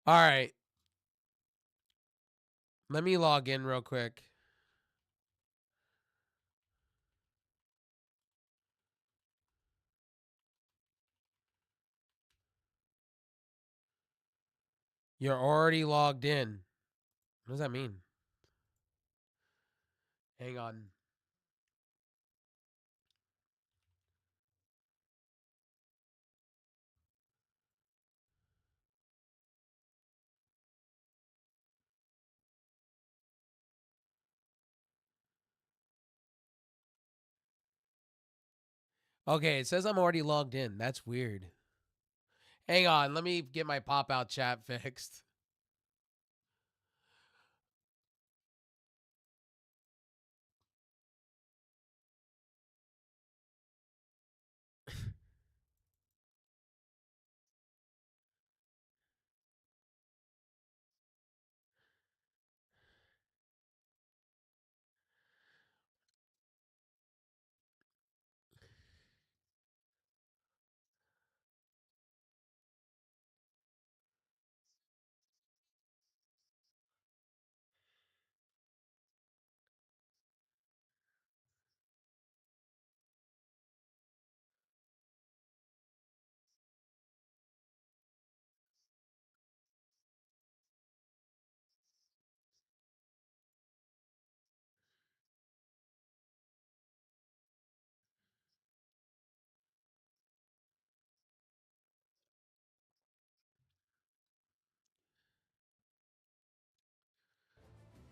All right. Let me log in real quick. You're already logged in. What does that mean? Hang on. Okay, it says I'm already logged in. That's weird. Hang on, let me get my pop-out chat fixed.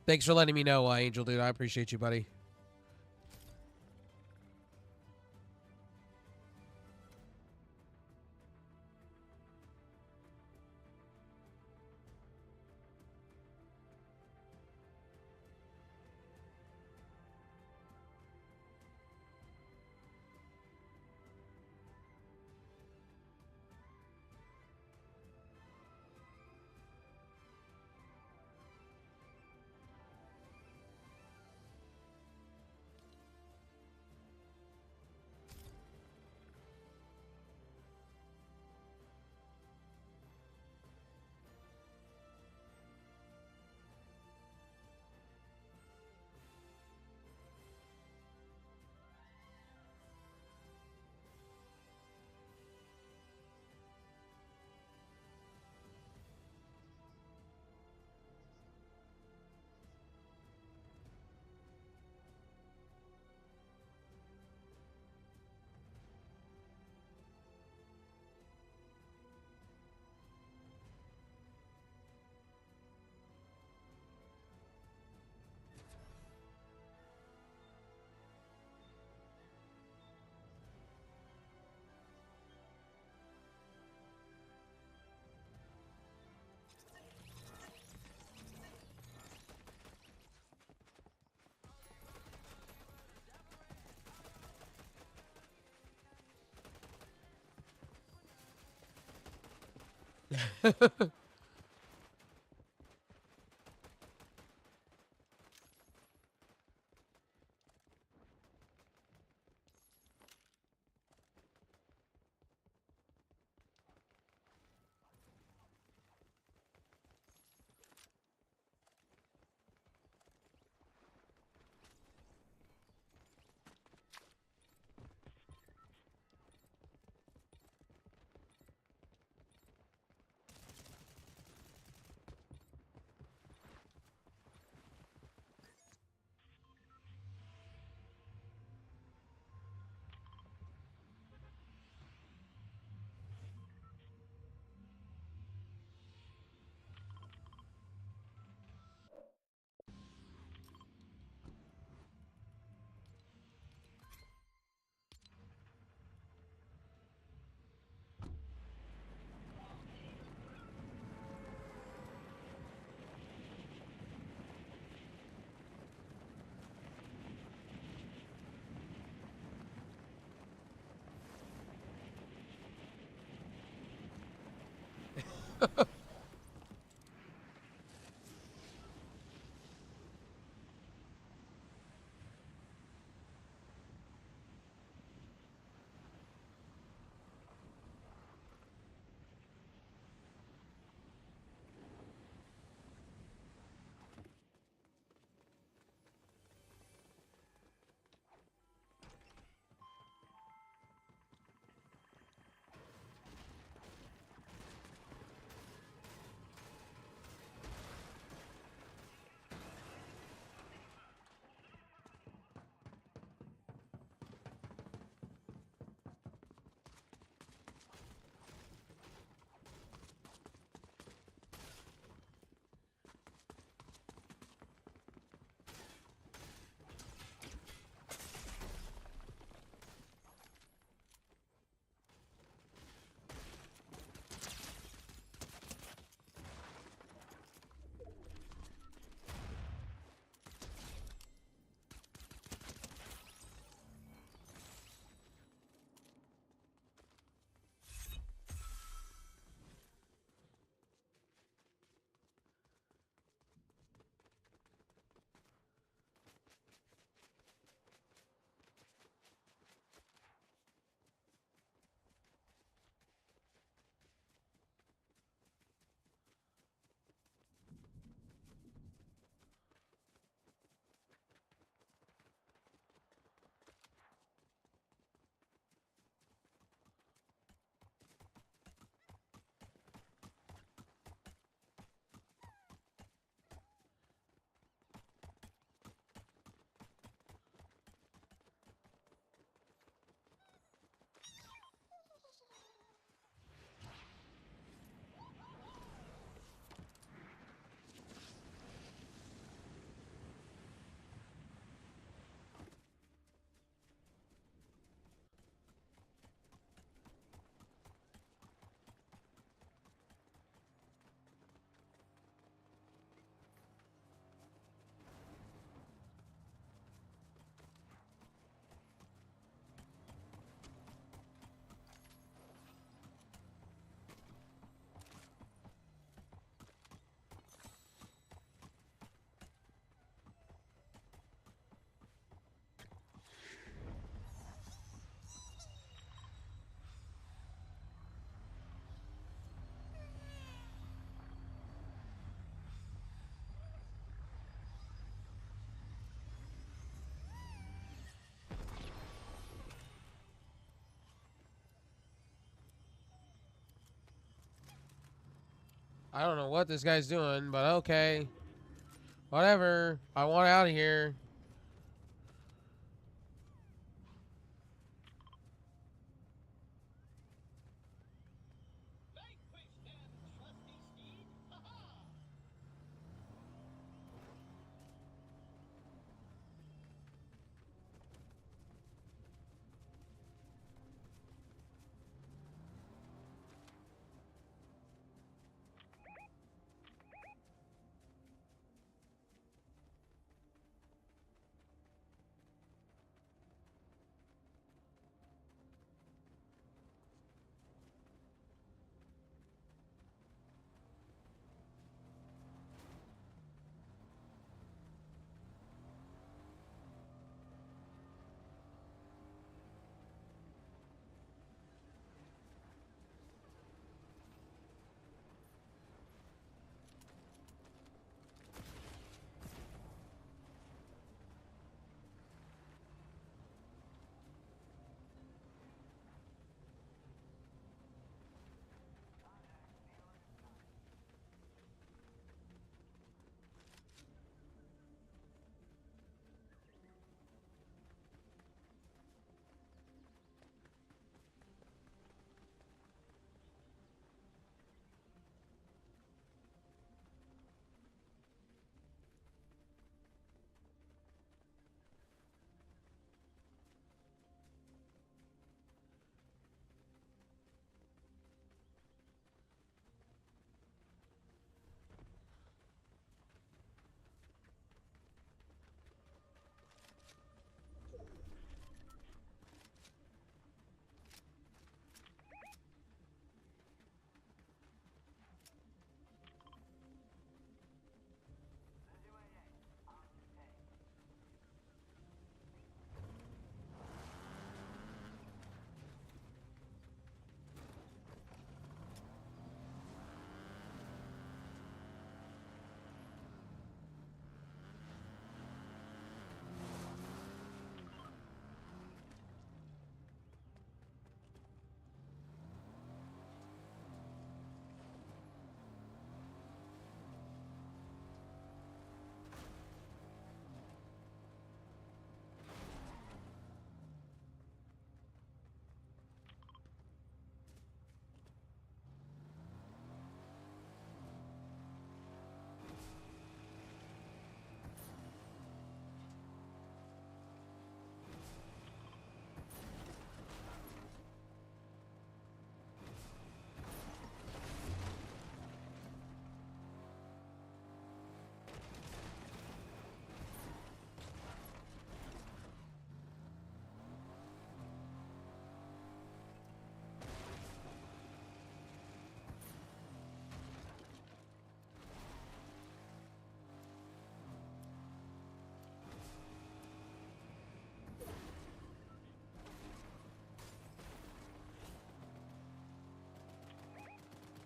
Thanks for letting me know, Angel Dude. I appreciate you, buddy. I don't know what this guy's doing, but okay. Whatever. I want out of here.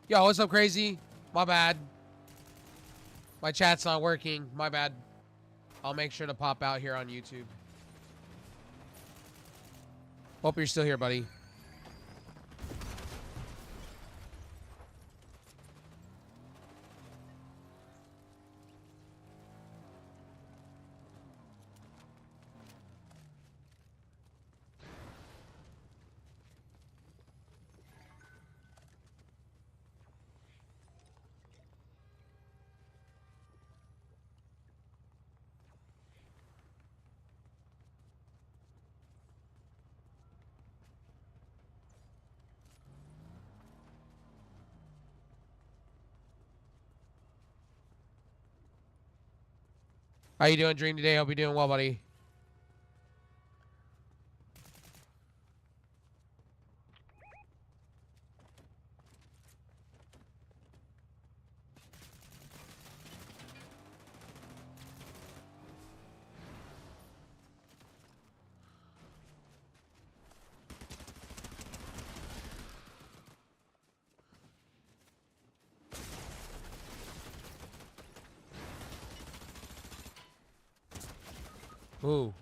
Yo, what's up, crazy? My bad. My chat's not working. My bad. I'll make sure to pop out here on YouTube. Hope you're still here, buddy. How you doing, Dream, today? Hope you're doing well, buddy. Ooh.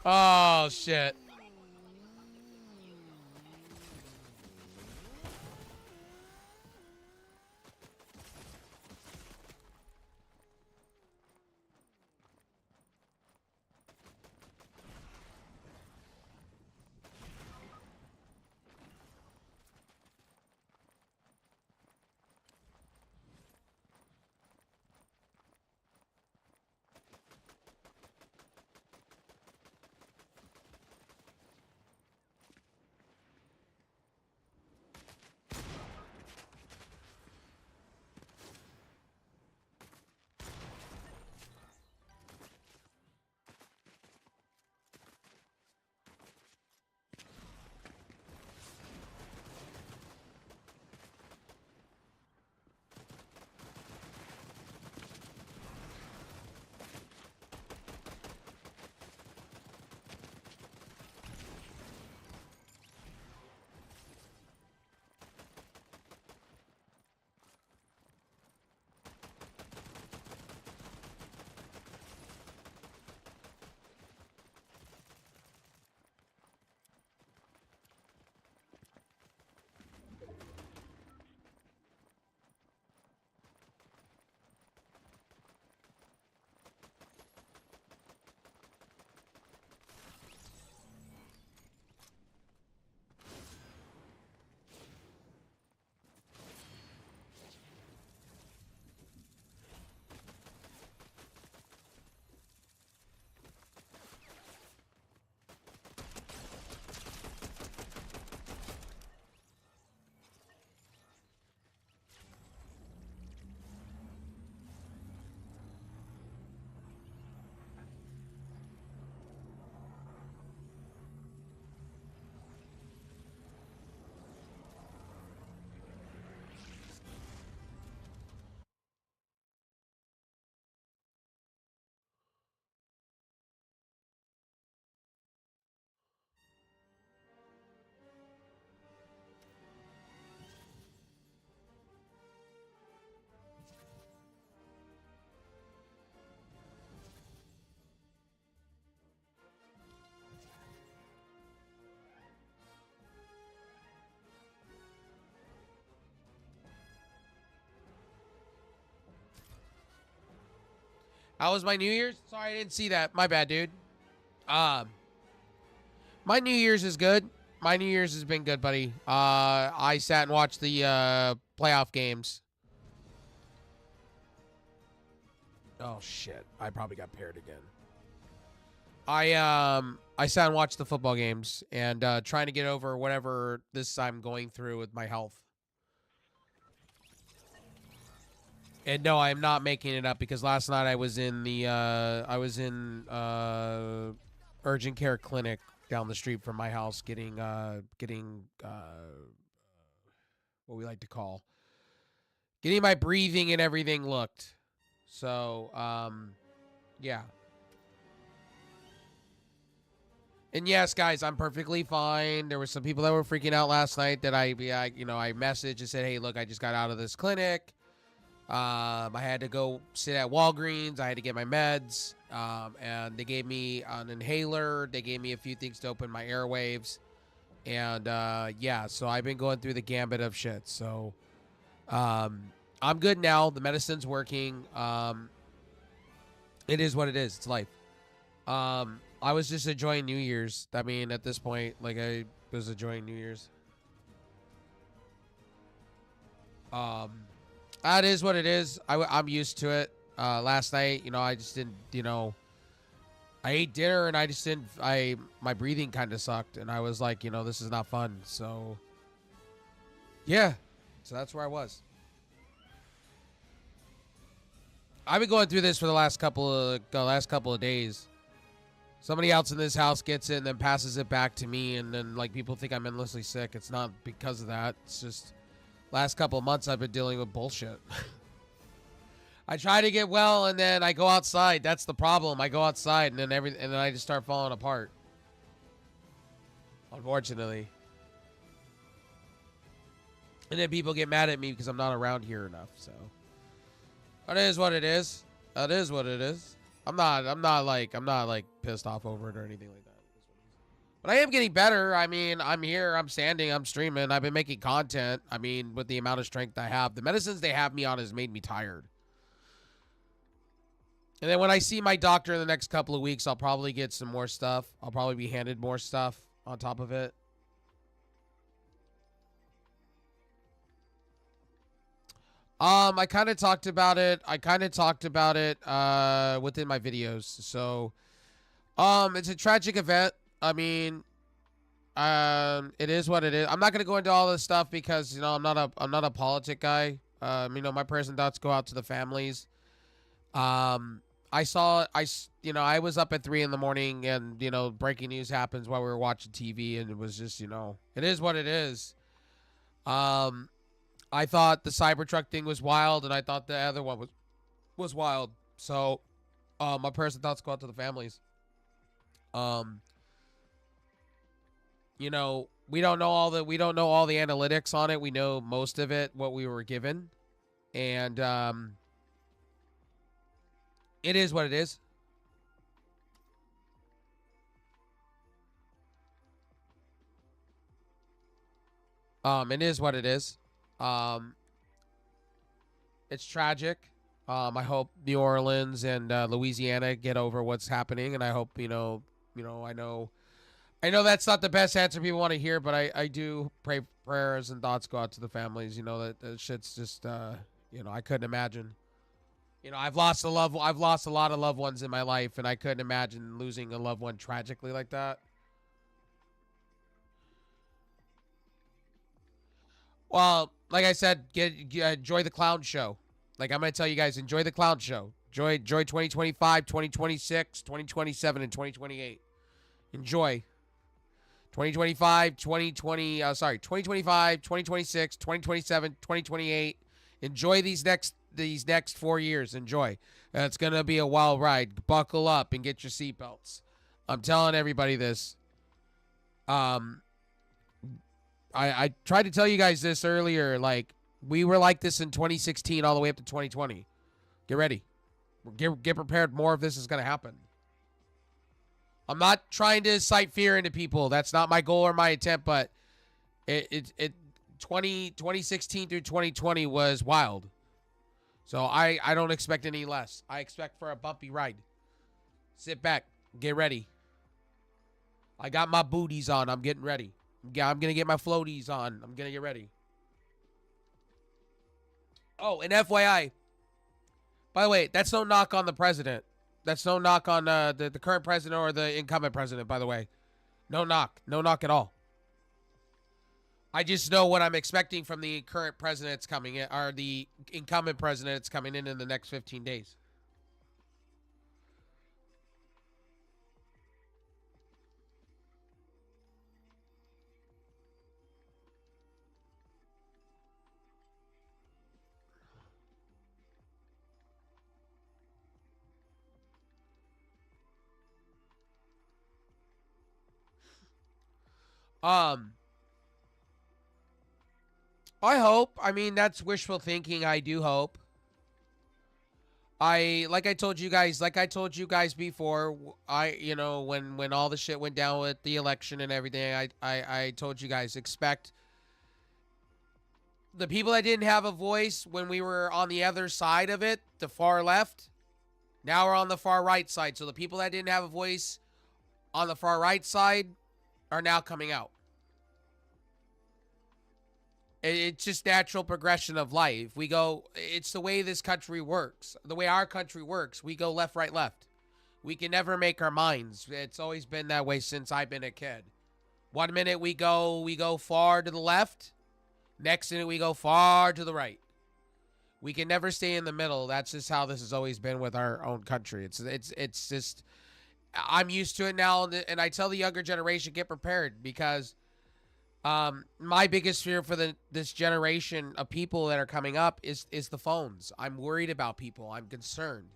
Oh, shit. How was my New Year's? Sorry, I didn't see that. My bad, dude. Um, my New Year's is good. My New Year's has been good, buddy. I sat and watched the playoff games. Oh shit! I probably got paired again. I sat and watched the football games and trying to get over whatever this I'm going through with my health. And no, I am not making it up because last night I was in the urgent care clinic down the street from my house getting what we like to call getting my breathing and everything looked. So, yeah. And yes, guys, I'm perfectly fine. There were some people that were freaking out last night that I messaged and said, "Hey, look, I just got out of this clinic. I had to go sit at Walgreens. I had to get my meds, and they gave me an inhaler. They gave me a few things to open my airwaves, and yeah. So I've been going through the gambit of shit. So I'm good now. The medicine's working. It is what it is. It's life. I was just enjoying New Year's. I mean, at this point, like I was enjoying New Year's. That is what it is. I'm used to it. Last night, I just didn't, I ate dinner and I just didn't, my breathing kind of sucked. And I was like, this is not fun. So, yeah. So that's where I was. I've been going through this for the last couple of days. Somebody else in this house gets it and then passes it back to me. And then, like, people think I'm endlessly sick. It's not because of that. It's just last couple of months I've been dealing with bullshit. I try to get well and then I go outside. That's the problem. I go outside and then I just start falling apart. Unfortunately. And then people get mad at me because I'm not around here enough, so. It is what it is. That is what it is. I'm not like pissed off over it or anything like that. But I am getting better. I mean, I'm here, I'm standing, I'm streaming, I've been making content. I mean, with the amount of strength I have, the medicines they have me on has made me tired. And then when I see my doctor in the next couple of weeks, I'll probably get some more stuff. I'll probably be handed more stuff on top of it. I kind of talked about it. Within my videos. So, it's a tragic event. I mean, it is what it is. I'm not gonna go into all this stuff because I'm not a politic guy. My prayers and thoughts go out to the families. I was up at 3 in the morning, and breaking news happens while we were watching TV, and it was just it is what it is. I thought the Cybertruck thing was wild, and I thought the other one was wild. So, my prayers and thoughts go out to the families. We don't know all the analytics on it. We know most of it, what we were given, and it is what it is. It is what it is. It's tragic. I hope New Orleans and Louisiana get over what's happening, and I hope I know that's not the best answer people want to hear, but I do pray prayers and thoughts go out to the families. That shit's just I couldn't imagine. I've lost a lot of loved ones in my life, and I couldn't imagine losing a loved one tragically like that. Well, like I said, enjoy the clown show. Like I'm gonna tell you guys, enjoy the clown show. Enjoy 2025, 2026, 2027, and 2028. Enjoy 2025, 2025, 2026, 2027, 2028. Enjoy these next 4 years. Enjoy. It's gonna be a wild ride. Buckle up and get your seatbelts. I'm telling everybody this. I tried to tell you guys this earlier. Like, we were like this in 2016 all the way up to 2020. Get ready. Get prepared. More of this is going to happen. I'm not trying to incite fear into people. That's not my goal or my intent, but 2016 through 2020 was wild. So I don't expect any less. I expect for a bumpy ride. Sit back. Get ready. I got my booties on. I'm getting ready. I'm going to get my floaties on. I'm going to get ready. Oh, and FYI, by the way, that's no knock on the president. That's no knock on the current president or the incumbent president, by the way. No knock. No knock at all. I just know what I'm expecting from the current president coming in, or the incumbent president coming in the next 15 days. I hope. I mean, that's wishful thinking. I do hope. Like I told you guys before, when all the shit went down with the election and everything, I told you guys, expect the people that didn't have a voice when we were on the other side of it, the far left. Now we're on the far right side. So the people that didn't have a voice on the far right side are now coming out. It's just natural progression of life. It's the way this country works. The way our country works, we go left, right, left. We can never make our minds. It's always been that way since I've been a kid. 1 minute we go far to the left. Next minute we go far to the right. We can never stay in the middle. That's just how this has always been with our own country. It's just, I'm used to it now, and I tell the younger generation, get prepared, because my biggest fear for this generation of people that are coming up is the phones. I'm worried about people. I'm concerned.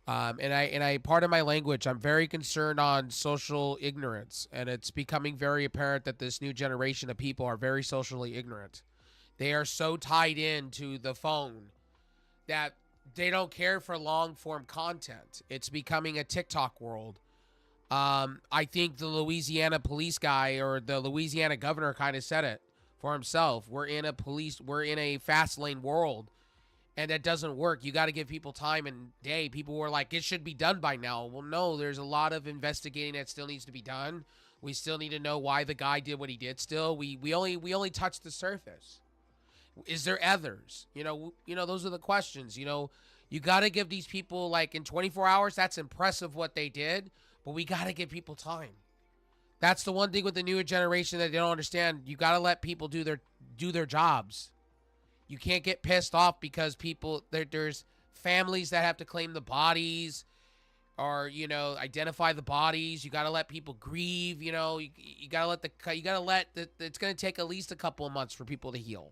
And I part of my language, I'm very concerned on social ignorance, and it's becoming very apparent that this new generation of people are very socially ignorant. They are so tied into the phone that they don't care for long form content. It's becoming a TikTok world. I think the Louisiana police guy or the Louisiana governor kind of said it for himself. We're in a fast lane world, and that doesn't work. You got to give people time and day. People were like, it should be done by now. Well, no, there's a lot of investigating that still needs to be done. We still need to know why the guy did what he did. Still, we only touched the surface. Is there others? Those are the questions. You got to give these people, like, in 24 hours. That's impressive what they did, but we got to give people time. That's the one thing with the newer generation that they don't understand. You got to let people do their jobs. You can't get pissed off because there's families that have to claim the bodies or, identify the bodies. You got to let people grieve. You got to let it's going to take at least a couple of months for people to heal.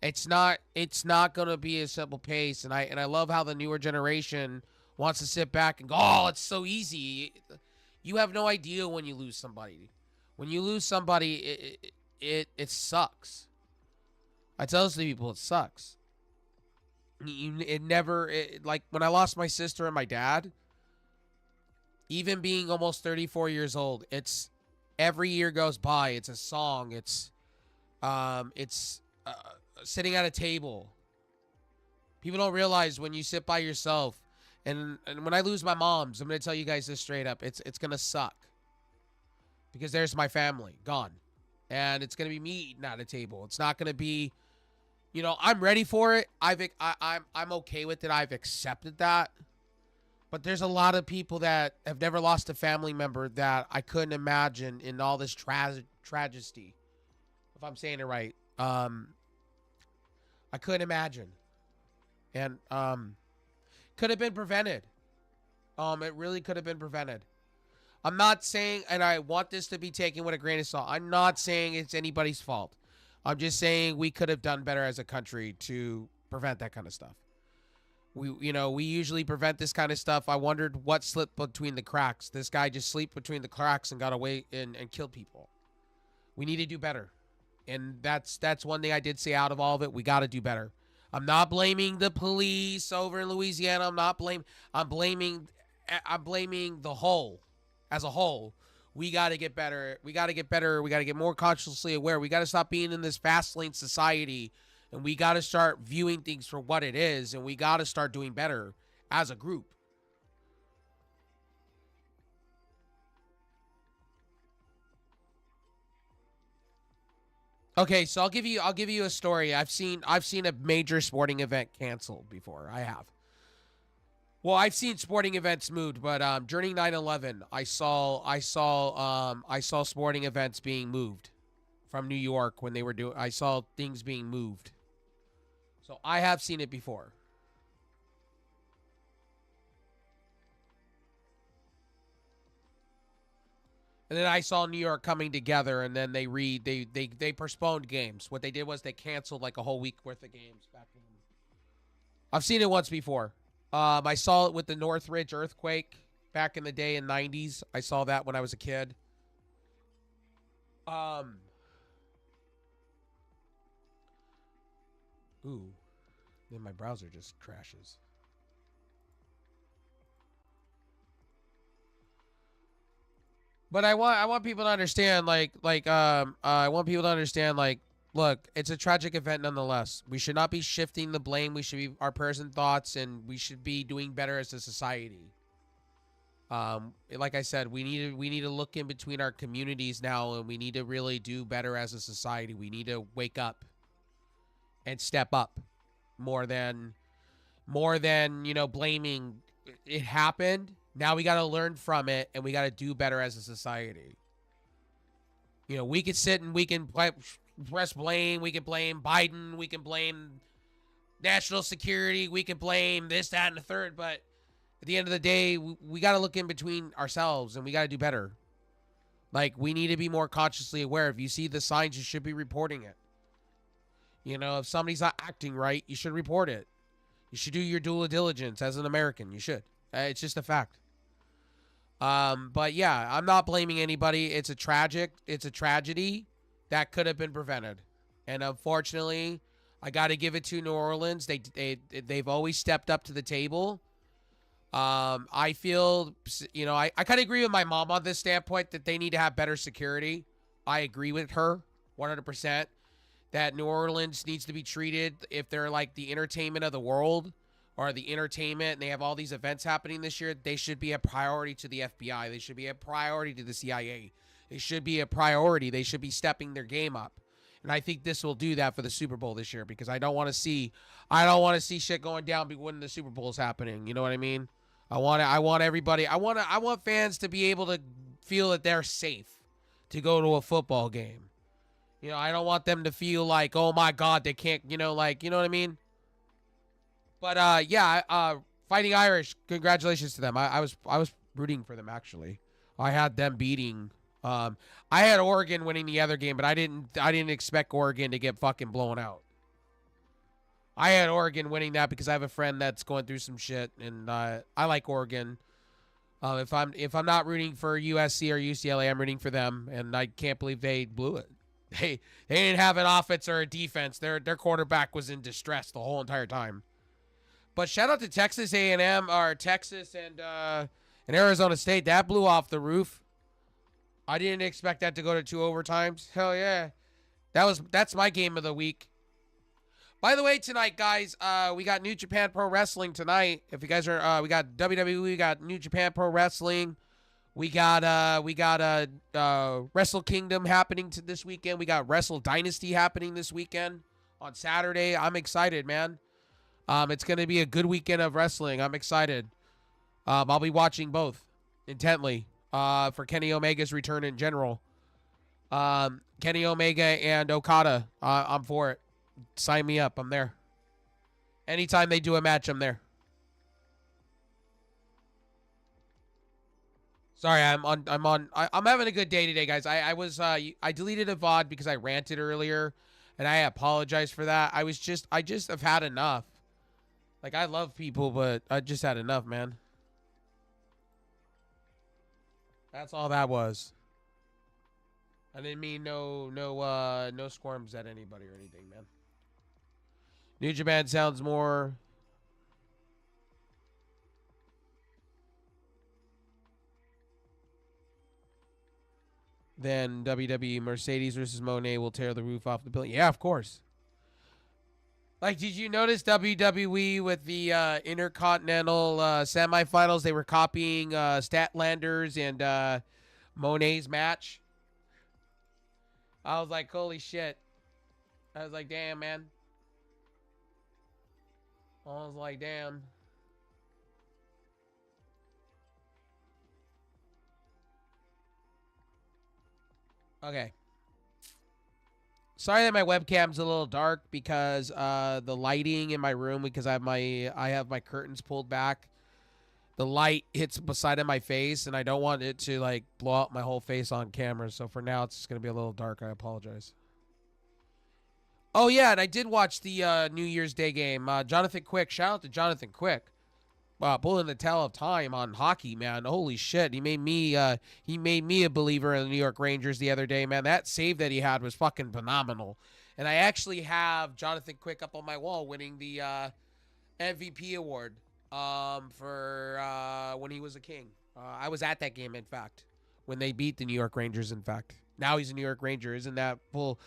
It's not going to be a simple pace. And I love how the newer generation wants to sit back and go, oh, it's so easy. You have no idea when you lose somebody. When you lose somebody, it sucks. I tell this to people, it sucks. Like when I lost my sister and my dad, even being almost 34 years old, it's every year goes by. It's a song. It's sitting at a table. People don't realize when you sit by yourself, and when I lose my moms, I'm going to tell you guys this straight up. It's going to suck because there's my family gone, and it's going to be me eating at a table. It's not going to be, I'm ready for it. I'm okay with it. I've accepted that. But there's a lot of people that have never lost a family member that I couldn't imagine in all this tragedy. If I'm saying it right. I couldn't imagine. And could have been prevented. It really could have been prevented. I'm not saying, and I want this to be taken with a grain of salt, I'm not saying it's anybody's fault. I'm just saying we could have done better as a country to prevent that kind of stuff. We usually prevent this kind of stuff. I wondered what slipped between the cracks. This guy just slipped between the cracks and got away and killed people. We need to do better. And that's one thing I did say out of all of it. We got to do better. I'm not blaming the police over in Louisiana. I'm blaming the whole as a whole. We got to get better. We got to get better. We got to get more consciously aware. We got to stop being in this fast lane society, and we got to start viewing things for what it is, and we got to start doing better as a group. Okay, so I'll give you a story. I've seen a major sporting event canceled before. I have. Well, I've seen sporting events moved, but during 9/11, I saw sporting events being moved from New York when they were doing. I saw things being moved. So I have seen it before. And then I saw New York coming together, and then they postponed games. What they did was they canceled like a whole week worth of games back then. I've seen it once before. I saw it with the Northridge earthquake back in the day in '90s. I saw that when I was a kid. Ooh, then my browser just crashes. But I want people to understand, I want people to understand, look, it's a tragic event nonetheless. We should not be shifting the blame. We should be our prayers and thoughts, and we should be doing better as a society. Like I said, we need to look in between our communities now, and we need to really do better as a society. We need to wake up and step up more than blaming. It happened. Now we got to learn from it, and we got to do better as a society. We could sit and we can press blame. We can blame Biden. We can blame national security. We can blame this, that, and the third. But at the end of the day, we got to look in between ourselves, and we got to do better. We need to be more consciously aware. If you see the signs, you should be reporting it. If somebody's not acting right, you should report it. You should do your due diligence as an American. You should. It's just a fact. But yeah, I'm not blaming anybody. It's a tragedy that could have been prevented. And unfortunately, I got to give it to New Orleans. They've always stepped up to the table. I feel, I kind of agree with my mom on this standpoint that they need to have better security. I agree with her 100% that New Orleans needs to be treated, if they're like the entertainment of the world or the entertainment and they have all these events happening this year, they should be a priority to the FBI. They should be a priority to the CIA. They should be a priority. They should be stepping their game up. And I think this will do that for the Super Bowl this year because I don't want to see shit going down when the Super Bowl is happening. You know what I mean? I want fans to be able to feel that they're safe to go to a football game. I don't want them to feel like, oh my God, they can't, you know what I mean? But yeah, Fighting Irish, congratulations to them. I was rooting for them actually. I had them beating. I had Oregon winning the other game, but I didn't expect Oregon to get fucking blown out. I had Oregon winning that because I have a friend that's going through some shit, and I like Oregon. If I'm not rooting for USC or UCLA, I'm rooting for them, and I can't believe they blew it. They didn't have an offense or a defense. Their quarterback was in distress the whole entire time. But shout out to Texas A&M or Texas and Arizona State. That blew off the roof. I didn't expect that to go to 2 overtimes. Hell yeah. That's my game of the week. By the way, tonight, guys, we got New Japan Pro Wrestling tonight. If you guys are, we got WWE, we got New Japan Pro Wrestling. We got Wrestle Kingdom happening this weekend. We got Wrestle Dynasty happening this weekend on Saturday. I'm excited, man. It's going to be a good weekend of wrestling. I'm excited. I'll be watching both intently for Kenny Omega's return in general. Kenny Omega and Okada, I'm for it. Sign me up. I'm there. Anytime they do a match, I'm there. Sorry, I'm having a good day today, guys. I deleted a VOD because I ranted earlier, and I apologize for that. I just have had enough. Like, I love people, but I just had enough, man. That's all that was. I didn't mean no squirms at anybody or anything, man. New Japan sounds more than WWE. Mercedes versus Monet will tear the roof off the building. Yeah, of course. Like, did you notice WWE with the Intercontinental semifinals? They were copying Statlander's and Monet's match. I was like, holy shit. I was like, damn, man. I was like, damn. Okay. Sorry that my webcam's a little dark because the lighting in my room, because I have my curtains pulled back. The light hits beside of my face, and I don't want it to like blow out my whole face on camera. So for now, it's just gonna be a little dark. I apologize. Oh yeah, and I did watch the New Year's Day game. Jonathan Quick, shout out to Jonathan Quick. Pulling the tale of time on hockey, man. Holy shit, he made me a believer in the New York Rangers the other day, man. That save that he had was fucking phenomenal. And I actually have Jonathan Quick up on my wall winning the MVP award for when he was a King. I was at that game, in fact, when they beat the New York Rangers. In fact, now he's a New York Ranger. Isn't that full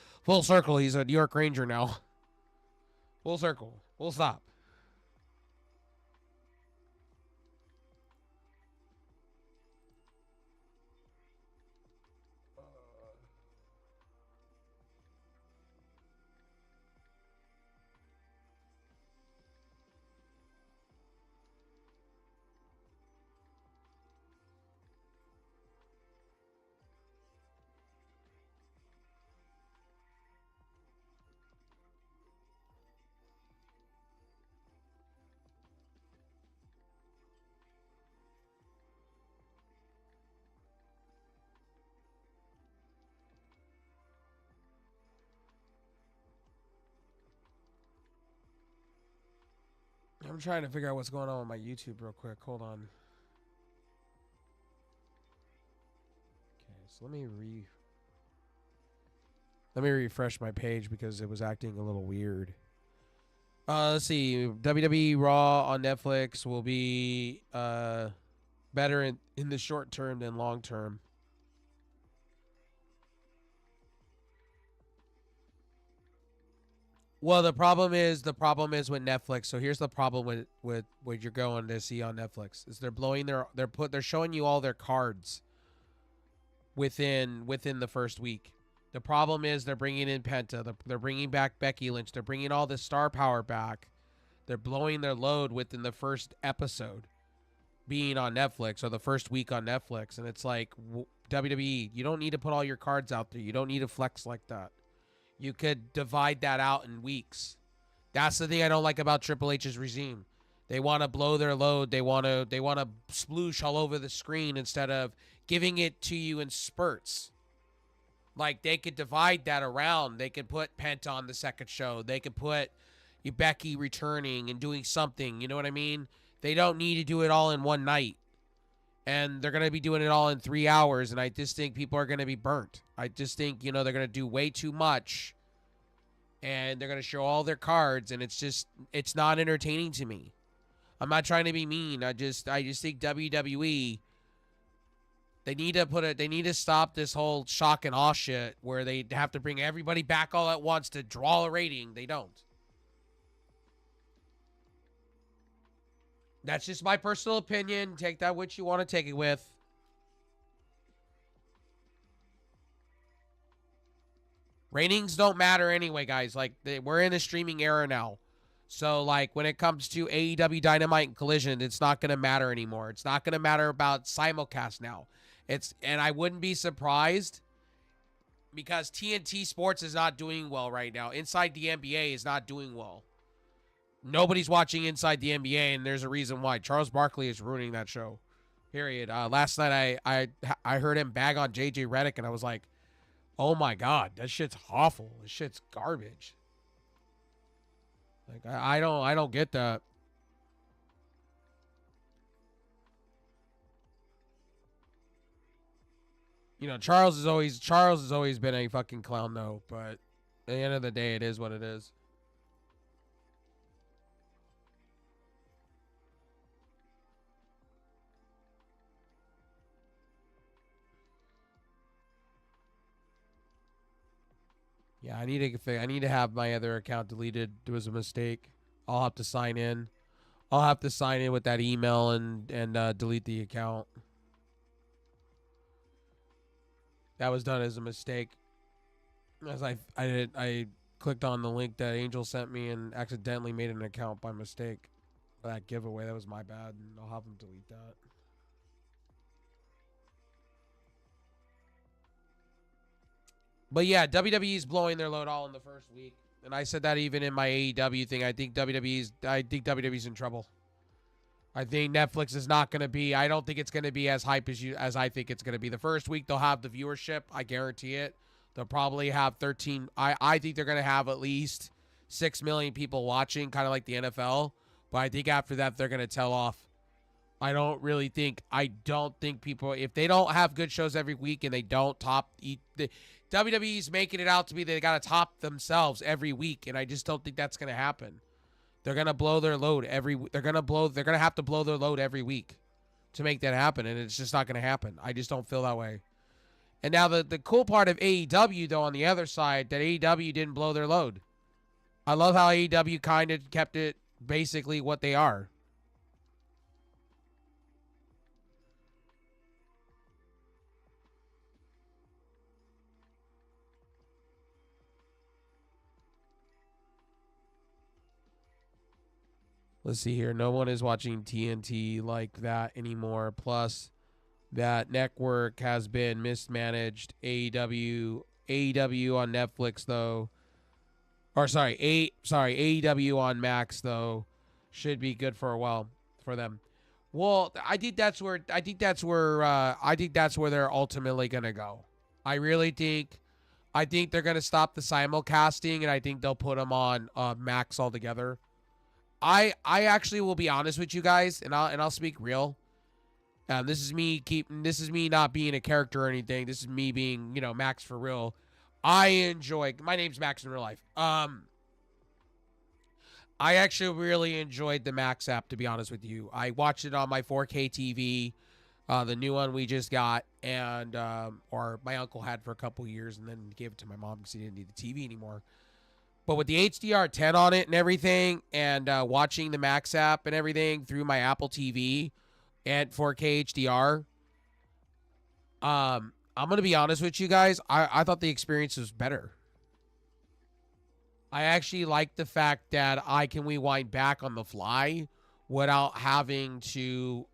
circle? He's a New York Ranger now. Full circle. Full stop. I'm trying to figure out what's going on with my YouTube real quick. Hold on. Okay, so let me refresh my page because it was acting a little weird. Let's see. WWE Raw on Netflix will be better in the short term than long term. Well, the problem is with Netflix. So here's the problem with what you're going to see on Netflix is they're showing you all their cards within the first week. The problem is they're bringing in Penta. They're bringing back Becky Lynch. They're bringing all this star power back. They're blowing their load within the first episode being on Netflix or the first week on Netflix. And it's like, WWE, you don't need to put all your cards out there. You don't need to flex like that. You could divide that out in weeks. That's the thing I don't like about Triple H's regime. They want to blow their load. They want to sploosh all over the screen instead of giving it to you in spurts. Like they could divide that around. They could put Penta on the second show. They could put Becky returning and doing something. You know what I mean? They don't need to do it all in one night. And they're going to be doing it all in 3 hours. And I just think people are going to be burnt. I just think, they're going to do way too much. And they're going to show all their cards. And it's not entertaining to me. I'm not trying to be mean. I just think WWE, they need to stop this whole shock and awe shit where they have to bring everybody back all at once to draw a rating. They don't. That's just my personal opinion. Take that what you want to take it with. Ratings don't matter anyway, guys. Like, we're in a streaming era now. So, like, when it comes to AEW Dynamite and Collision, it's not going to matter anymore. It's not going to matter about simulcast now. And I wouldn't be surprised because TNT Sports is not doing well right now. Inside the NBA is not doing well. Nobody's watching Inside the NBA, and there's a reason why. Charles Barkley is ruining that show. Period. Last night I heard him bag on JJ Redick, and I was like, oh my god, that shit's awful. This shit's garbage. Like I don't get that. Charles has always been a fucking clown though, but at the end of the day, it is what it is. Yeah, I need to have my other account deleted. It was a mistake. I'll have to sign in. I'll have to sign in with that email and delete the account. That was done as a mistake. As I clicked on the link that Angel sent me and accidentally made an account by mistake. That giveaway, that was my bad, and I'll have them delete that. But yeah, WWE's blowing their load all in the first week. And I said that even in my AEW thing. I think WWE's in trouble. I think Netflix is not going to be. I don't think it's going to be as hype as I think it's going to be. The first week they'll have the viewership. I guarantee it. They'll probably have 13. I think they're going to have at least 6 million people watching, kind of like the NFL. But I think after that they're going to tell off. I don't think people, if they don't have good shows every week and they don't WWE's making it out to be they got to top themselves every week, and I just don't think that's going to happen. They're going to blow their load they're going to have to blow their load every week to make that happen, and it's just not going to happen. I just don't feel that way. And now the cool part of AEW, though, on the other side, that AEW didn't blow their load. I love how AEW kind of kept it basically what they are. Let's see here. No one is watching TNT like that anymore. Plus, that network has been mismanaged. AEW on Netflix though, or AEW on Max though, should be good for a while for them. Well, I think that's where they're ultimately gonna go. I really think. I think they're gonna stop the simulcasting, and I think they'll put them on Max altogether. I actually will be honest with you guys, and I'll speak real. This is me not being a character or anything. This is me being, Max for real. My name's Max in real life. I actually really enjoyed the Max app, to be honest with you. I watched it on my 4K TV, the new one we just got, and or my uncle had for a couple years, and then gave it to my mom because he didn't need the TV anymore. But with the HDR10 on it and everything, and watching the Max app and everything through my Apple TV and 4K HDR, I'm gonna be honest with you guys. I thought the experience was better. I actually like the fact that I can rewind back on the fly without having to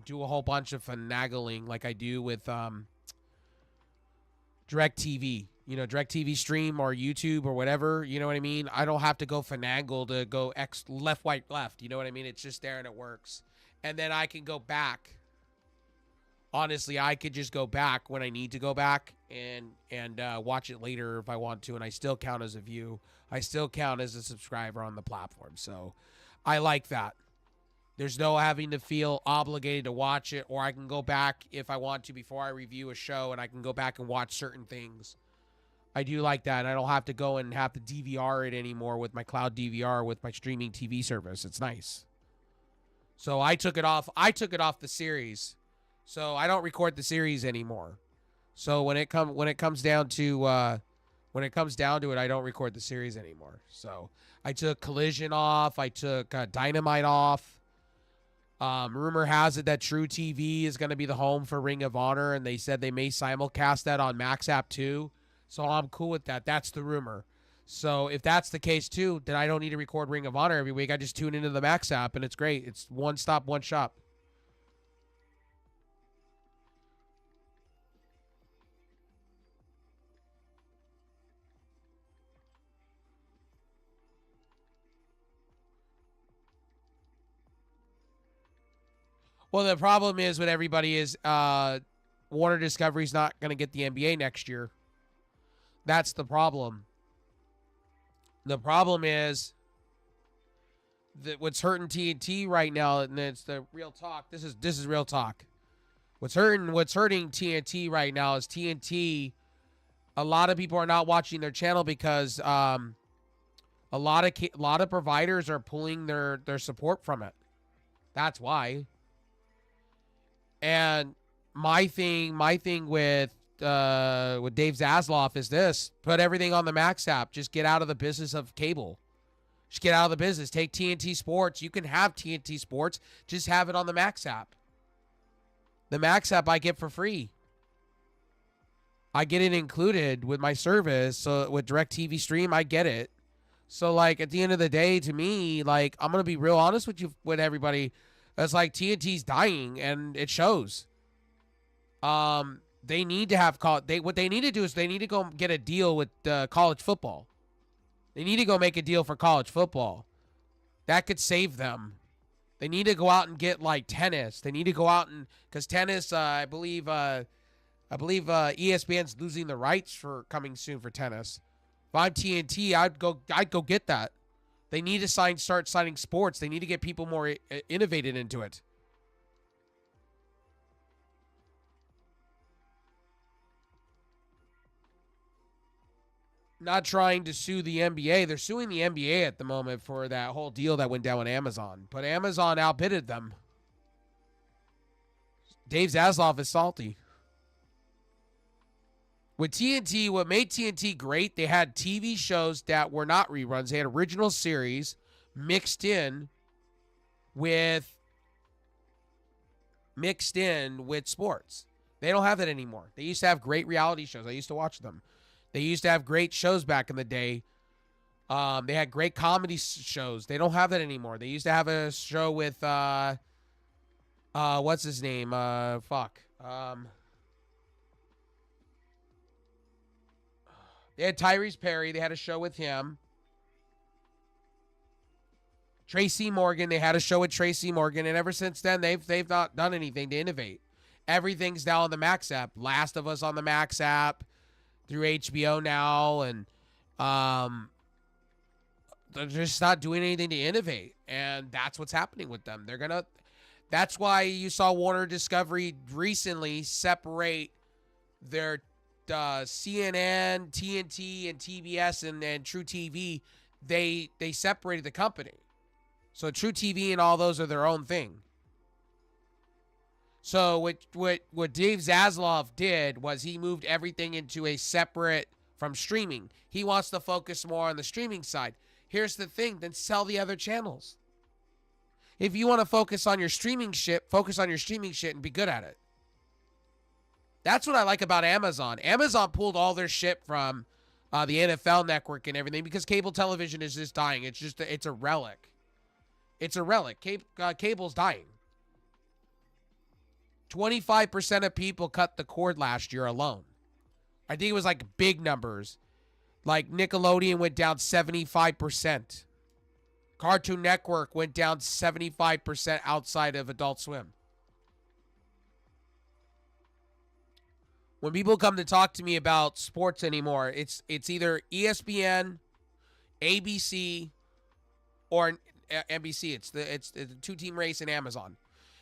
do a whole bunch of finagling like I do with DirecTV. You know, DirecTV stream or YouTube or whatever. You know what I mean? I don't have to go finagle to go X left, right, left. You know what I mean? It's just there and it works. And then I can go back. Honestly, I could just go back when I need to go back and watch it later if I want to, and I still count as a view. I still count as a subscriber on the platform, so I like that. There's no having to feel obligated to watch it, or I can go back if I want to before I review a show, and I can go back and watch certain things. I do like that, and I don't have to go and have to DVR it anymore with my cloud DVR with my streaming TV service. It's nice. So I took it off. I took it off the series. So I don't record the series anymore. So when it comes down to it, I don't record the series anymore. So I took Collision off. I took Dynamite off. Rumor has it that True TV is going to be the home for Ring of Honor, and they said they may simulcast that on Max App too. So I'm cool with that. That's the rumor. So if that's the case too, then I don't need to record Ring of Honor every week. I just tune into the Max App, and it's great. It's one stop, one shop. Well, the problem is with everybody is Warner Discovery's not going to get the NBA next year. That's the problem. The problem is that what's hurting TNT right now, and it's the real talk. This is real talk. What's hurting TNT right now is TNT. A lot of people are not watching their channel because a lot of providers are pulling their support from it. That's why. And my thing with Dave Zasloff is this: put everything on the Max app. Just get out of the business of cable. Just get out of the business. Take TNT Sports. You can have TNT Sports. Just have it on the Max app. The Max app I get for free. I get it included with my service. So with DirecTV Stream, I get it. So like at the end of the day, to me, like I'm gonna be real honest with everybody. It's like TNT's dying, and it shows. They need to have what they need to do is they need to go get a deal with college football. They need to go make a deal for college football. That could save them. They need to go out and get like tennis. They need to go out and because tennis, I believe ESPN's losing the rights for coming soon for tennis. If I'm TNT, I'd go get that. They need to start signing sports. They need to get people more innovated into it. Not trying to sue the NBA. They're suing the NBA at the moment for that whole deal that went down with Amazon. But Amazon outbidded them. Dave Zasloff is salty. With TNT, what made TNT great, they had TV shows that were not reruns. They had original series mixed in with sports. They don't have that anymore. They used to have great reality shows. I used to watch them. They used to have great shows back in the day. They had great comedy shows. They don't have that anymore. They used to have a show with what's his name? They had Tyrese Perry. They had a show with him. Tracy Morgan. They had a show with Tracy Morgan, and ever since then, they've not done anything to innovate. Everything's now on the Max app. Last of Us on the Max app through HBO now, and they're just not doing anything to innovate, and that's what's happening with them. That's why you saw Warner Discovery recently separate their CNN, TNT, and TBS and True TV. They separated the company. So True TV and all those are their own thing. So what Dave Zaslav did was he moved everything into a separate from streaming. He wants to focus more on the streaming side. Here's the thing, then sell the other channels. If you want to focus on your streaming shit, focus on your streaming shit and be good at it. That's what I like about Amazon. Amazon pulled all their shit from the NFL network and everything because cable television is just dying. It's a relic. It's a relic. Cable's dying. 25% of people cut the cord last year alone. I think it was like big numbers. Like Nickelodeon went down 75%. Cartoon Network went down 75% outside of Adult Swim. When people come to talk to me about sports anymore, it's either ESPN, ABC, or NBC. It's the two-team race in Amazon.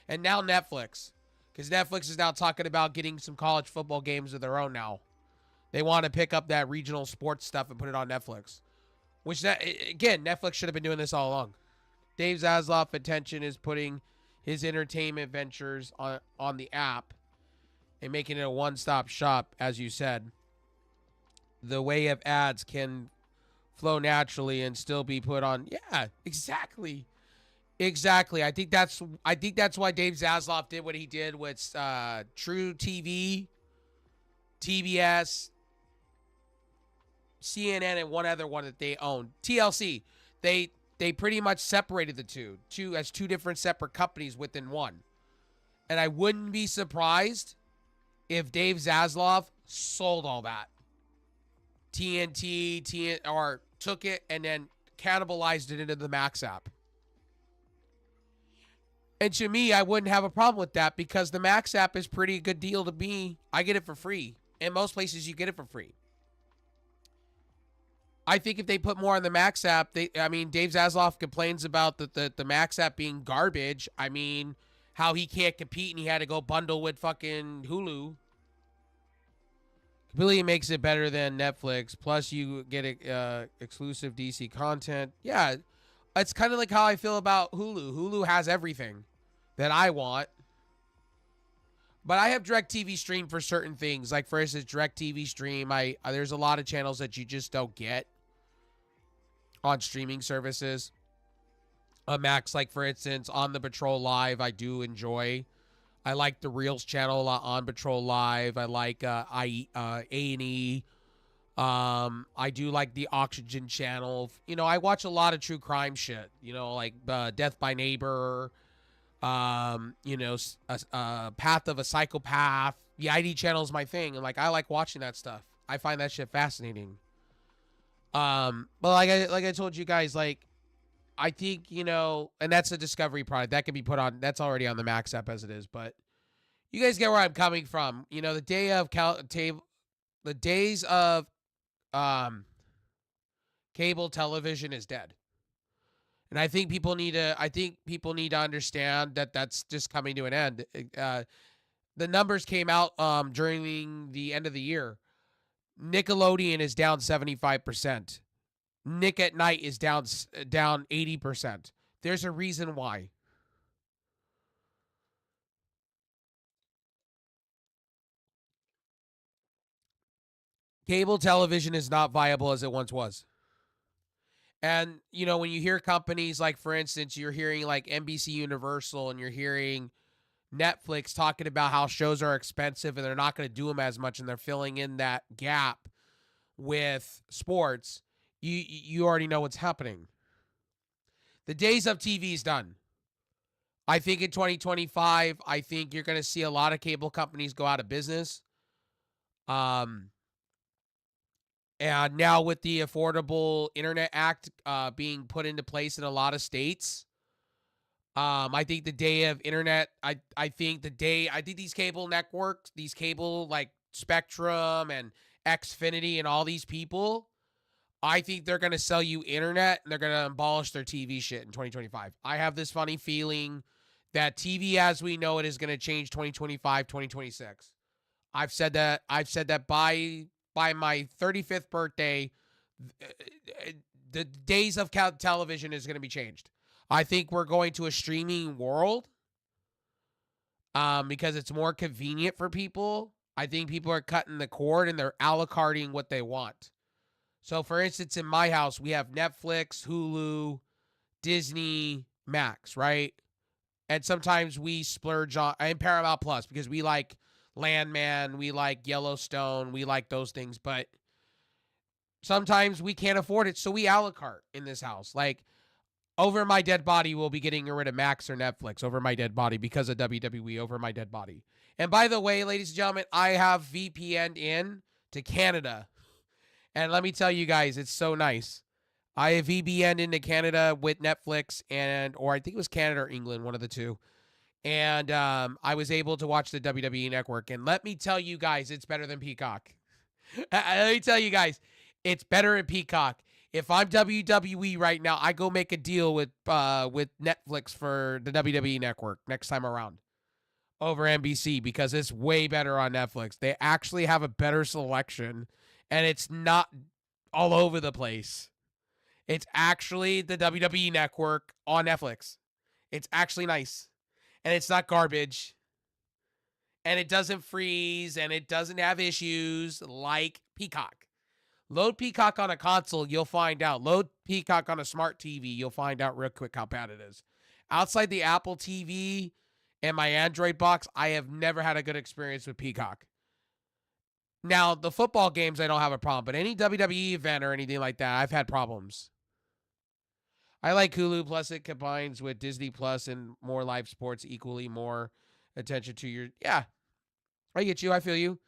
And now Netflix. Because Netflix is now talking about getting some college football games of their own now. They want to pick up that regional sports stuff and put it on Netflix. Which, again, Netflix should have been doing this all along. Dave Zaslav attention is putting his entertainment ventures on the app and making it a one-stop shop, as you said. The way of ads can flow naturally and still be put on. Yeah, exactly. Exactly. I think that's why Dave Zaslav did what he did with True TV, TBS, CNN, and one other one that they own. TLC. They pretty much separated the two as two different separate companies within one. And I wouldn't be surprised if Dave Zaslav sold all that. or took it and then cannibalized it into the Max app. And to me, I wouldn't have a problem with that because the Max app is pretty good deal to me. I get it for free. In most places, you get it for free. I think if they put more on the Max app, Dave Zaslav complains about the Max app being garbage. I mean, how he can't compete and he had to go bundle with fucking Hulu. Completely makes it better than Netflix. Plus, you get exclusive DC content. Yeah, it's kind of like how I feel about Hulu. Hulu has everything that I want. But I have DirecTV Stream for certain things. Like, for instance, DirecTV Stream, there's a lot of channels that you just don't get on streaming services. Max, like, for instance, On the Patrol Live, I do enjoy. I like the Reels channel a lot on Patrol Live. I like A&E. I do like the Oxygen channel. You know, I watch a lot of true crime shit. You know, like Death by Neighbor. Path of a Psychopath. The ID channel is my thing, and like I like watching that stuff. I find that shit fascinating. But like I told you guys, like I think, you know, and that's a Discovery product that can be put on. That's already on the Max app as it is, but you guys get where I'm coming from. You know, the days of cable television is dead. And I think people need to understand that that's just coming to an end. The numbers came out during the end of the year. Nickelodeon is down 75%. Nick at Night is down 80%. There's a reason why. Cable television is not viable as it once was. And, you know, when you hear companies like, for instance, you're hearing like NBC Universal and you're hearing Netflix talking about how shows are expensive and they're not going to do them as much and they're filling in that gap with sports, you already know what's happening. The days of TV is done. I think in 2025, I think you're going to see a lot of cable companies go out of business. And now with the Affordable Internet Act being put into place in a lot of states, I think the day of internet, I think these cable networks, these cable like Spectrum and Xfinity and all these people, I think they're going to sell you internet and they're going to abolish their TV shit in 2025. I have this funny feeling that TV as we know it is going to change 2025, 2026. I've said that by my 35th birthday, the days of television is going to be changed. I think we're going to a streaming world because it's more convenient for people. I think people are cutting the cord and they're a la carting what they want. So, for instance, in my house, we have Netflix, Hulu, Disney, Max, right? And sometimes we splurge on and Paramount Plus because we like Landman, we like Yellowstone, we like those things. But sometimes we can't afford it, so we a la carte in this house. Like over my dead body, we'll be getting rid of Max or Netflix over my dead body because of WWE over my dead body. And by the way, ladies and gentlemen, I have VPN in to Canada. And let me tell you guys, it's so nice. I have VPN into Canada with Netflix or I think it was Canada or England, one of the two. And I was able to watch the WWE Network. And let me tell you guys, it's better than Peacock. Let me tell you guys, it's better than Peacock. If I'm WWE right now, I go make a deal with Netflix for the WWE Network next time around over NBC because it's way better on Netflix. They actually have a better selection, and it's not all over the place. It's actually the WWE Network on Netflix. It's actually nice, and it's not garbage, and it doesn't freeze, and it doesn't have issues like Peacock. Load Peacock on a console, you'll find out. Load Peacock on a smart TV, you'll find out real quick how bad it is. Outside the Apple TV and my Android box, I have never had a good experience with Peacock. Now, the football games, I don't have a problem, but any WWE event or anything like that, I've had problems. I like Hulu, plus it combines with Disney Plus and more live sports, equally more attention to your. Yeah, I get you. I feel you.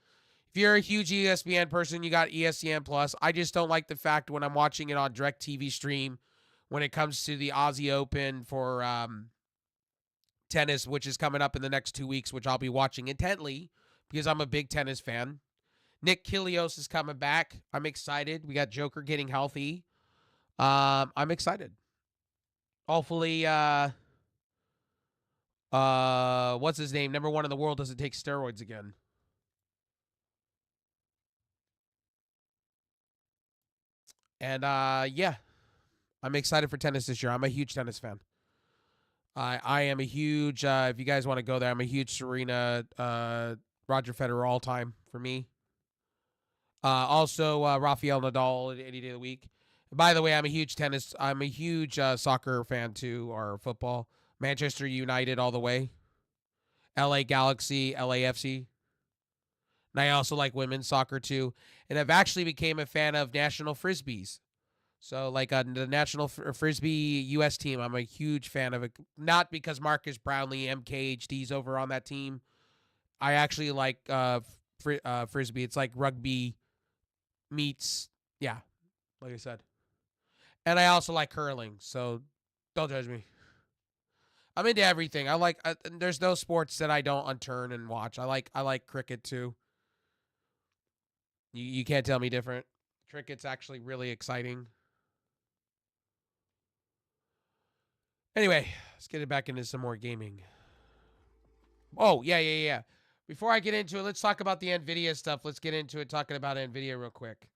If you're a huge ESPN person, you got ESPN Plus. I just don't like the fact when I'm watching it on DirecTV stream when it comes to the Aussie Open for tennis, which is coming up in the next 2 weeks, which I'll be watching intently because I'm a big tennis fan. Nick Kyrgios is coming back. I'm excited. We got Joker getting healthy. I'm excited. Hopefully, what's his name? Number one in the world doesn't take steroids again. And yeah, I'm excited for tennis this year. I'm a huge tennis fan. I am a huge. If you guys want to go there, I'm a huge Serena, Roger Federer all time for me. Also, Rafael Nadal any day of the week. By the way, I'm a huge tennis. I'm a huge soccer fan too, or football. Manchester United all the way. LA Galaxy, LAFC. And I also like women's soccer too. And I've actually became a fan of national frisbees. So like the national frisbee U.S. team, I'm a huge fan of it. Not because Marcus Brownlee, MKHD's over on that team. I actually like frisbee. It's like rugby meets, yeah, like I said. And I also like curling. So don't judge me. I'm into everything. I like. There's no sports that I don't unturn and watch. I like cricket too. You can't tell me different. Cricket's actually really exciting. Anyway, let's get it back into some more gaming. Oh, yeah. Before I get into it, let's talk about the Nvidia stuff. Let's get into it talking about Nvidia real quick.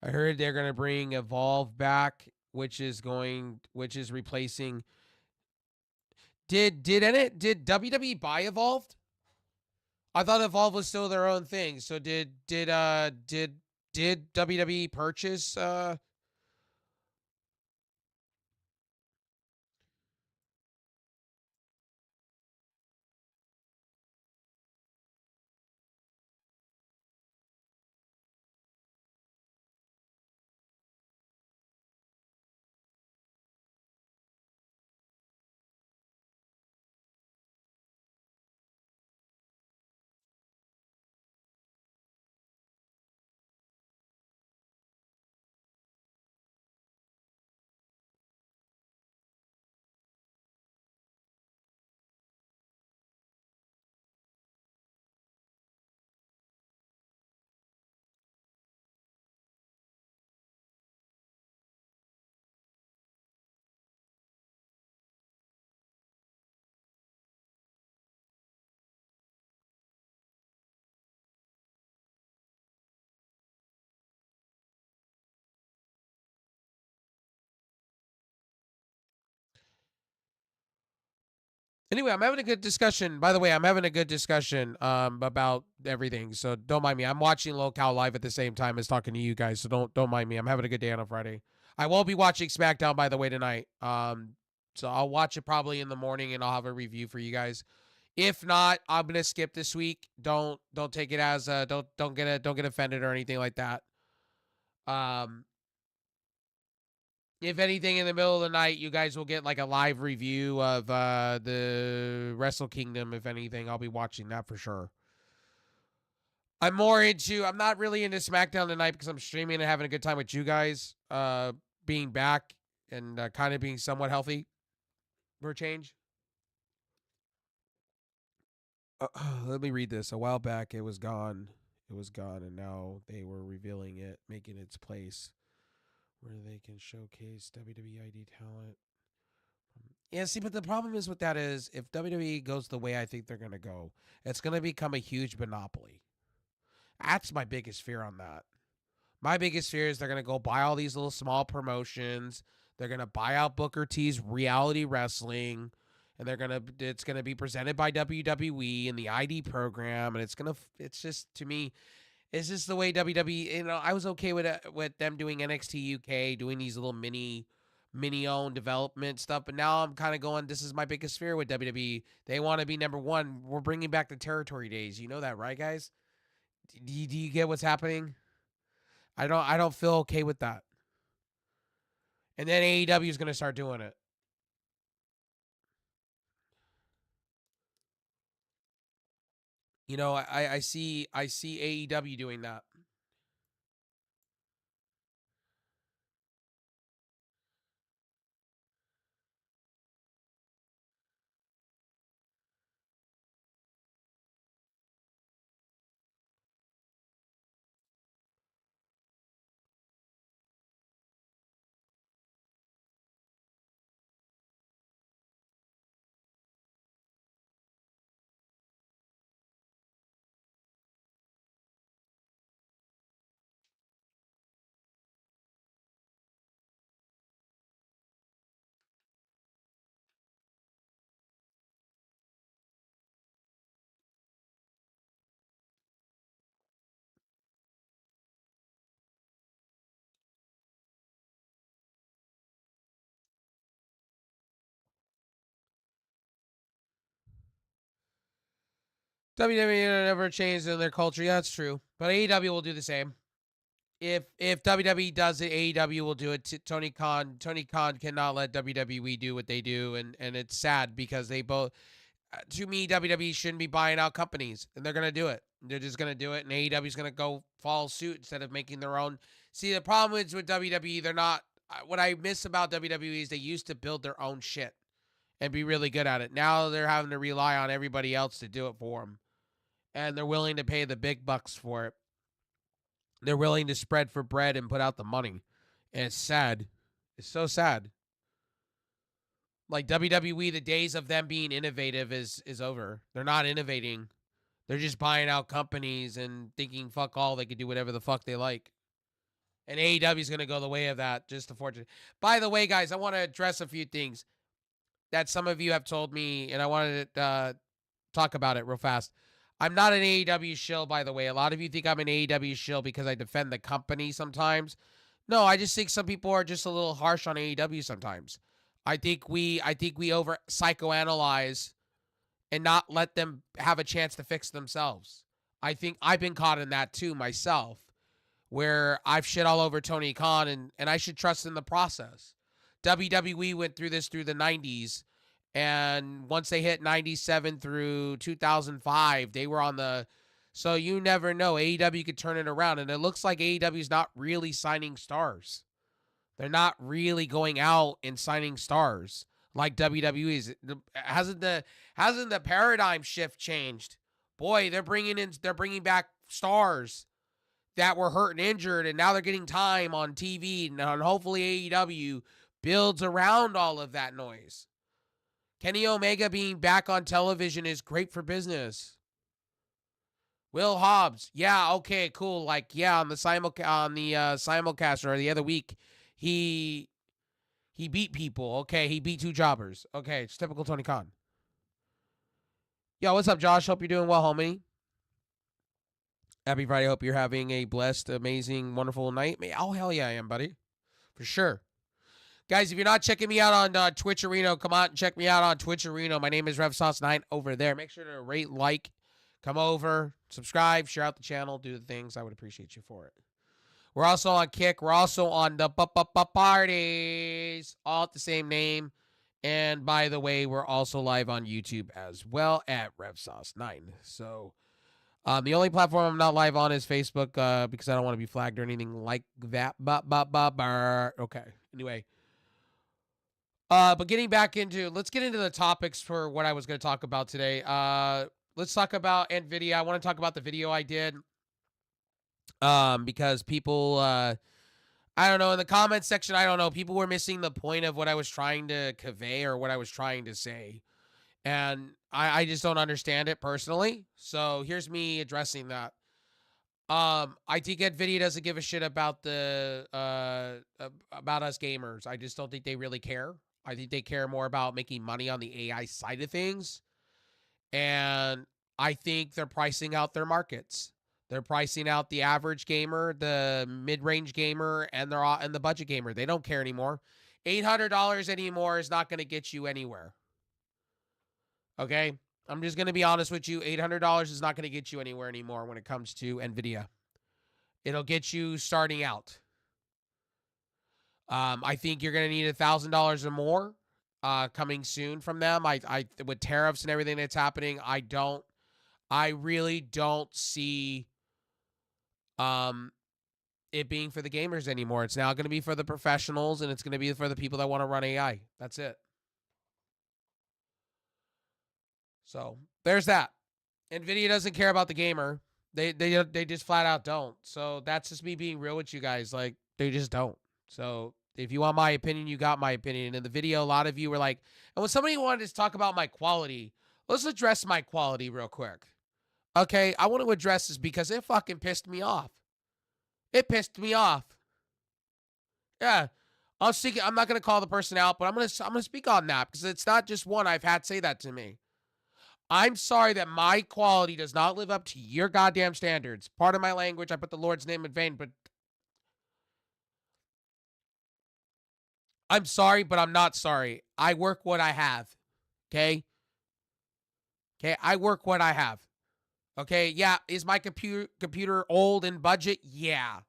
I heard they're going to bring Evolve back, which is replacing. Did WWE buy Evolved? I thought Evolve was still their own thing. So did WWE purchase Anyway, I'm having a good discussion. By the way, I'm having a good discussion about everything. So don't mind me. I'm watching Locale live at the same time as talking to you guys. So don't mind me. I'm having a good day on a Friday. I won't be watching SmackDown by the way tonight. So I'll watch it probably in the morning and I'll have a review for you guys. If not, I'm gonna skip this week. Don't take it as don't get offended or anything like that. Um, if anything, in the middle of the night, you guys will get like a live review of the Wrestle Kingdom. If anything, I'll be watching that for sure. I'm not really into SmackDown tonight because I'm streaming and having a good time with you guys, being back and kind of being somewhat healthy for a change. Let me read this. A while back, it was gone. It was gone, and now they were revealing it, making its place where they can showcase WWE ID talent. Yeah, see, but the problem is with that is if WWE goes the way I think they're gonna go, it's gonna become a huge monopoly. That's my biggest fear on that. My biggest fear is they're gonna go buy all these little small promotions. They're gonna buy out Booker T's reality wrestling, and it's gonna be presented by WWE and the ID program, and it's just to me it's just the way WWE. I was okay with them doing NXT UK, doing these little mini owned development stuff, but now I'm kind of going. This is my biggest fear with WWE. They want to be number one. We're bringing back the territory days. You know that, right, guys? Do you get what's happening? I don't feel okay with that. And then AEW is going to start doing it. I see AEW doing that. WWE never changed in their culture. Yeah, that's true. But AEW will do the same. If WWE does it, AEW will do it. Tony Khan cannot let WWE do what they do, and it's sad because they both. To me, WWE shouldn't be buying out companies, and they're gonna do it. They're just gonna do it, and AEW is gonna go follow suit instead of making their own. See, the problem is with WWE, they're not. What I miss about WWE is they used to build their own shit and be really good at it. Now they're having to rely on everybody else to do it for them, and they're willing to pay the big bucks for it. They're willing to spread for bread and put out the money. And it's sad. It's so sad. Like WWE, the days of them being innovative is over. They're not innovating. They're just buying out companies and thinking fuck all they can do whatever the fuck they like. And AEW is gonna go the way of that. Just unfortunate. By the way, guys, I want to address a few things that some of you have told me, and I wanted to talk about it real fast. I'm not an AEW shill, by the way. A lot of you think I'm an AEW shill because I defend the company sometimes. No, I just think some people are just a little harsh on AEW sometimes. I think we over psychoanalyze and not let them have a chance to fix themselves. I think I've been caught in that too myself, where I've shit all over Tony Khan and I should trust in the process. WWE went through this through the 90s, and once they hit 97 through 2005, they were on the. So you never know. AEW could turn it around, and it looks like AEW is not really signing stars. They're not really going out and signing stars like WWE is. Hasn't the paradigm shift changed? Boy, they're bringing back stars that were hurt and injured, and now they're getting time on TV, and hopefully AEW builds around all of that noise. Kenny Omega being back on television is great for business. Will Hobbs, yeah, okay, cool. Like, yeah, on the simulcast or the other week, he he beat people. Okay, he beat two jobbers. Okay, it's typical Tony Khan. Yo, what's up, Josh? Hope you're doing well, homie. Happy Friday. Hope you're having a blessed, amazing, wonderful night. Oh, hell yeah, I am, buddy. For sure. Guys, if you're not checking me out on Twitch Arena, come on and check me out on Twitch Arena. My name is RevSauce9 over there. Make sure to rate, like, come over, subscribe, share out the channel, do the things. I would appreciate you for it. We're also on Kick. We're also on the parties, all at the same name. And by the way, we're also live on YouTube as well at RevSauce9. So the only platform I'm not live on is Facebook because I don't want to be flagged or anything like that. Okay. Anyway, but getting back into, let's get into the topics for what I was going to talk about today. Let's talk about Nvidia. I want to talk about the video I did because people, I don't know, in the comments section, I don't know, people were missing the point of what I was trying to convey or what I was trying to say. And I just don't understand it personally. So here's me addressing that. I think Nvidia doesn't give a shit about the about us gamers. I just don't think they really care. I think they care more about making money on the AI side of things. And I think they're pricing out their markets. They're pricing out the average gamer, the mid-range gamer, and the budget gamer. They don't care anymore. $800 anymore is not going to get you anywhere. Okay? I'm just going to be honest with you. $800 is not going to get you anywhere anymore when it comes to Nvidia. It'll get you starting out. I think you're going to need $1,000 or more coming soon from them. I with tariffs and everything that's happening, I really don't see it being for the gamers anymore. It's now going to be for the professionals, and it's going to be for the people that want to run AI. That's it. So there's that. Nvidia doesn't care about the gamer. They just flat out don't. So that's just me being real with you guys. Like, they just don't. So if you want my opinion, you got my opinion. And in the video, a lot of you were like, and when somebody wanted to talk about my quality, let's address my quality real quick. Okay, I want to address this because it fucking pissed me off. It pissed me off. Yeah. I'm not gonna call the person out, but I'm gonna speak on that because it's not just one I've had say that to me. I'm sorry that my quality does not live up to your goddamn standards. Pardon my language, I put the Lord's name in vain, but I'm sorry, but I'm not sorry. I work what I have. Okay? Okay, I work what I have. Okay, yeah, is my computer old and budget? Yeah.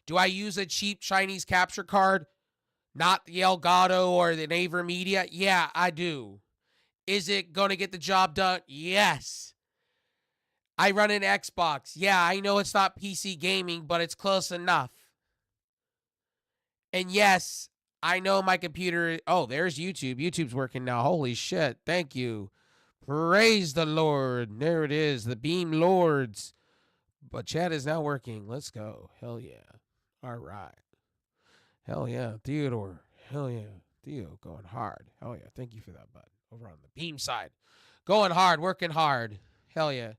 Do I use a cheap Chinese capture card? Not the Elgato or the Naver Media? Yeah, I do. Is it going to get the job done? Yes. I run an Xbox. Yeah, I know it's not PC gaming, but it's close enough. And yes, I know my computer. Oh, there's YouTube. YouTube's working now. Holy shit. Thank you. Praise the Lord. There it is. The Beam Lords. But chat is now working. Let's go. Hell yeah. All right. Hell yeah. Theodore. Hell yeah. Theo going hard. Hell yeah. Thank you for that, bud. Over on the Beam side. Going hard. Working hard. Hell yeah.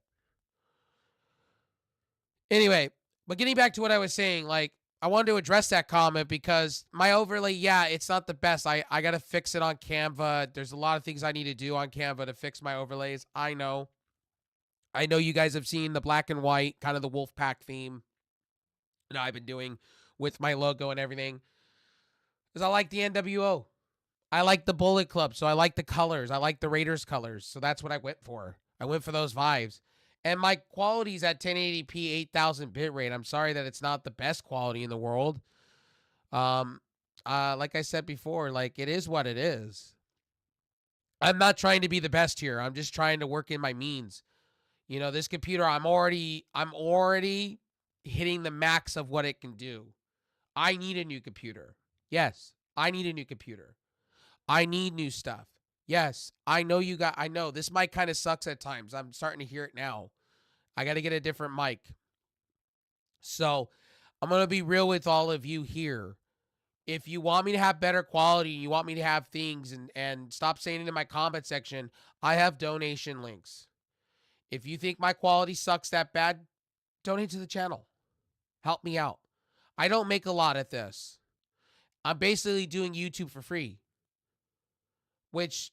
Anyway, but getting back to what I was saying, like, I wanted to address that comment because my overlay, yeah, it's not the best. I got to fix it on Canva. There's a lot of things I need to do on Canva to fix my overlays. I know. I know you guys have seen the black and white, kind of the Wolfpack theme that I've been doing with my logo and everything. Because I like the NWO. I like the Bullet Club, so I like the colors. I like the Raiders colors, so that's what I went for. I went for those vibes. And my quality's at 1080p, 8,000 bitrate. I'm sorry that it's not the best quality in the world. Like I said before, like, it is what it is. I'm not trying to be the best here. I'm just trying to work in my means. You know, this computer, I'm already hitting the max of what it can do. I need a new computer. Yes, I need a new computer. I need new stuff. Yes, I know this mic kind of sucks at times. I'm starting to hear it now. I got to get a different mic. So I'm going to be real with all of you here. If you want me to have better quality, you want me to have things, and stop saying it in my comment section, I have donation links. If you think my quality sucks that bad, donate to the channel. Help me out. I don't make a lot at this. I'm basically doing YouTube for free, which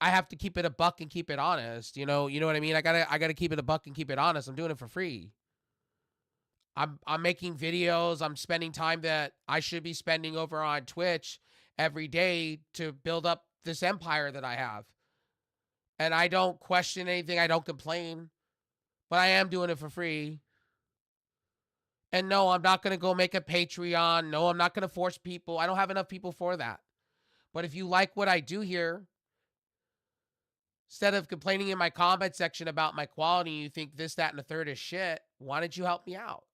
I have to keep it a buck and keep it honest. You know what I mean? I gotta keep it a buck and keep it honest. I'm doing it for free. I'm making videos. I'm spending time that I should be spending over on Twitch every day to build up this empire that I have. And I don't question anything. I don't complain, but I am doing it for free. And no, I'm not going to go make a Patreon. No, I'm not going to force people. I don't have enough people for that. But if you like what I do here, instead of complaining in my comment section about my quality, you think this, that, and the third is shit, why don't you help me out?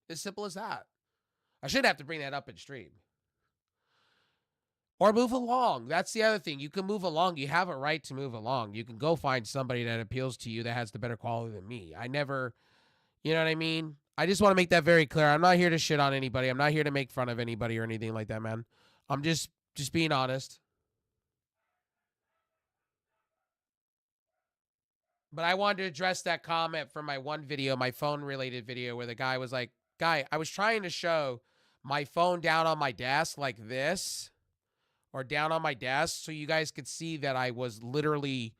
As simple as that. I shouldn't have to bring that up in stream. Or move along. That's the other thing. You can move along. You have a right to move along. You can go find somebody that appeals to you that has the better quality than me. I never, you know what I mean? I just want to make that very clear. I'm not here to shit on anybody. I'm not here to make fun of anybody or anything like that, man. I'm just being honest. But I wanted to address that comment from my one video, my phone related video, where the guy was like, "Guy, I was trying to show my phone down on my desk like this or down on my desk so you guys could see that I was literally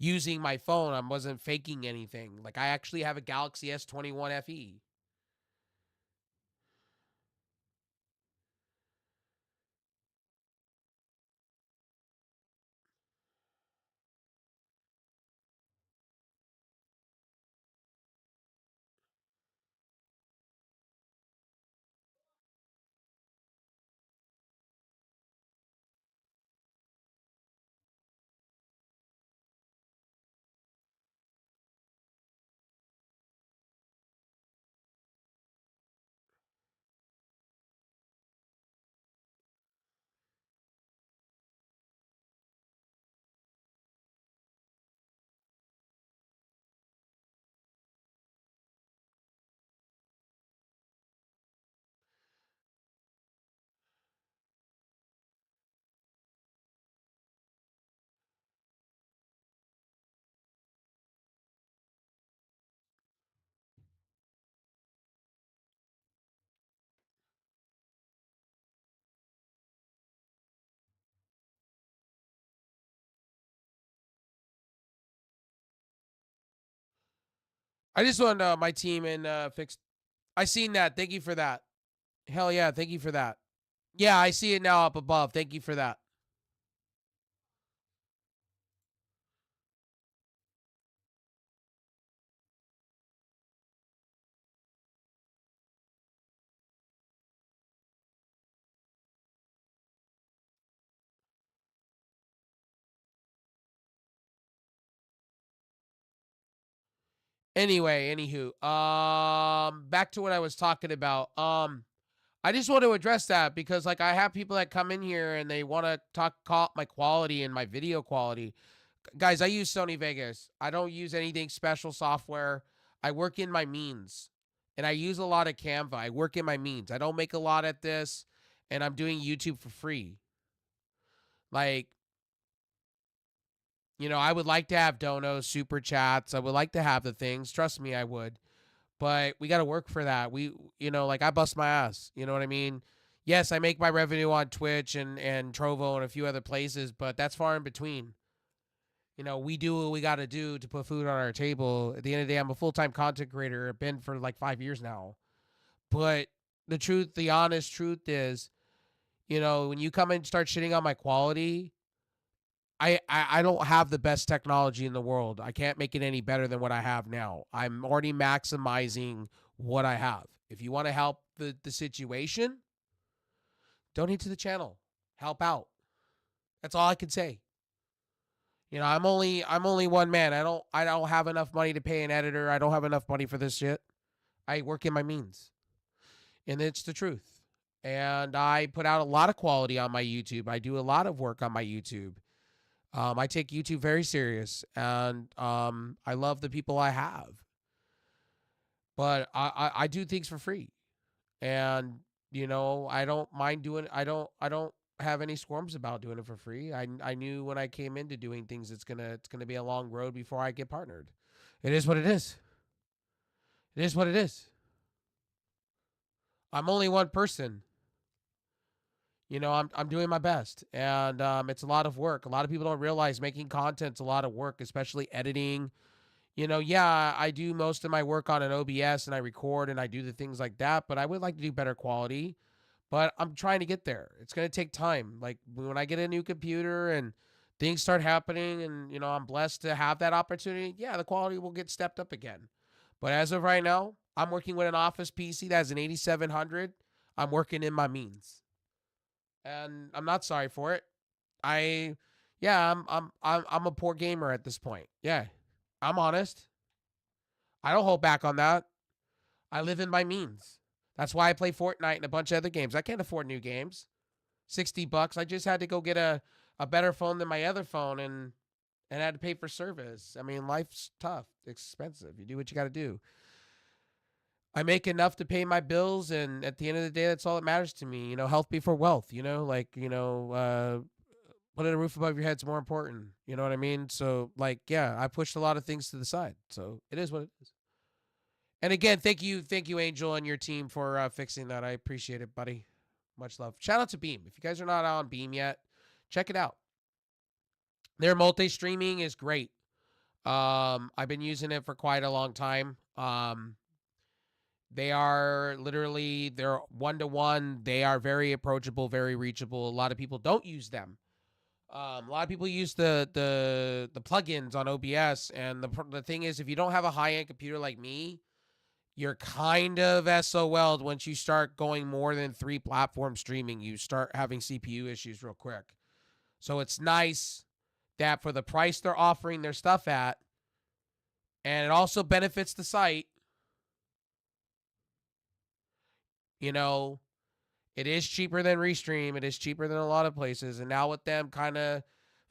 using my phone. I wasn't faking anything. Like I actually have a Galaxy S21 FE." I just want my team and fixed. I seen that. Thank you for that. Hell yeah, thank you for that. Yeah, I see it now up above. Thank you for that. Anyway, anywho, back to what I was talking about. I just want to address that because like I have people that come in here and they want to call my quality and my video quality. Guys, I use Sony Vegas. I don't use anything special software. I work in my means. And I use a lot of Canva. I work in my means. I don't make a lot at this and I'm doing YouTube for free. Like, I would like to have donos, super chats. I would like to have the things. Trust me, I would. But we got to work for that. Like I bust my ass. You know what I mean? Yes, I make my revenue on Twitch and Trovo and a few other places, but that's far in between. We do what we got to do to put food on our table. At the end of the day, I'm a full-time content creator. I've been for like 5 years now. But the honest truth is, when you come and start shitting on my quality, I don't have the best technology in the world. I can't make it any better than what I have now. I'm already maximizing what I have. If you want to help the situation, donate to the channel. Help out. That's all I can say. I'm only one man. I don't have enough money to pay an editor. I don't have enough money for this shit. I work in my means. And it's the truth. And I put out a lot of quality on my YouTube. I do a lot of work on my YouTube. I take YouTube very serious, and I love the people I have. But I do things for free, and I don't mind doing. I don't have any squirms about doing it for free. I knew when I came into doing things, it's gonna be a long road before I get partnered. It is what it is. It is what it is. I'm only one person. I'm doing my best, and it's a lot of work. A lot of people don't realize making content's a lot of work, especially editing. Yeah, I do most of my work on an OBS and I record and I do the things like that, but I would like to do better quality. But I'm trying to get there. It's going to take time. Like when I get a new computer and things start happening and I'm blessed to have that opportunity, yeah, the quality will get stepped up again. But as of right now, I'm working with an office PC that has an 8700. I'm working in my means. And I'm not sorry for it. I yeah, I'm a poor gamer at this point. Yeah. I'm honest. I don't hold back on that. I live in my means. That's why I play Fortnite and a bunch of other games. I can't afford new games. $60. I just had to go get a better phone than my other phone and had to pay for service. I mean, life's tough, expensive. You do what you got to do. I make enough to pay my bills, and at the end of the day, that's all that matters to me. Health before wealth. Putting a roof above your head's more important. You know what I mean? So, like, yeah, I pushed a lot of things to the side. So it is what it is. And again, thank you, Angel, and your team for fixing that. I appreciate it, buddy. Much love. Shout out to Beam. If you guys are not on Beam yet, check it out. Their multi-streaming is great. I've been using it for quite a long time. They're 1-to-1. They are very approachable, very reachable. A lot of people don't use them. A lot of people use the plugins on OBS, and the thing is, if you don't have a high end computer like me, you're kind of SOL'd once you start going more than 3 platform streaming. You start having CPU issues real quick. So it's nice that for the price they're offering their stuff at, and it also benefits the site, you know, it is cheaper than Restream. It is cheaper than a lot of places. And now with them kind of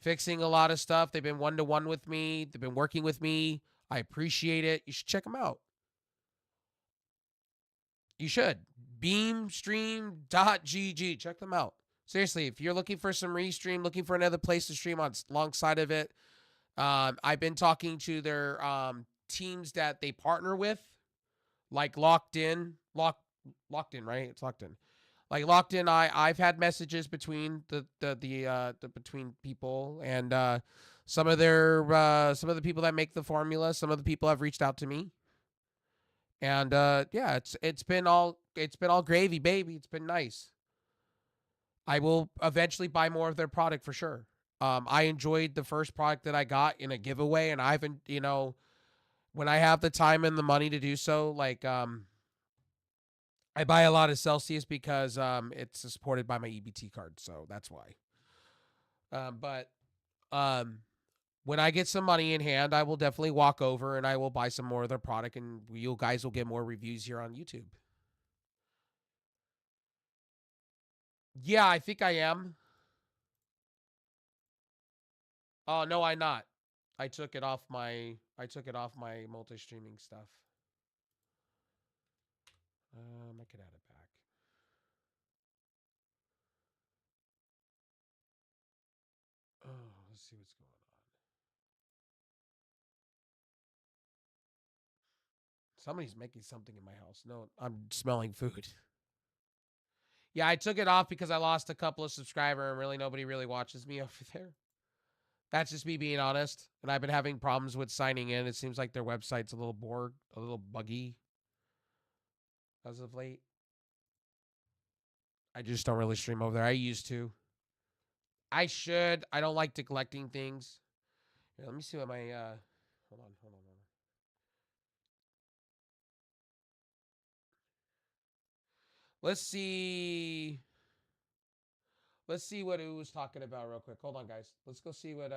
fixing a lot of stuff, they've been 1-to-1 with me. They've been working with me. I appreciate it. You should check them out. You should. Beamstream.gg. Check them out. Seriously, if you're looking for some restream, looking for another place to stream on alongside of it, I've been talking to their teams that they partner with, like Locked In, right? It's Locked In. Like Locked In, I've had messages between the between people and some of the people that make the formula. Some of the people have reached out to me, and yeah, it's been all gravy, baby. It's been nice. I will eventually buy more of their product for sure. I enjoyed the first product that I got in a giveaway, and I've been, when I have the time and the money to do so, like I buy a lot of Celsius because it's supported by my EBT card, so that's why. But um, when I get some money in hand, I will definitely walk over and I will buy some more of their product, and you guys will get more reviews here on YouTube. Yeah, I think I am. Oh no, I not. I took it off my multi-streaming stuff. I could add it back. Oh, let's see what's going on. Somebody's making something in my house. No, I'm smelling food. Yeah, I took it off because I lost a couple of subscribers and really nobody really watches me over there. That's just me being honest. And I've been having problems with signing in. It seems like their website's a little bored, a little buggy as of late. I just don't really stream over there. I used to. I should. I don't like neglecting things. Here, let me see what my hold on. Let's see. Let's see what it was talking about real quick. Hold on, guys. Let's go see what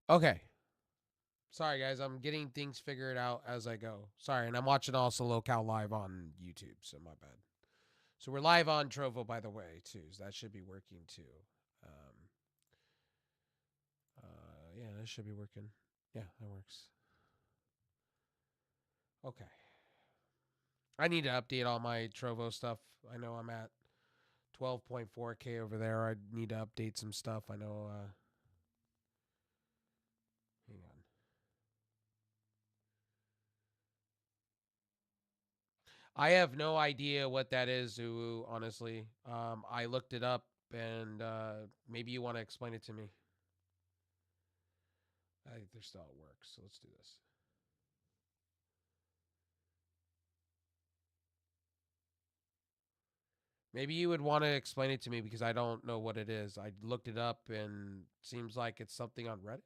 Okay. Sorry, guys. I'm getting things figured out as I go. Sorry, and I'm watching also Locale live on YouTube, so my bad. So we're live on Trovo, by the way, too. So that should be working too. Um, yeah, that should be working. Yeah, that works. Okay. I need to update all my Trovo stuff. I know I'm at 12.4K over there. I need to update some stuff. I know. Hang on. I have no idea what that is, Uwu, honestly. I looked it up, and maybe you want to explain it to me. I think they're still at work, so let's do this. Maybe you would want to explain it to me because I don't know what it is. I looked it up, and seems like it's something on Reddit.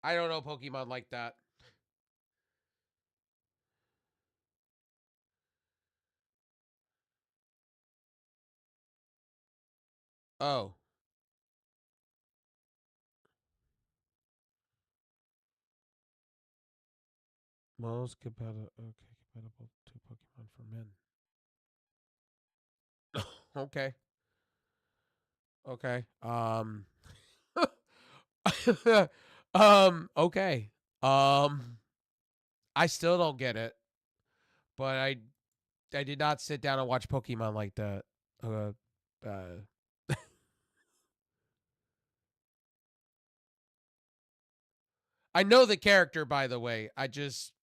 I don't know Pokemon like that. Oh, most compatible. Okay, compatible to Pokemon for men. Okay. Okay. Okay. Um. I still don't get it, but I did not sit down and watch Pokemon like that. Uh. I know the character, by the way. I just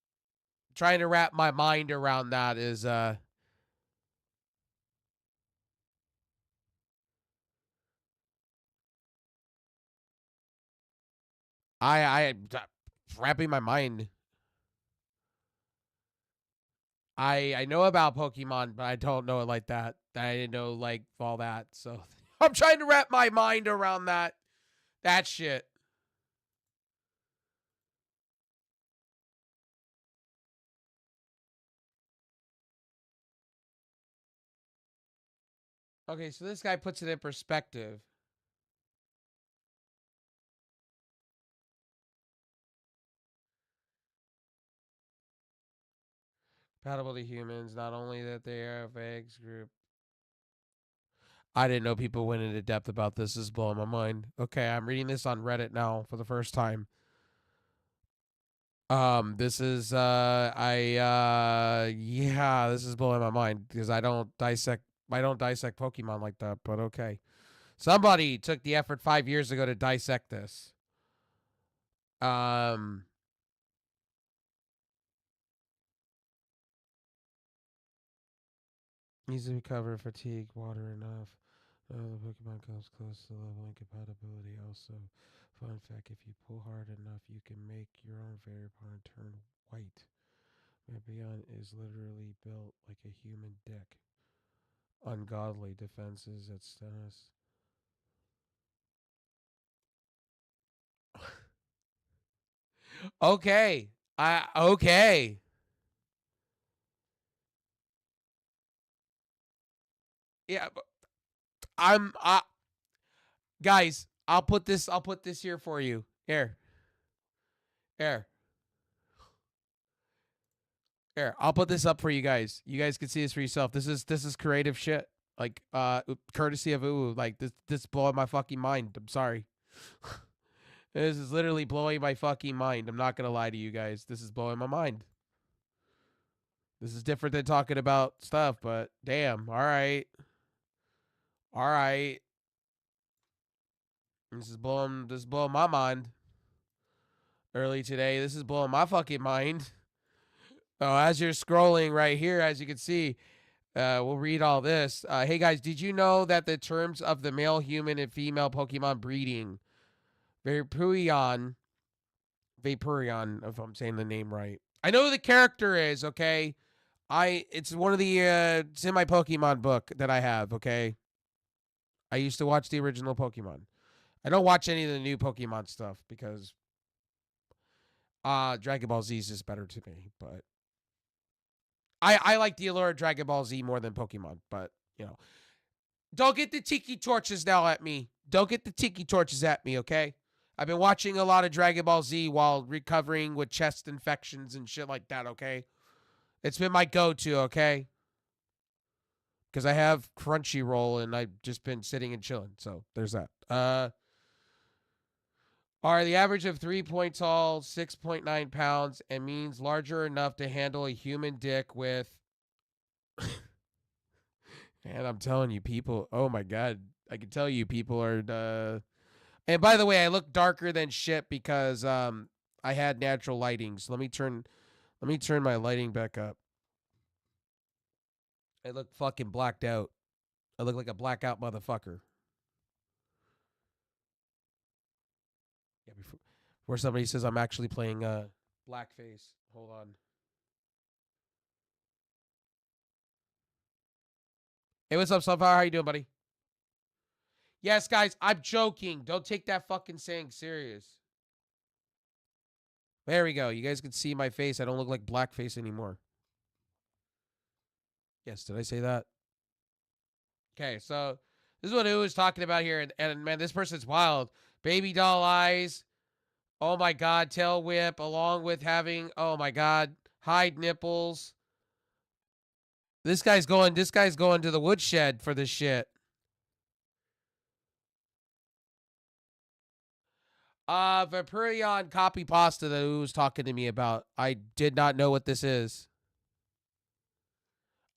trying to wrap my mind around that is I wrapping my mind. I know about Pokemon, but I don't know it like that. I didn't know like all that. So I'm trying to wrap my mind around that shit. Okay, so this guy puts it in perspective. Compatible to humans, not only that they are of eggs group. I didn't know people went into depth about this. This is blowing my mind. Okay, I'm reading this on Reddit now for the first time. This is yeah, this is blowing my mind because I don't dissect Pokemon like that, but okay. Somebody took the effort 5 years ago to dissect this. Um Needs to recover fatigue, water enough. The Pokemon comes close to level incompatibility. Also, fun fact: if you pull hard enough, you can make your own Vaporeon turn white. Vaporeon is literally built like a human dick. Ungodly defenses at Stennis. Okay, I okay. Yeah, but guys. I'll put this here for you. Here, here. Here, I'll put this up for you guys. You guys can see this for yourself. This is creative shit. Like courtesy of Ooh. Like this is blowing my fucking mind. I'm sorry. This is literally blowing my fucking mind. I'm not gonna lie to you guys. This is blowing my mind. This is different than talking about stuff, but damn. All right. All right. This is blowing my mind. Early today. This is blowing my fucking mind. Oh, as you're scrolling right here, as you can see, we'll read all this. Hey guys, did you know that the terms of the male human and female Pokemon breeding, Vaporeon, Vaporeon, if I'm saying the name right. I know who the character is. Okay, it's one of the it's in my Pokemon book that I have. Okay, I used to watch the original Pokemon. I don't watch any of the new Pokemon stuff because Dragon Ball Z is just better to me. But I like the allure of Dragon Ball Z more than Pokemon. But you know. Don't get the tiki torches now at me. Don't get the tiki torches at me, okay? I've been watching a lot of Dragon Ball Z while recovering with chest infections and shit like that, okay? It's been my go-to, okay? Because I have Crunchyroll and I've just been sitting and chilling. So there's that. Are the average of 3 point tall, 6.9 pounds, and means larger enough to handle a human dick with. And I'm telling you, people. Oh my god, I can tell you, people are. And by the way, I look darker than shit because I had natural lighting. So let me turn my lighting back up. I look fucking blacked out. I look like a blackout motherfucker. Yeah, before somebody says I'm actually playing blackface. Hold on. Hey, what's up, Sunflower? How you doing, buddy? Yes, guys, I'm joking. Don't take that fucking saying serious. There we go. You guys can see my face. I don't look like blackface anymore. Yes, did I say that? Okay, so this is what Ooh was talking about here, and man, this person's wild. Baby doll eyes. Oh my god, tail whip, along with having oh my god, hide nipples. This guy's going to the woodshed for this shit. Vaporeon copy pasta that Ooh was talking to me about. I did not know what this is.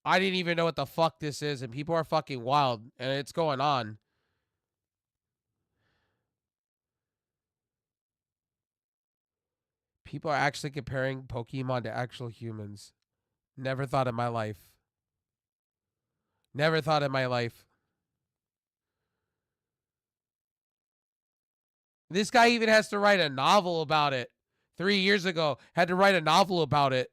I didn't even know what the fuck this is, and people are fucking wild, and it's going on. People are actually comparing Pokemon to actual humans. Never thought in my life. Never thought in my life. This guy even has to write a novel about it. 3 years ago, had to write a novel about it.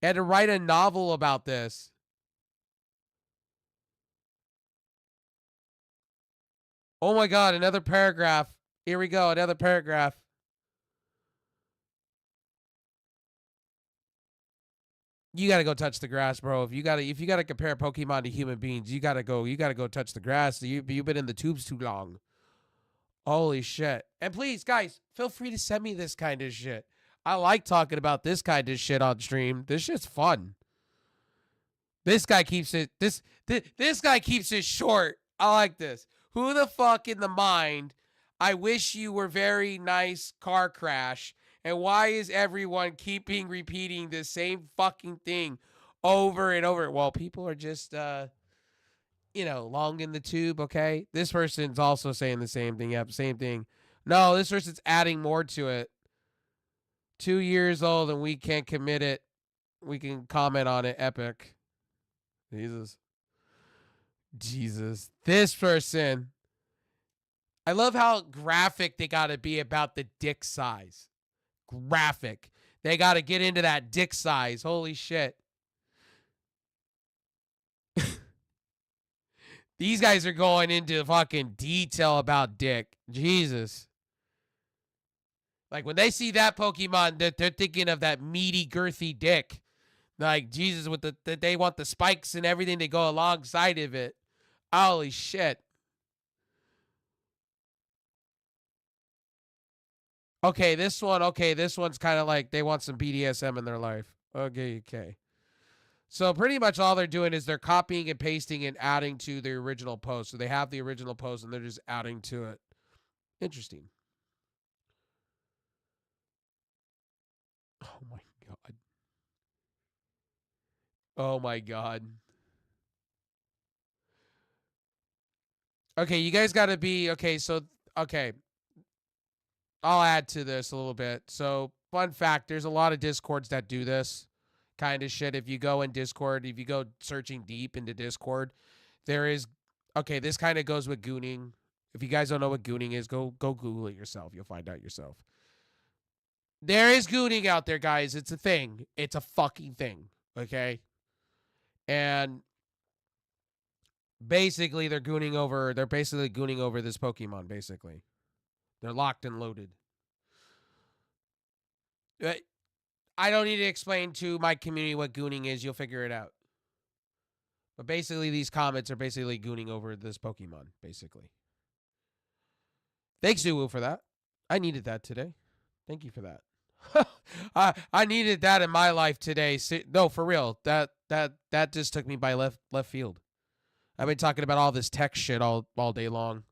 Had to write a novel about this. Oh my god, another paragraph. Here we go, another paragraph. You gotta go touch the grass, bro. If you gotta compare Pokemon to human beings, you gotta go touch the grass. You've been in the tubes too long. Holy shit. And please, guys, feel free to send me this kind of shit. I like talking about this kind of shit on stream. This shit's fun. This guy keeps it this guy keeps it short. I like this. Who the fuck in the mind? I wish you were very nice car crash. And why is everyone keeping repeating the same fucking thing over and over? Well, people are just long in the tube, okay? This person's also saying the same thing. Yep, same thing. No, this person's adding more to it. 2 years old and we can't commit it. We can comment on it. Epic. Jesus. Jesus. This person. I love how graphic they got to be about the dick size. Graphic. They got to get into that dick size. Holy shit. These guys are going into fucking detail about dick. Jesus. Like when they see that Pokemon, they're thinking of that meaty, girthy dick. Like Jesus, with they want the spikes and everything to go alongside of it. Holy shit. Okay, this one. Okay, this one's kind of like they want some BDSM in their life. Okay, okay. So pretty much all they're doing is they're copying and pasting and adding to the original post. So they have the original post and they're just adding to it. Interesting. Oh my god. Oh my god. Okay, you guys got to be okay. So okay, I'll add to this a little bit. So fun fact: there's a lot of discords that do this kind of shit. If you go in Discord, if you go searching deep into Discord, there is okay. This kind of goes with gooning. If you guys don't know what gooning is, go Google it yourself. You'll find out yourself. There is gooning out there, guys. It's a thing. It's a fucking thing. Okay. And basically, they're gooning over. They're basically gooning over this Pokemon. Basically, they're locked and loaded. I don't need to explain to my community what gooning is. You'll figure it out. But basically, these comments are basically gooning over this Pokemon, basically. Thanks, Zuwu, for that. I needed that today. Thank you for that. I needed that in my life today. No, for real. That just took me by left field. I've been talking about all this tech shit all day long,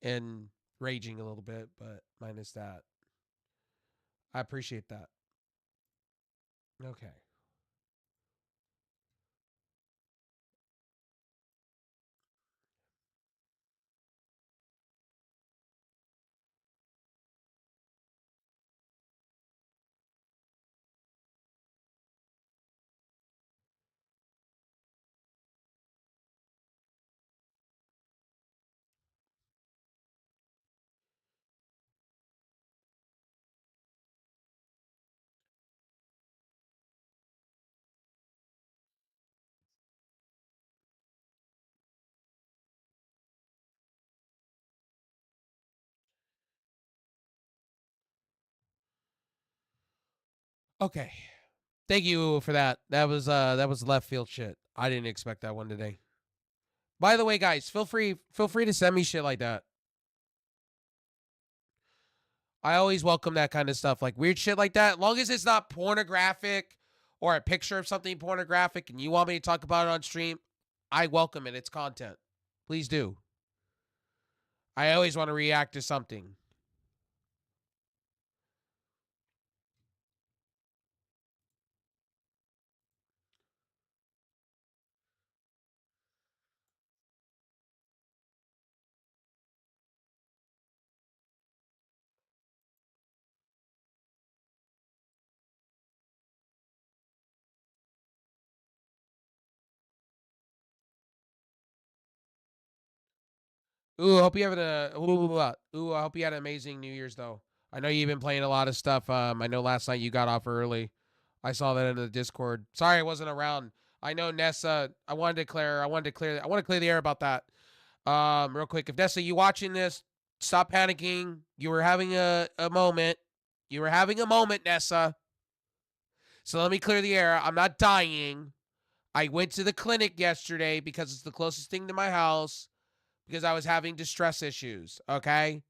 and raging a little bit, but minus that. I appreciate that. Okay. Okay. Thank you for that. That was left field shit. I didn't expect that one today. By the way, guys, feel free to send me shit like that. I always welcome that kind of stuff, like weird shit like that. As long as it's not pornographic or a picture of something pornographic and you want me to talk about it on stream, I welcome it. It's content. Please do. I always want to react to something. Ooh, I hope you having a ooh, I hope you had an amazing New Year's though. I know you've been playing a lot of stuff. I know last night you got off early. I saw that in the Discord. Sorry I wasn't around. I know Nessa. I wanted to clear. I want to clear the air about that. Real quick. If Nessa, you watching this, stop panicking. You were having a moment. You were having a moment, Nessa. So let me clear the air. I'm not dying. I went to the clinic yesterday because it's the closest thing to my house because I was having distress issues. Okay.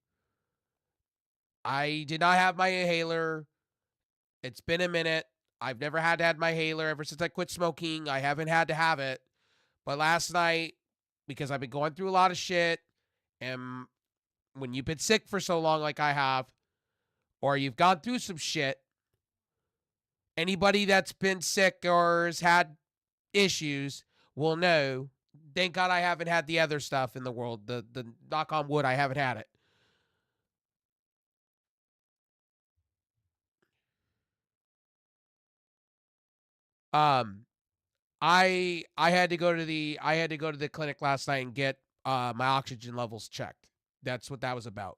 I did not have my inhaler. It's been a minute. I've never had to have my inhaler ever since I quit smoking. I haven't had to have it. But last night, because I've been going through a lot of shit, and when you've been sick for so long, like I have, or you've gone through some shit, anybody that's been sick or has had issues will know. Thank God I haven't had the other stuff in the world. The knock on wood, I haven't had it. Um, I had to go to the clinic last night and get my oxygen levels checked. That's what that was about.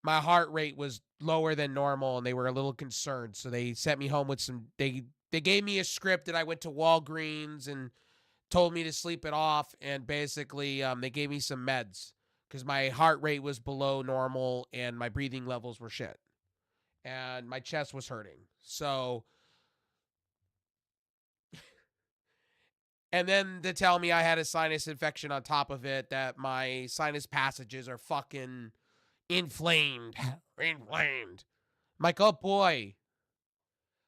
My heart rate was lower than normal and they were a little concerned. So they sent me home with some they gave me a script and I went to Walgreens and told me to sleep it off and basically they gave me some meds because my heart rate was below normal and my breathing levels were shit and my chest was hurting. So and then to tell me I had a sinus infection on top of it, that my sinus passages are fucking inflamed. Inflamed. I'm like, oh boy.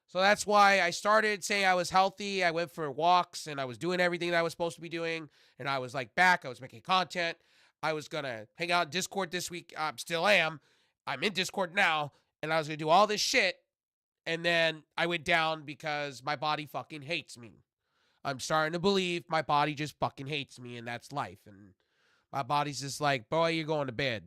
So that's why I started saying I was healthy. I went for walks and I was doing everything that I was supposed to be doing. And I was like back. I was making content. I was going to hang out in Discord this week. I still am. I'm in Discord now. And I was going to do all this shit. And then I went down because my body fucking hates me. I'm starting to believe my body just fucking hates me, and that's life. And my body's just like, boy, you're going to bed.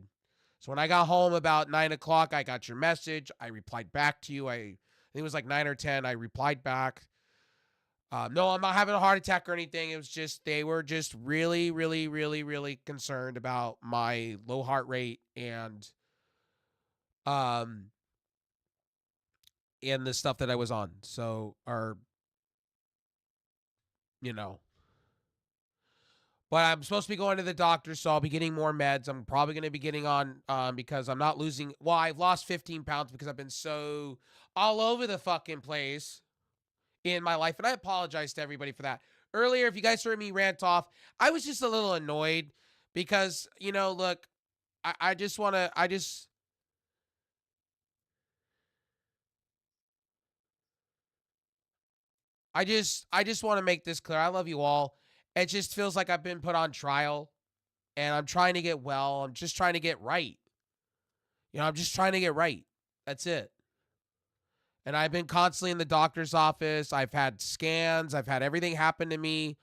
So when I got home about 9 o'clock, I got your message. I replied back to you. I think it was like 9 or 10. I replied back. No, I'm not having a heart attack or anything. It was just they were just really, really, really, really concerned about my low heart rate um and the stuff that I was on. So, or you know, but I'm supposed to be going to the doctor, so I'll be getting more meds. I'm probably going to be getting on because I'm not losing. Well, I've lost 15 pounds because I've been so all over the fucking place in my life, and I apologize to everybody for that. Earlier, if you guys heard me rant off, I was just a little annoyed because, look, I just want to, I just want to make this clear. I love you all. It just feels like I've been put on trial and I'm trying to get well. I'm just trying to get right. I'm just trying to get right. That's it. And I've been constantly in the doctor's office. I've had scans. I've had everything happen to me.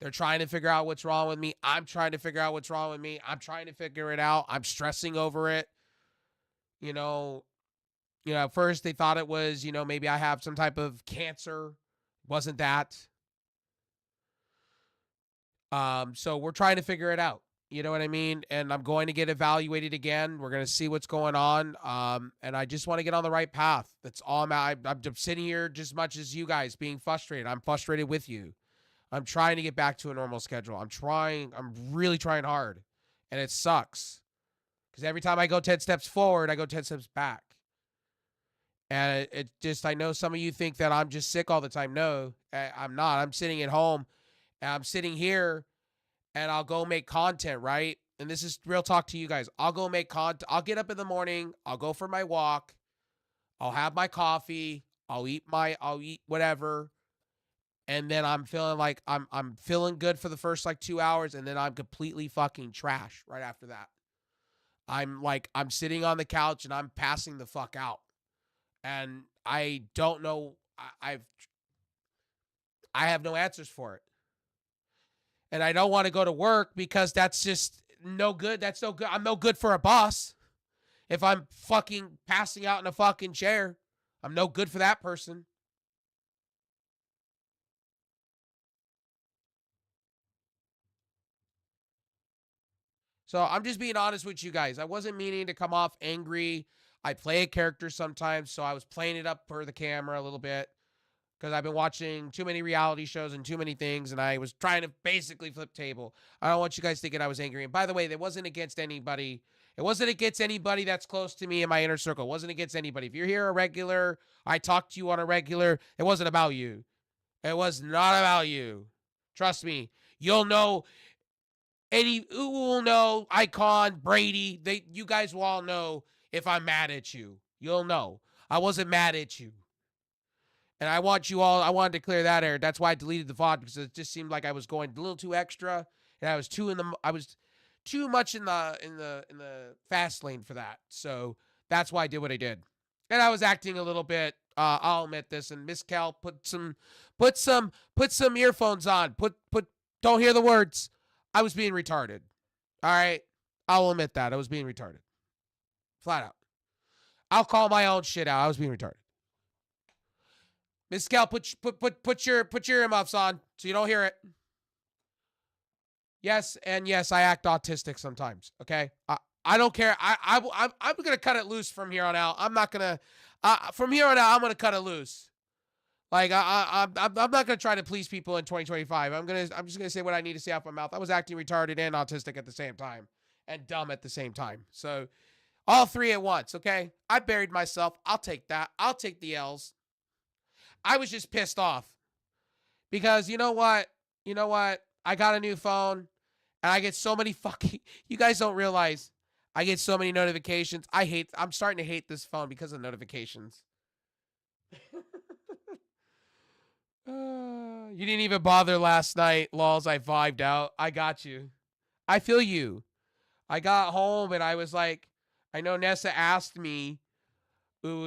They're trying to figure out what's wrong with me. I'm trying to figure out what's wrong with me. I'm trying to figure it out. I'm stressing over it. You know, at first they thought it was, maybe I have some type of cancer. Wasn't that? So we're trying to figure it out. You know what I mean? And I'm going to get evaluated again. We're going to see what's going on. And I just want to get on the right path. That's all I'm sitting here just as much as you guys being frustrated. I'm frustrated with you. I'm trying to get back to a normal schedule. I'm really trying hard. And it sucks. Because every time I go 10 steps forward, I go 10 steps back. And it just, I know some of you think that I'm just sick all the time. No, I'm not. I'm sitting at home and I'm sitting here and I'll go make content, right? And this is real talk to you guys. I'll go make content. I'll get up in the morning. I'll go for my walk. I'll have my coffee. I'll eat whatever. And then I'm feeling like I'm feeling good for the first like 2 hours. And then I'm completely fucking trash right after that. I'm sitting on the couch and I'm passing the fuck out. And I don't know. I have no answers for it. And I don't want to go to work because that's just no good. That's no good. I'm no good for a boss. If I'm fucking passing out in a fucking chair, I'm no good for that person. So I'm just being honest with you guys. I wasn't meaning to come off angry. I play a character sometimes, so I was playing it up for the camera a little bit because I've been watching too many reality shows and too many things, and I was trying to basically flip table. I don't want you guys thinking I was angry. And by the way, that wasn't against anybody. It wasn't against anybody that's close to me in my inner circle. It wasn't against anybody. If you're here a regular, I talk to you on a regular, it wasn't about you. It was not about you. Trust me. You'll know who will know Icon, Brady. You guys will all know if I'm mad at you. You'll know. I wasn't mad at you. And I wanted to clear that air. That's why I deleted the VOD because it just seemed like I was going a little too extra and I was too much in the fast lane for that. So that's why I did what I did. And I was acting a little bit, I'll admit this, and Miss Cal put some earphones on. Don't hear the words. I was being retarded. All right? I'll admit that. I was being retarded. Flat out. I'll call my own shit out. I was being retarded. Miss Cal, put your earmuffs on so you don't hear it. Yes, and yes, I act autistic sometimes. Okay, I don't care. I'm gonna cut it loose from here on out. I'm not gonna. From here on out, I'm gonna cut it loose. Like I'm not gonna try to please people in 2025. I'm just gonna say what I need to say out my mouth. I was acting retarded and autistic at the same time, and dumb at the same time. So all three at once. Okay, I buried myself. I'll take that. I'll take the L's. I was just pissed off because you know what? I got a new phone and I get so many fucking, you guys don't realize I get so many notifications. I'm starting to hate this phone because of notifications. You didn't even bother last night, lols. I vibed out. I got you. I feel you. I got home and I was like, I know Nessa asked me,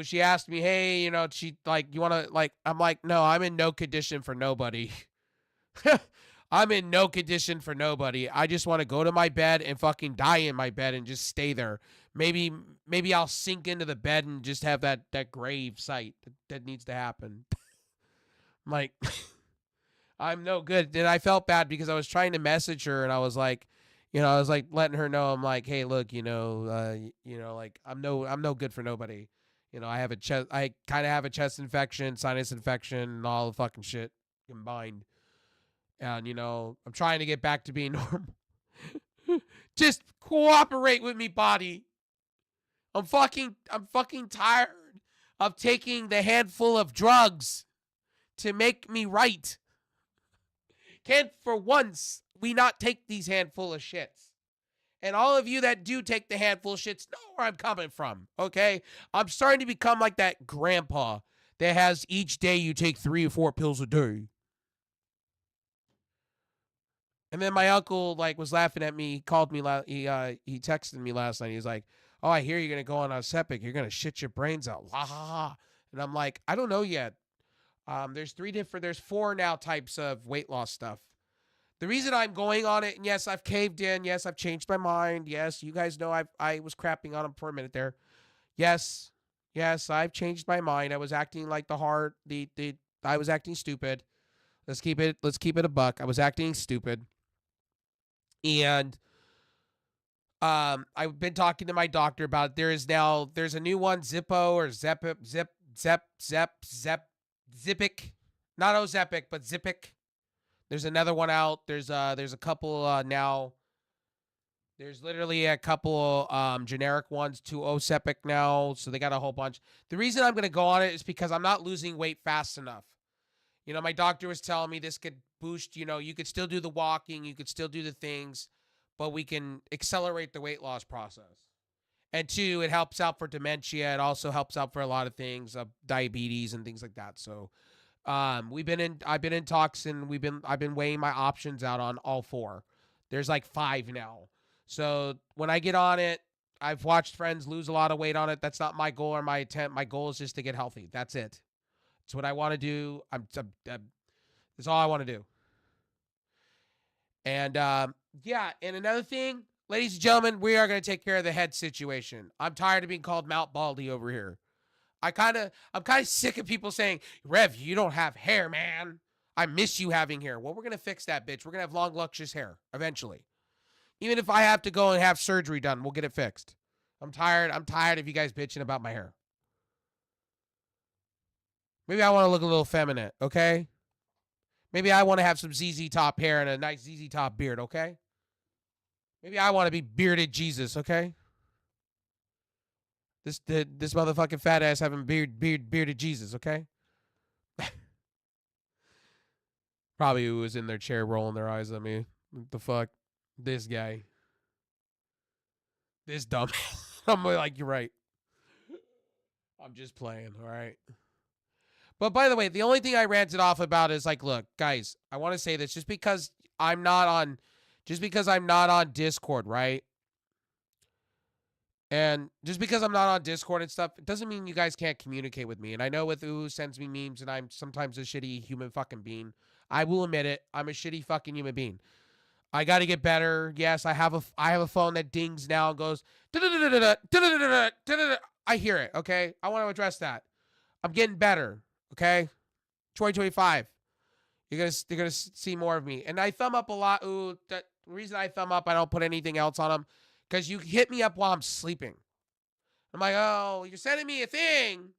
she asked me, hey, she like, you want to like, I'm like, no, I'm in no condition for nobody. I'm in no condition for nobody. I just want to go to my bed and fucking die in my bed and just stay there. Maybe I'll sink into the bed and just have that grave sight that needs to happen. I'm like, I'm no good. And I felt bad because I was trying to message her and I was like, I was like letting her know, I'm like, hey, look, like I'm no good for nobody. I kind of have a chest infection, sinus infection, and all the fucking shit combined. And, I'm trying to get back to being normal. Just cooperate with me, body. I'm fucking tired of taking the handful of drugs to make me right. Can for once we not take these handful of shits? And all of you that do take the handful of shits know where I'm coming from, okay? I'm starting to become like that grandpa that has each day you take 3 or 4 pills a day. And then my uncle like was laughing at me. He called me. He texted me last night. He was like, "Oh, I hear you're gonna go on Ozempic. You're gonna shit your brains out." La ha ha. And I'm like, I don't know yet. There's 4 now types of weight loss stuff. The reason I'm going on it, and yes, I've caved in. Yes, I've changed my mind. Yes, you guys know I was crapping on him for a minute there. Yes, yes, I've changed my mind. I was acting like I was acting stupid. Let's keep it a buck. I was acting stupid. And I've been talking to my doctor about it. There's a new one, Zippo or Zipic. Not Ozepic, but Zipic. There's another one out. There's a couple now. There's literally a couple generic ones to Ozepic now, so they got a whole bunch. The reason I'm gonna go on it is because I'm not losing weight fast enough. You know, my doctor was telling me this could boost, you could still do the walking, you could still do the things, but we can accelerate the weight loss process. And 2, it helps out for dementia. It also helps out for a lot of things, diabetes and things like that. So, I've been in talks and I've been weighing my options out on all 4. There's like 5 now. So when I get on it, I've watched friends lose a lot of weight on it. That's not my goal or my intent. My goal is just to get healthy. That's it. It's what I want to do. That's all I want to do. And yeah, and another thing, ladies and gentlemen, we are going to take care of the head situation. I'm tired of being called Mount Baldy over here. I'm kind of sick of people saying, Rev, you don't have hair, man. I miss you having hair. Well, we're going to fix that, bitch. We're going to have long, luscious hair eventually. Even if I have to go and have surgery done, we'll get it fixed. I'm tired of you guys bitching about my hair. Maybe I want to look a little feminine, okay? Maybe I want to have some ZZ Top hair and a nice ZZ Top beard, okay? Maybe I want to be bearded Jesus, okay? This motherfucking fat ass having bearded Jesus, okay? Probably who was in their chair rolling their eyes at me. What the fuck? This guy. This dumb. I'm like, you're right. I'm just playing, all right? But by the way, the only thing I ranted off about is like, look, guys, I want to say this just because I'm not on Discord, right? And just because I'm not on Discord and stuff, it doesn't mean you guys can't communicate with me. And I know with who sends me memes and I'm sometimes a shitty human fucking being. I will admit it. I'm a shitty fucking human being. I got to get better. Yes, I have a phone that dings now and goes I hear it, okay? I want to address that. I'm getting better, okay? 2025. You're gonna see more of me. And I thumb up a lot. Ooh, the reason I thumb up, I don't put anything else on them, because you hit me up while I'm sleeping. I'm like, oh, you're sending me a thing.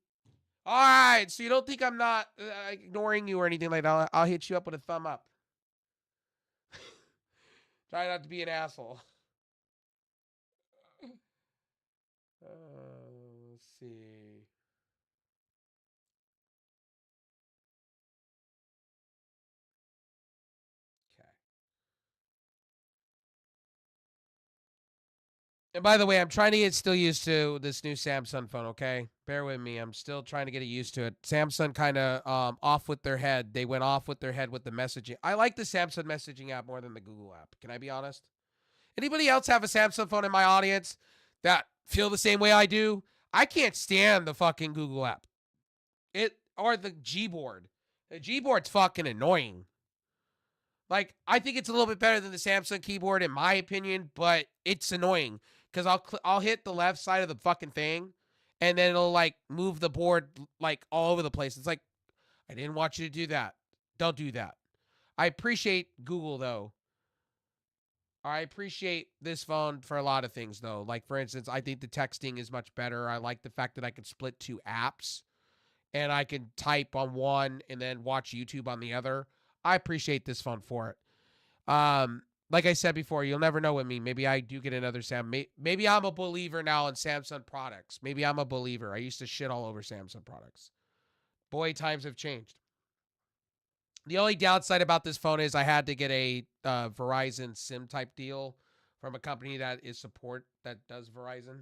All right, so you don't think I'm not ignoring you or anything like that? I'll hit you up with a thumb up. Try not to be an asshole. Let's see. Okay. And by the way, I'm trying to get still used to this new Samsung phone, okay? Bear with me. I'm still trying to get it used to it. Samsung kind of off with their head. They went off with their head with the messaging. I like the Samsung messaging app more than the Google app. Can I be honest? Anybody else have a Samsung phone in my audience that feel the same way I do? I can't stand the fucking Google app. It or the Gboard. The Gboard's fucking annoying. Like, I think it's a little bit better than the Samsung keyboard in my opinion, but it's annoying because I'll hit the left side of the fucking thing, and then it'll like move the board like all over the place. It's like, I didn't want you to do that. Don't do that. I appreciate Google though. I appreciate this phone for a lot of things though. Like for instance, I think the texting is much better. I like the fact that I can split 2 apps and I can type on one and then watch YouTube on the other. I appreciate this phone for it. Like I said before, you'll never know with me. Maybe I do get another Maybe I'm a believer now in Samsung products. Maybe I'm a believer. I used to shit all over Samsung products. Boy, times have changed. The only downside about this phone is I had to get a Verizon SIM type deal from a company that is support that does Verizon.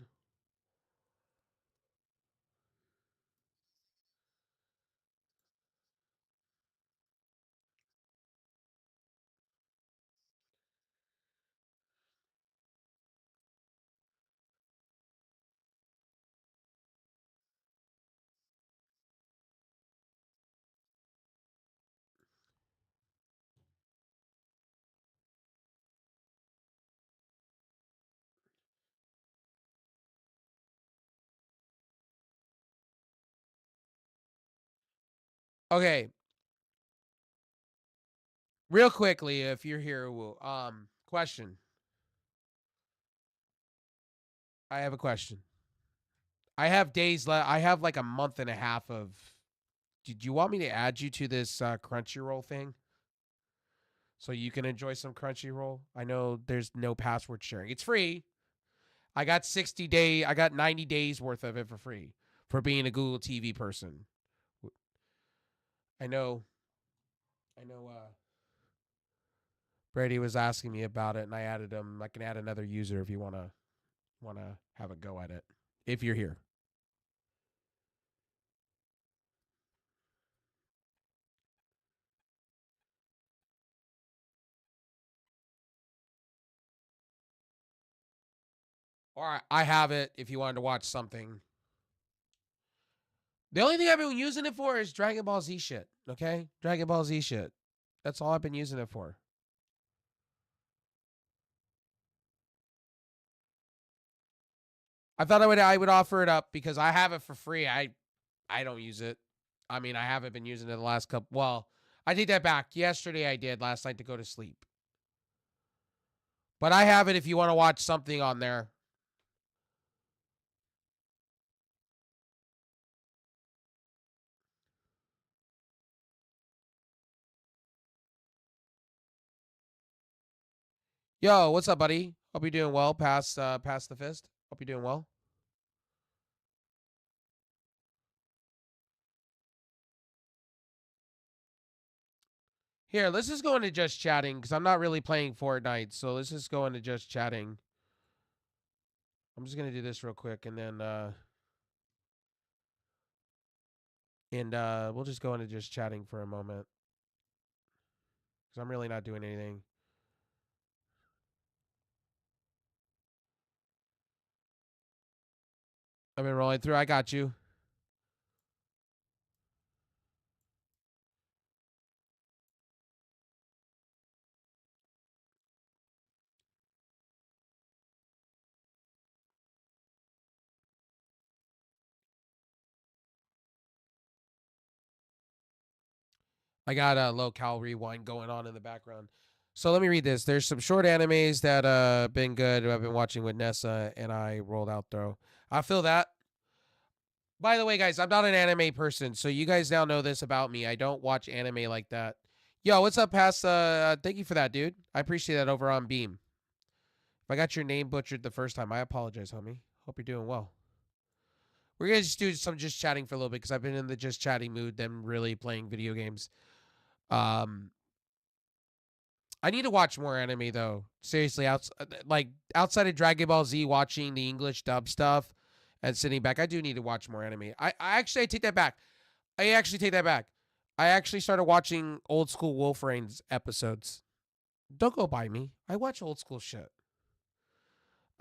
Okay, real quickly, if you're here, question. I have a question. I have days left. I have like a month and a half of. Did you want me to add you to this Crunchyroll thing so you can enjoy some Crunchyroll? I know there's no password sharing. It's free. I got 60 day. I got 90 days worth of it for free for being a Google TV person. I know. I know. Brady was asking me about it, and I added him. I can add another user if you wanna have a go at it. If you're here. All right, I have it. If you wanted to watch something, the only thing I've been using it for is Dragon Ball Z shit. Okay, Dragon Ball Z shit. That's all I've been using it for. I thought I would offer it up because I have it for free. I don't use it. I mean, I haven't been using it the last couple. Well, I take that back. Yesterday I did. Last night to go to sleep. But I have it if you want to watch something on there. Yo, what's up, buddy? Hope you're doing well. Past the fist. Hope you're doing well. Here, let's just go into just chatting because I'm not really playing Fortnite. So let's just go into just chatting. I'm just gonna do this real quick and we'll just go into just chatting for a moment because I'm really not doing anything. I've been rolling through. I got you. I got a low calorie wine going on in the background. So let me read this. There's some short animes that been good. I've been watching with Nessa and I rolled out though. I feel that. By the way, guys, I'm not an anime person, so you guys now know this about me. I don't watch anime like that. Yo, what's up, Pass? Thank you for that, dude. I appreciate that over on Beam. If I got your name butchered the first time, I apologize, homie. Hope you're doing well. We're gonna just do some just chatting for a little bit because I've been in the just chatting mood, them really playing video games. Um, I need to watch more anime though. Seriously, outside of Dragon Ball Z, watching the English dub stuff and sitting back, I do need to watch more anime. I take that back. I actually take that back. I actually started watching old school Wolf Reigns episodes. Don't go by me. I watch old school shit.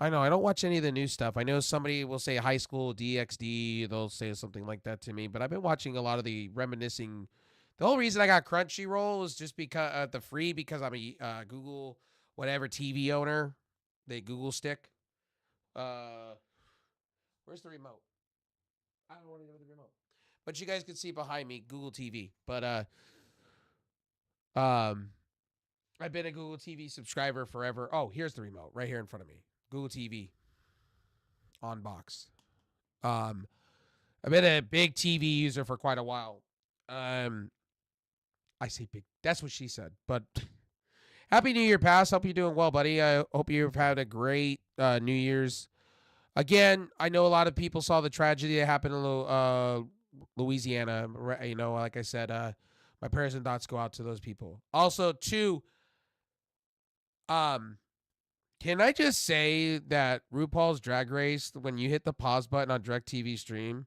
I know. I don't watch any of the new stuff. I know somebody will say high school DxD. They'll say something like that to me. But I've been watching a lot of the reminiscing. The whole reason I got Crunchyroll is just because the free because I'm a Google whatever TV owner. The Google stick. Uh, where's the remote? I don't want to know the remote. But you guys can see behind me Google TV. But um, I've been a Google TV subscriber forever. Oh, here's the remote right here in front of me. Google TV on box. Um, I've been a big TV user for quite a while. Um, I say big. That's what she said. But happy New Year, Pass. Hope you're doing well, buddy. I hope you've had a great New Year's. Again, I know a lot of people saw the tragedy that happened in Louisiana. You know, like I said, My prayers and thoughts go out to those people. Also, two, um, can I just say that RuPaul's Drag Race, when you hit the pause button on DirecTV stream,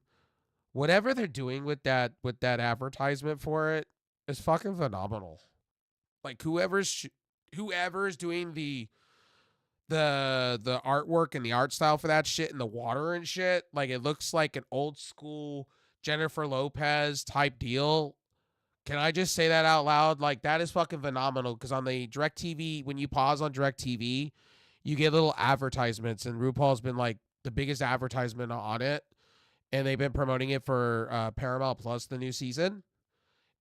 whatever they're doing with that advertisement for it is fucking phenomenal. Like whoever's doing the artwork and the art style for that shit and the water and shit, like it looks like an old school Jennifer Lopez type deal. Can I just say that out loud? Like that is fucking phenomenal because on the DirecTV, when you pause on DirecTV, you get little advertisements, and RuPaul's been like the biggest advertisement on it, and they've been promoting it for Paramount Plus the new season.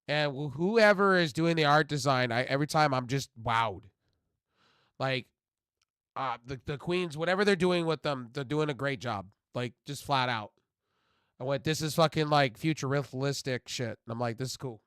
And whoever is doing the art design, every time I'm just wowed. Like the queens, whatever they're doing with them, they're doing a great job. Like just flat out. I went, this is fucking like futuristic shit. And I'm like, this is cool.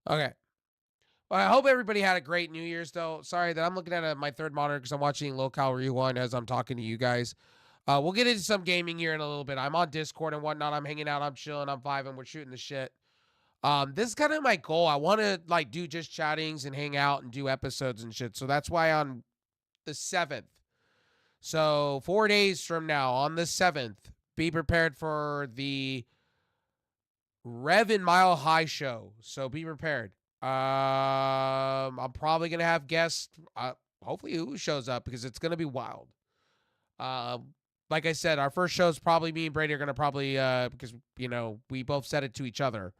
Okay. Well, I hope everybody had a great New Year's, though. Sorry that I'm looking at my third monitor because I'm watching Low Cal Rewind as I'm talking to you guys. We'll get into some gaming here in a little bit. I'm on Discord and whatnot. I'm hanging out. I'm chilling. I'm vibing. We're shooting the shit. This is kind of my goal. I want to like do just chattings and hang out and do episodes and shit. So that's why on the 7th, so 4 days from now, on the 7th, be prepared for the Rev Mile High show. So be prepared. I'm probably gonna have guests. Hopefully, who shows up because it's gonna be wild. Like I said, our first show is probably me and Brady are gonna probably because we both said it to each other.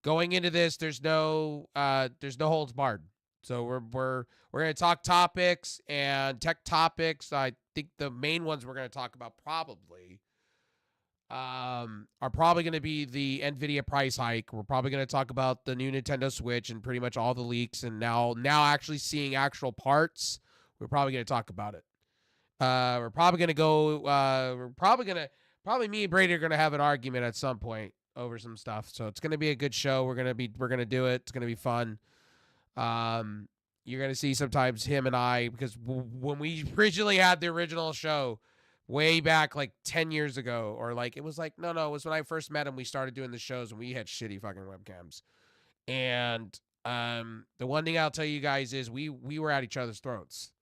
Going into this, there's no holds barred. So we're gonna talk topics and tech topics. I think the main ones we're gonna talk about probably are probably going to be the Nvidia price hike. We're probably going to talk about the new Nintendo Switch and pretty much all the leaks, and now actually seeing actual parts. We're probably going to talk about it. We're probably going to go. Probably me and Brady are going to have an argument at some point over some stuff. So it's going to be a good show. We're going to do it. It's going to be fun. You're going to see sometimes him and I, because when we originally had the original show, way back like 10 years ago, or like it was like no it was when I first met him. We started doing the shows and we had shitty fucking webcams, and the one thing I'll tell you guys is we were at each other's throats.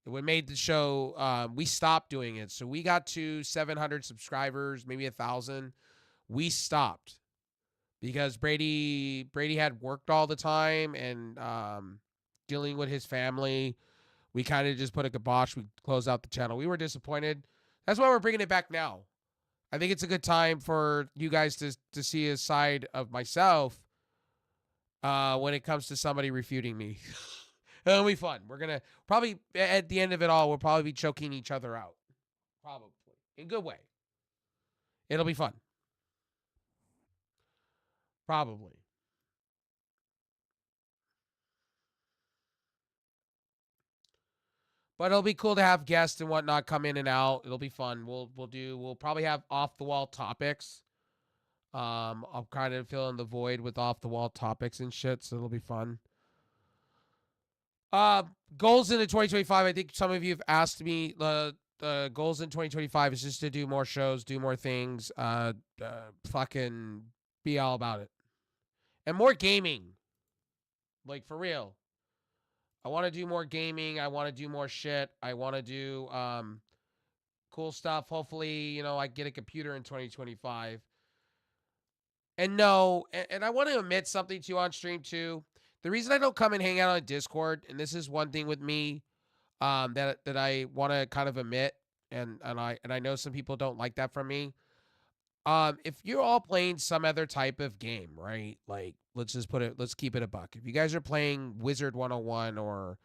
We made the show, we stopped doing it, so we got to 700 subscribers, maybe 1,000. We stopped because Brady had worked all the time and dealing with his family. We kind of just put a kibosh. We closed out the channel. We were disappointed. That's why we're bringing it back now. I think it's a good time for you guys to see a side of myself when it comes to somebody refuting me. It'll be fun. We're going to probably, at the end of it all, we'll probably be choking each other out. Probably. In a good way. It'll be fun. Probably. But it'll be cool to have guests and whatnot come in and out. It'll be fun. We'll probably have off the wall topics. I'll kind of fill in the void with off the wall topics and shit, so it'll be fun. Uh, Goals into 2025. I think some of you have asked me. Goals in 2025 is just to do more shows, do more things. Fucking be all about it, and more gaming. Like for real. I want to do more gaming. I want to do more shit. I want to do cool stuff. Hopefully, I get a computer in 2025. And no, and I want to admit something to you on stream too. The reason I don't come and hang out on Discord, and this is one thing with me, that I want to kind of admit, and I know some people don't like that from me. If you're all playing some other type of game, right? Like let's keep it a buck. If you guys are playing Wizard 101 or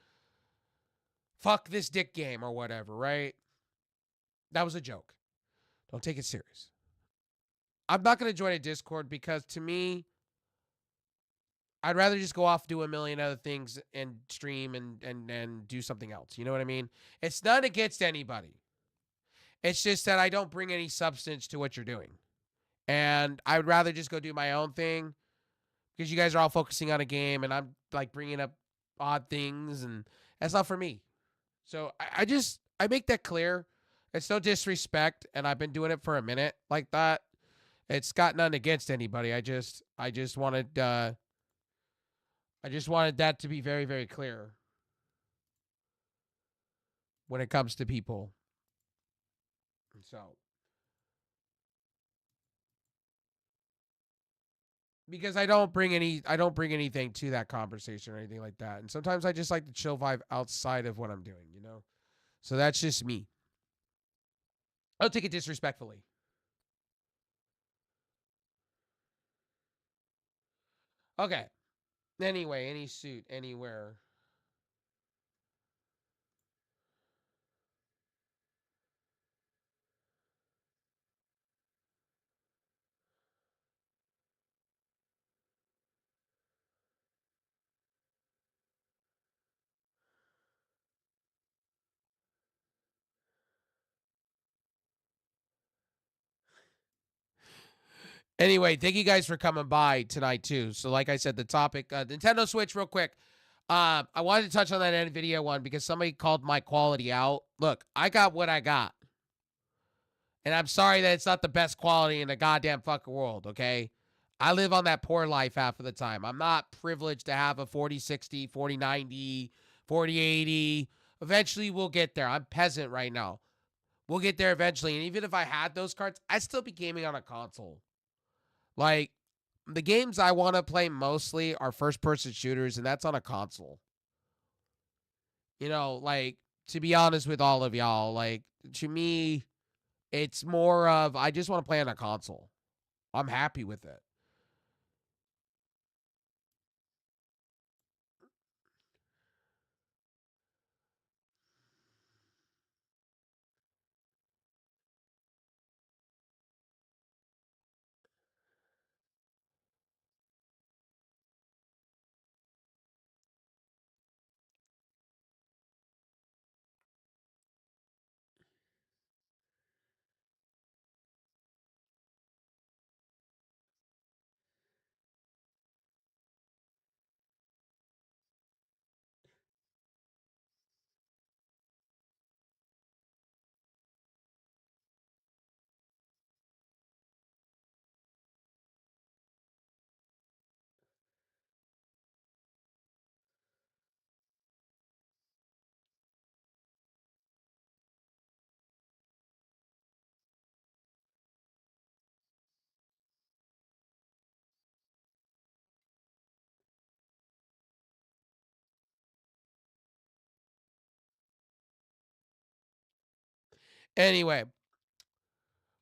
fuck this dick game or whatever, right? That was a joke. Don't take it serious. I'm not going to join a Discord because to me, I'd rather just go off, do a million other things and stream and do something else. You know what I mean? It's not against anybody. It's just that I don't bring any substance to what you're doing. And I would rather just go do my own thing because you guys are all focusing on a game and I'm like bringing up odd things and that's not for me. So I make that clear. It's no disrespect and I've been doing it for a minute like that. It's got nothing against anybody. I just wanted that to be very, very clear when it comes to people. So, because I don't bring anything to that conversation or anything like that. And sometimes I just like to chill vibe outside of what I'm doing. So that's just me. I don't take it disrespectfully. Okay. Anyway, any suit, anywhere. Anyway, thank you guys for coming by tonight too. So, like I said, the topic, Nintendo Switch, real quick. I wanted to touch on that Nvidia one because somebody called my quality out. Look, I got what I got, and I'm sorry that it's not the best quality in the goddamn fucking world. Okay, I live on that poor life half of the time. I'm not privileged to have a 4060, 4090, 4080. Eventually, we'll get there. I'm peasant right now. We'll get there eventually, and even if I had those cards, I'd still be gaming on a console. Like, the games I want to play mostly are first person shooters, and that's on a console. Like, to be honest with all of y'all, like, to me, it's more of I just want to play on a console. I'm happy with it. Anyway,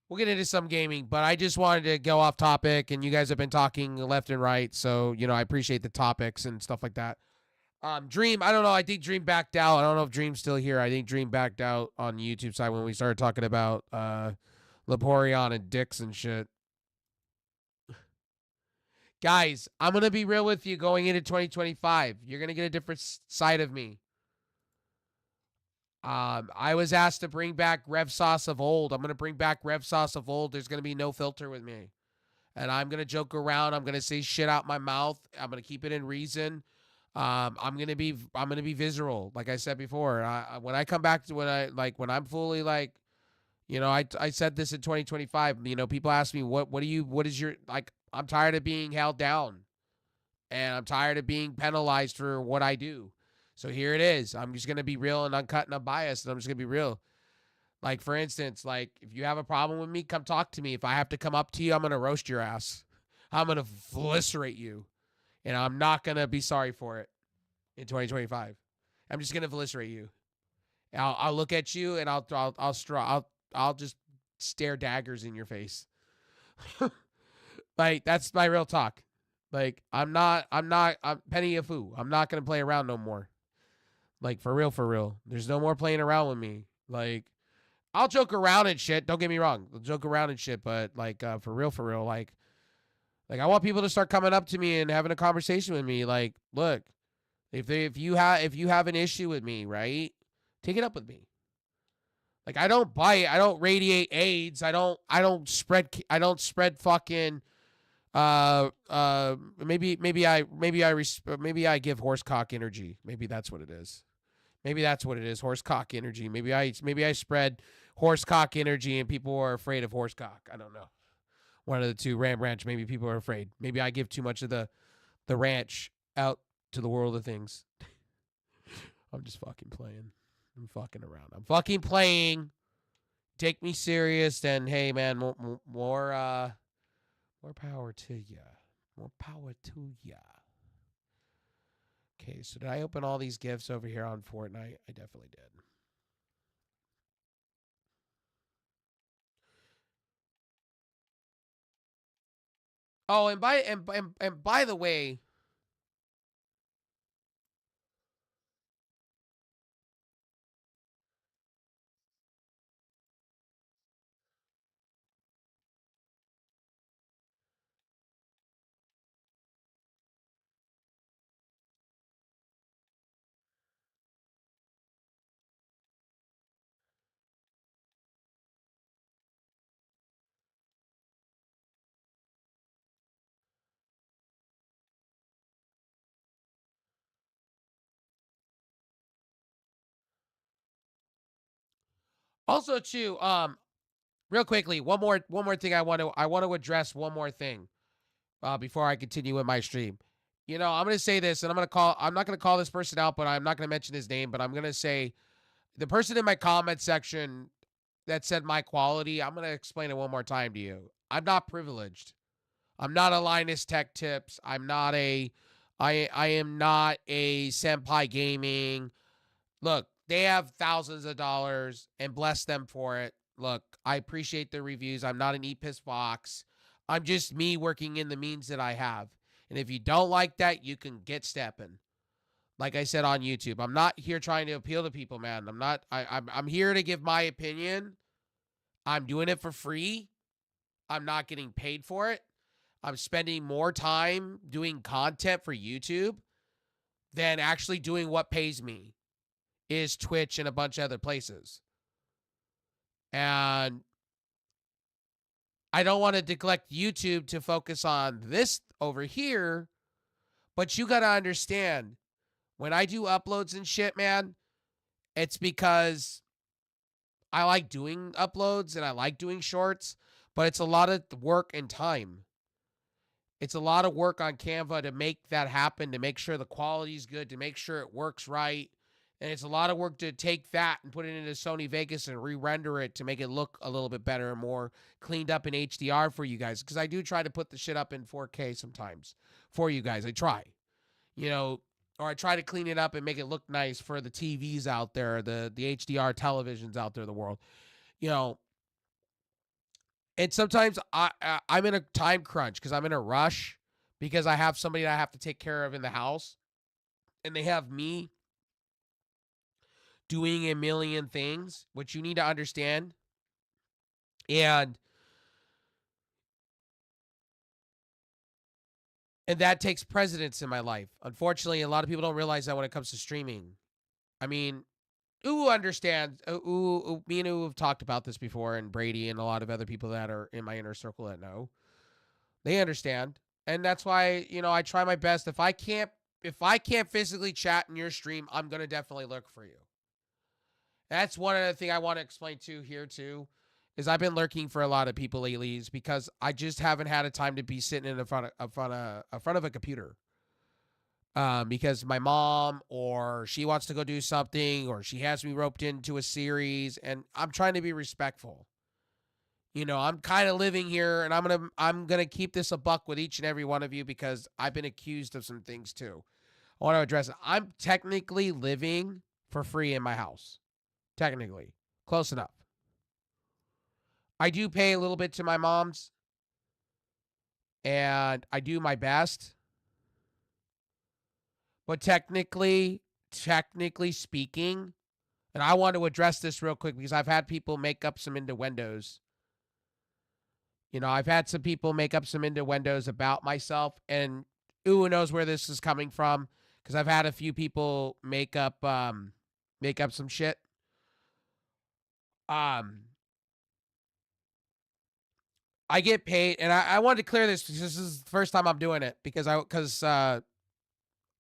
we'll get into some gaming, but I just wanted to go off topic, and you guys have been talking left and right, so I appreciate the topics and stuff like that. Dream, I don't know. I think Dream backed out. I don't know if Dream's still here. I think Dream backed out on the YouTube side when we started talking about Laporion and dicks and shit. Guys, I'm gonna be real with you going into 2025. You're gonna get a different side of me. I was asked to bring back Rev Sauce of old. I'm gonna bring back Rev Sauce of old. There's gonna be no filter with me, and I'm gonna joke around. I'm gonna say shit out my mouth. I'm gonna keep it in reason. I'm gonna be visceral, like I said before. When I come back to when I'm fully like, I said this in 2025. People ask me what is your like. I'm tired of being held down, and I'm tired of being penalized for what I do. So here it is. I'm just gonna be real and uncut and unbiased, and I'm just gonna be real. Like, for instance, like, if you have a problem with me, come talk to me. If I have to come up to you, I'm going to roast your ass. I'm going to eviscerate you. And I'm not going to be sorry for it in 2025. I'm just going to eviscerate you. I'll look at you and I'll just stare daggers in your face. Like, that's my real talk. Like, I'm Penny a Foo. I'm not going to play around no more. Like, for real. There's no more playing around with me. Like, I'll joke around and shit. Don't get me wrong. I'll joke around and shit, but like for real, like I want people to start coming up to me and having a conversation with me. Like, look, if you have an issue with me, right? Take it up with me. Like, I don't bite. I don't radiate AIDS. I don't spread fucking maybe I give horsecock energy. Maybe that's what it is. Horsecock energy. Maybe I spread horsecock energy and people are afraid of horsecock. I don't know. One of the two. Ram Ranch. Maybe people are afraid. Maybe I give too much of the ranch out to the world of things. I'm just fucking playing. I'm fucking around. I'm fucking playing. Take me serious, then hey man, more power to ya. More power to ya. Okay, so did I open all these gifts over here on Fortnite? I definitely did. Oh, and by the way, also too, real quickly, one more thing I want to address one more thing before I continue with my stream. You know, I'm gonna say this, and I'm not gonna call this person out, but I'm not gonna mention his name, but I'm gonna say the person in my comment section that said my quality. I'm gonna explain it one more time to you. I'm not privileged. I'm not a Linus Tech Tips. I am not a Senpai Gaming. Look, they have thousands of dollars and bless them for it. Look, I appreciate the reviews. I'm not an ePiss box. I'm just me working in the means that I have. And if you don't like that, you can get stepping. Like I said on YouTube, I'm not here trying to appeal to people, man. I'm here to give my opinion. I'm doing it for free. I'm not getting paid for it. I'm spending more time doing content for YouTube than actually doing what pays me, is Twitch and a bunch of other places. And I don't want to neglect YouTube to focus on this over here, but you got to understand, when I do uploads and shit, man, it's because I like doing uploads and I like doing shorts, but it's a lot of work and time. It's a lot of work on Canva to make that happen, to make sure the quality is good, to make sure it works right. And it's a lot of work to take that and put it into Sony Vegas and re-render it to make it look a little bit better and more cleaned up in HDR for you guys. Because I do try to put the shit up in 4K sometimes for you guys. I try, you know, or I try to clean it up and make it look nice for the TVs out there, the HDR televisions out there in the world, you know. And sometimes I'm in a time crunch because I'm in a rush because I have somebody that I have to take care of in the house, and they have me doing a million things, which you need to understand. And that takes precedence in my life. Unfortunately, a lot of people don't realize that when it comes to streaming. I mean, Ooh understands. Me and Ooh have talked about this before, and Brady and a lot of other people that are in my inner circle that know. They understand. And that's why, you know, I try my best. If I can't physically chat in your stream, I'm gonna definitely look for you. That's one other thing I want to explain to here too, is I've been lurking for a lot of people lately, is because I just haven't had a time to be sitting in front of a computer. because my mom or she wants to go do something or she has me roped into a series, and I'm trying to be respectful. I'm kind of living here, and I'm gonna keep this a buck with each and every one of you because I've been accused of some things too. I want to address it. I'm technically living for free in my house. Technically, close enough. I do pay a little bit to my mom's, and I do my best. But technically speaking, and I want to address this real quick because I've had people make up some innuendos. I've had some people make up some innuendos about myself, and who knows where this is coming from? Because I've had a few people make up some shit. Um, I get paid, and I wanted to clear this because this is the first time I'm doing it because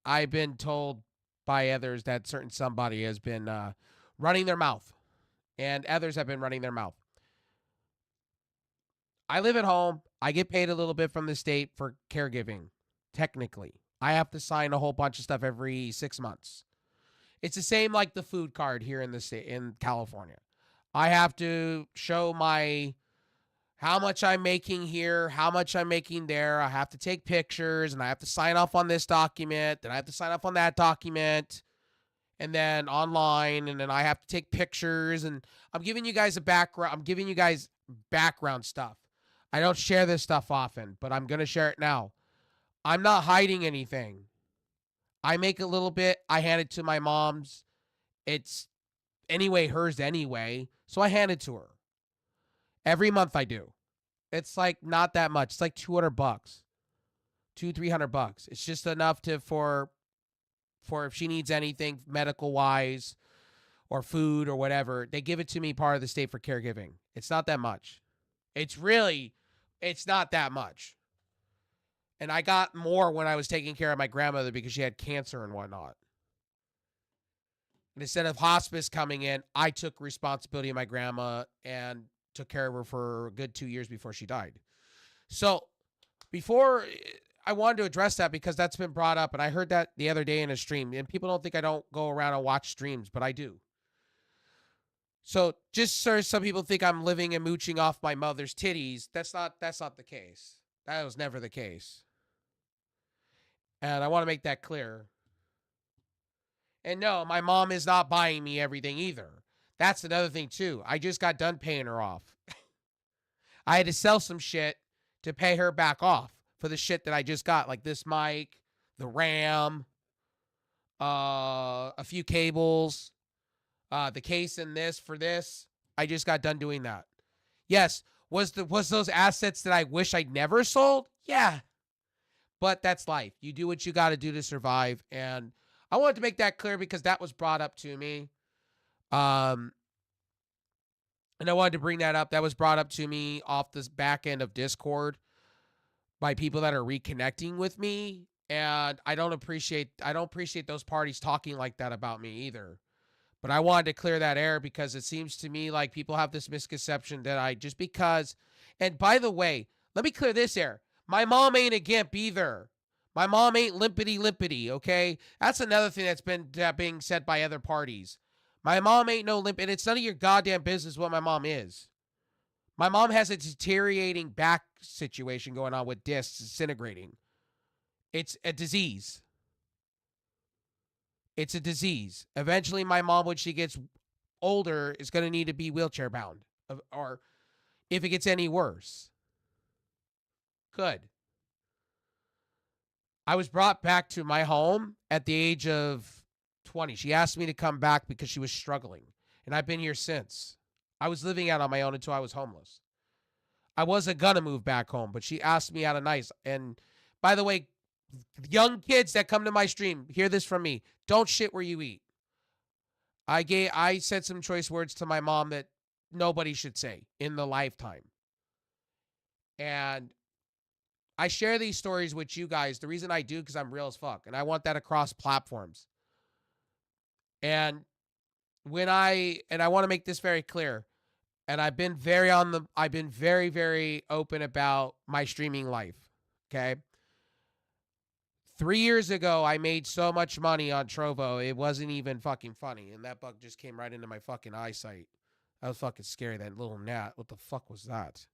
I've been told by others that certain somebody has been running their mouth, and others have been running their mouth. I live at home. I get paid a little bit from the state for caregiving. Technically, I have to sign a whole bunch of stuff every 6 months. It's the same like the food card here in the state in California. I have to show my how much I'm making here, how much I'm making there. I have to take pictures, and I have to sign off on this document. Then I have to sign off on that document, and then online, and then I have to take pictures. And I'm giving you guys a background. I'm giving you guys background stuff. I don't share this stuff often, but I'm going to share it now. I'm not hiding anything. I make a little bit. I hand it to my mom's. It's hers anyway. So I hand it to her. Every month I do. It's like not that much. It's like $200, $300. It's just enough for if she needs anything medical wise or food or whatever. They give it to me part of the state for caregiving. It's not that much. It's not that much. And I got more when I was taking care of my grandmother because she had cancer and whatnot. And instead of hospice coming in, I took responsibility of my grandma and took care of her for a good 2 years before she died. So before I wanted to address that because that's been brought up, and I heard that the other day in a stream, and people don't think I don't go around and watch streams, but I do. So just so some people think I'm living and mooching off my mother's titties, that's not the case. That was never the case. And I want to make that clear. And no, my mom is not buying me everything either. That's another thing too. I just got done paying her off. I had to sell some shit to pay her back off for the shit that I just got, like this mic, the RAM, a few cables, the case in this for this. I just got done doing that. Yes, was those assets that I wish I'd never sold? Yeah. But that's life. You do what you got to do to survive, and I wanted to make that clear because that was brought up to me. And I wanted to bring that up. That was brought up to me off this back end of Discord by people that are reconnecting with me, and I don't appreciate those parties talking like that about me either. But I wanted to clear that air because it seems to me like people have this misconception that I just because. And by the way, let me clear this air. My mom ain't a gimp either. My mom ain't limpity, okay? That's another thing that's been being said by other parties. My mom ain't no limp, and it's none of your goddamn business what my mom is. My mom has a deteriorating back situation going on with discs disintegrating. It's a disease. It's a disease. Eventually, my mom, when she gets older, is going to need to be wheelchair bound. Or if it gets any worse. Good. I was brought back to my home at the age of 20. She asked me to come back because she was struggling. And I've been here since. I was living out on my own until I was homeless. I wasn't going to move back home, but she asked me out of nice. And by the way, young kids that come to my stream, hear this from me. Don't shit where you eat. I said some choice words to my mom that nobody should say in the lifetime. And I share these stories with you guys. The reason I do, because I'm real as fuck. And I want that across platforms. And I want to make this very clear. And I've been very, very open about my streaming life. Okay. 3 years ago, I made so much money on Trovo, it wasn't even fucking funny. And that bug just came right into my fucking eyesight. That was fucking scary, that little gnat. What the fuck was that?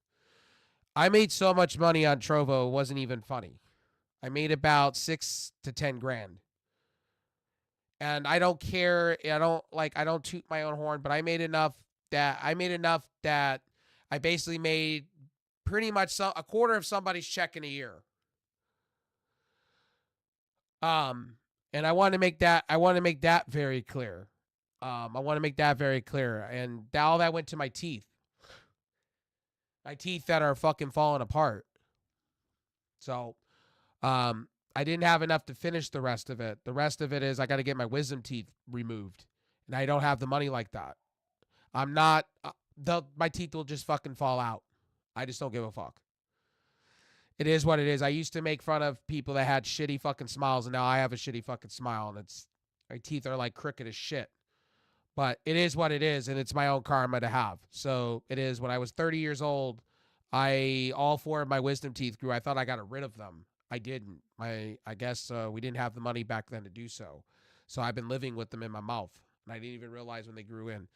I made so much money on Trovo, it wasn't even funny. I made about 6 to 10 grand. And I don't care. I don't toot my own horn, but I made enough that I basically made pretty much a quarter of somebody's check in a year. Um, and I want to make that very clear. I want to make that very clear. And all that went to my teeth. My teeth that are fucking falling apart. So, I didn't have enough to finish the rest of it. The rest of it is I got to get my wisdom teeth removed, and I don't have the money like that. I'm not. My teeth will just fucking fall out. I just don't give a fuck. It is what it is. I used to make fun of people that had shitty fucking smiles, and now I have a shitty fucking smile, and my teeth are like crooked as shit. But it is what it is, and it's my own karma to have. So it is. When I was 30 years old, all four of my wisdom teeth grew. I thought I got rid of them. I didn't. I guess we didn't have the money back then to do so. So I've been living with them in my mouth, and I didn't even realize when they grew in.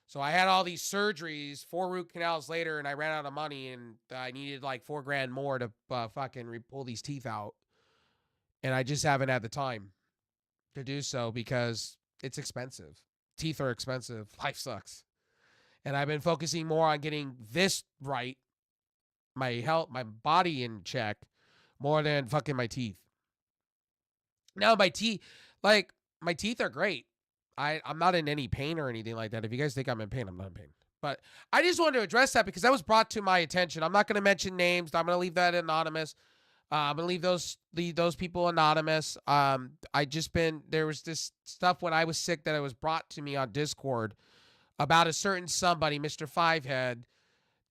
So I had all these surgeries, 4 root canals later, and I ran out of money, and I needed like 4 grand more to fucking pull these teeth out, and I just haven't had the time to do so because it's expensive. Teeth are expensive. Life sucks, and I've been focusing more on getting this right, my health, my body in check, more than fucking my teeth. Now like my teeth are great. I'm not in any pain or anything like that. If you guys think I'm in pain, I'm not in pain. But I just wanted to address that because that was brought to my attention. I'm not going to mention names. I'm going to leave that anonymous. I'm going to leave those people anonymous. There was this stuff when I was sick that it was brought to me on Discord about a certain somebody, Mr. Fivehead,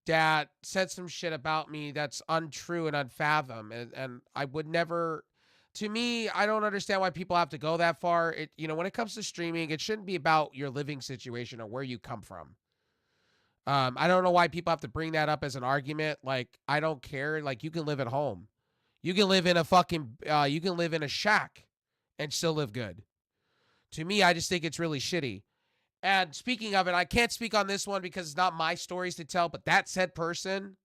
that said some shit about me that's untrue and unfathom. And I would never, to me, I don't understand why people have to go that far. When it comes to streaming, it shouldn't be about your living situation or where you come from. I don't know why people have to bring that up as an argument. Like, I don't care. Like, you can live at home. You can live in you can live in a shack and still live good. To me, I just think it's really shitty. And speaking of it, I can't speak on this one because it's not my stories to tell, but that said person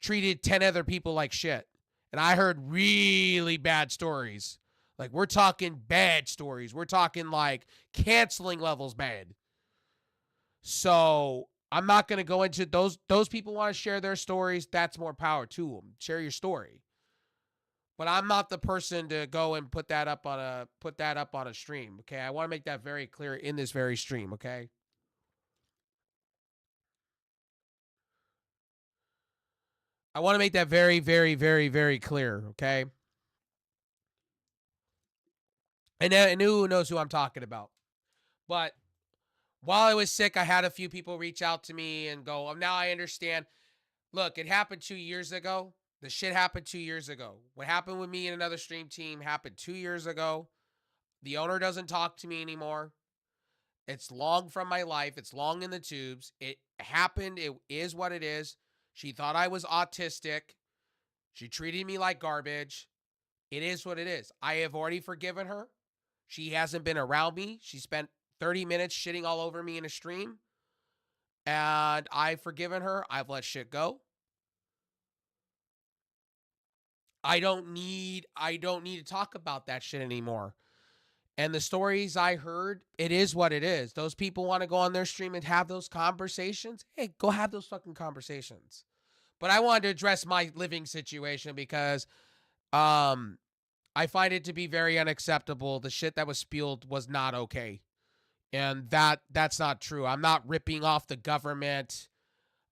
treated 10 other people like shit. And I heard really bad stories. Like, we're talking bad stories. We're talking like canceling levels bad. So I'm not going to go into those people want to share their stories. That's more power to them. Share your story. But I'm not the person to go and put that up on a stream. Okay. I want to make that very clear in this very stream. Okay. I want to make that very, very, very, very clear. Okay. And who knows who I'm talking about. But while I was sick, I had a few people reach out to me and go, now I understand. Look, it happened 2 years ago. The shit happened 2 years ago. What happened with me and another stream team happened 2 years ago. The owner doesn't talk to me anymore. It's long from my life. It's long in the tubes. It happened. It is what it is. She thought I was autistic. She treated me like garbage. It is what it is. I have already forgiven her. She hasn't been around me. She spent 30 minutes shitting all over me in a stream. And I've forgiven her. I've let shit go. I don't need to talk about that shit anymore. And the stories I heard, it is what it is. Those people want to go on their stream and have those conversations. Hey, go have those fucking conversations. But I wanted to address my living situation because I find it to be very unacceptable. The shit that was spewed was not okay. And that's not true. I'm not ripping off the government.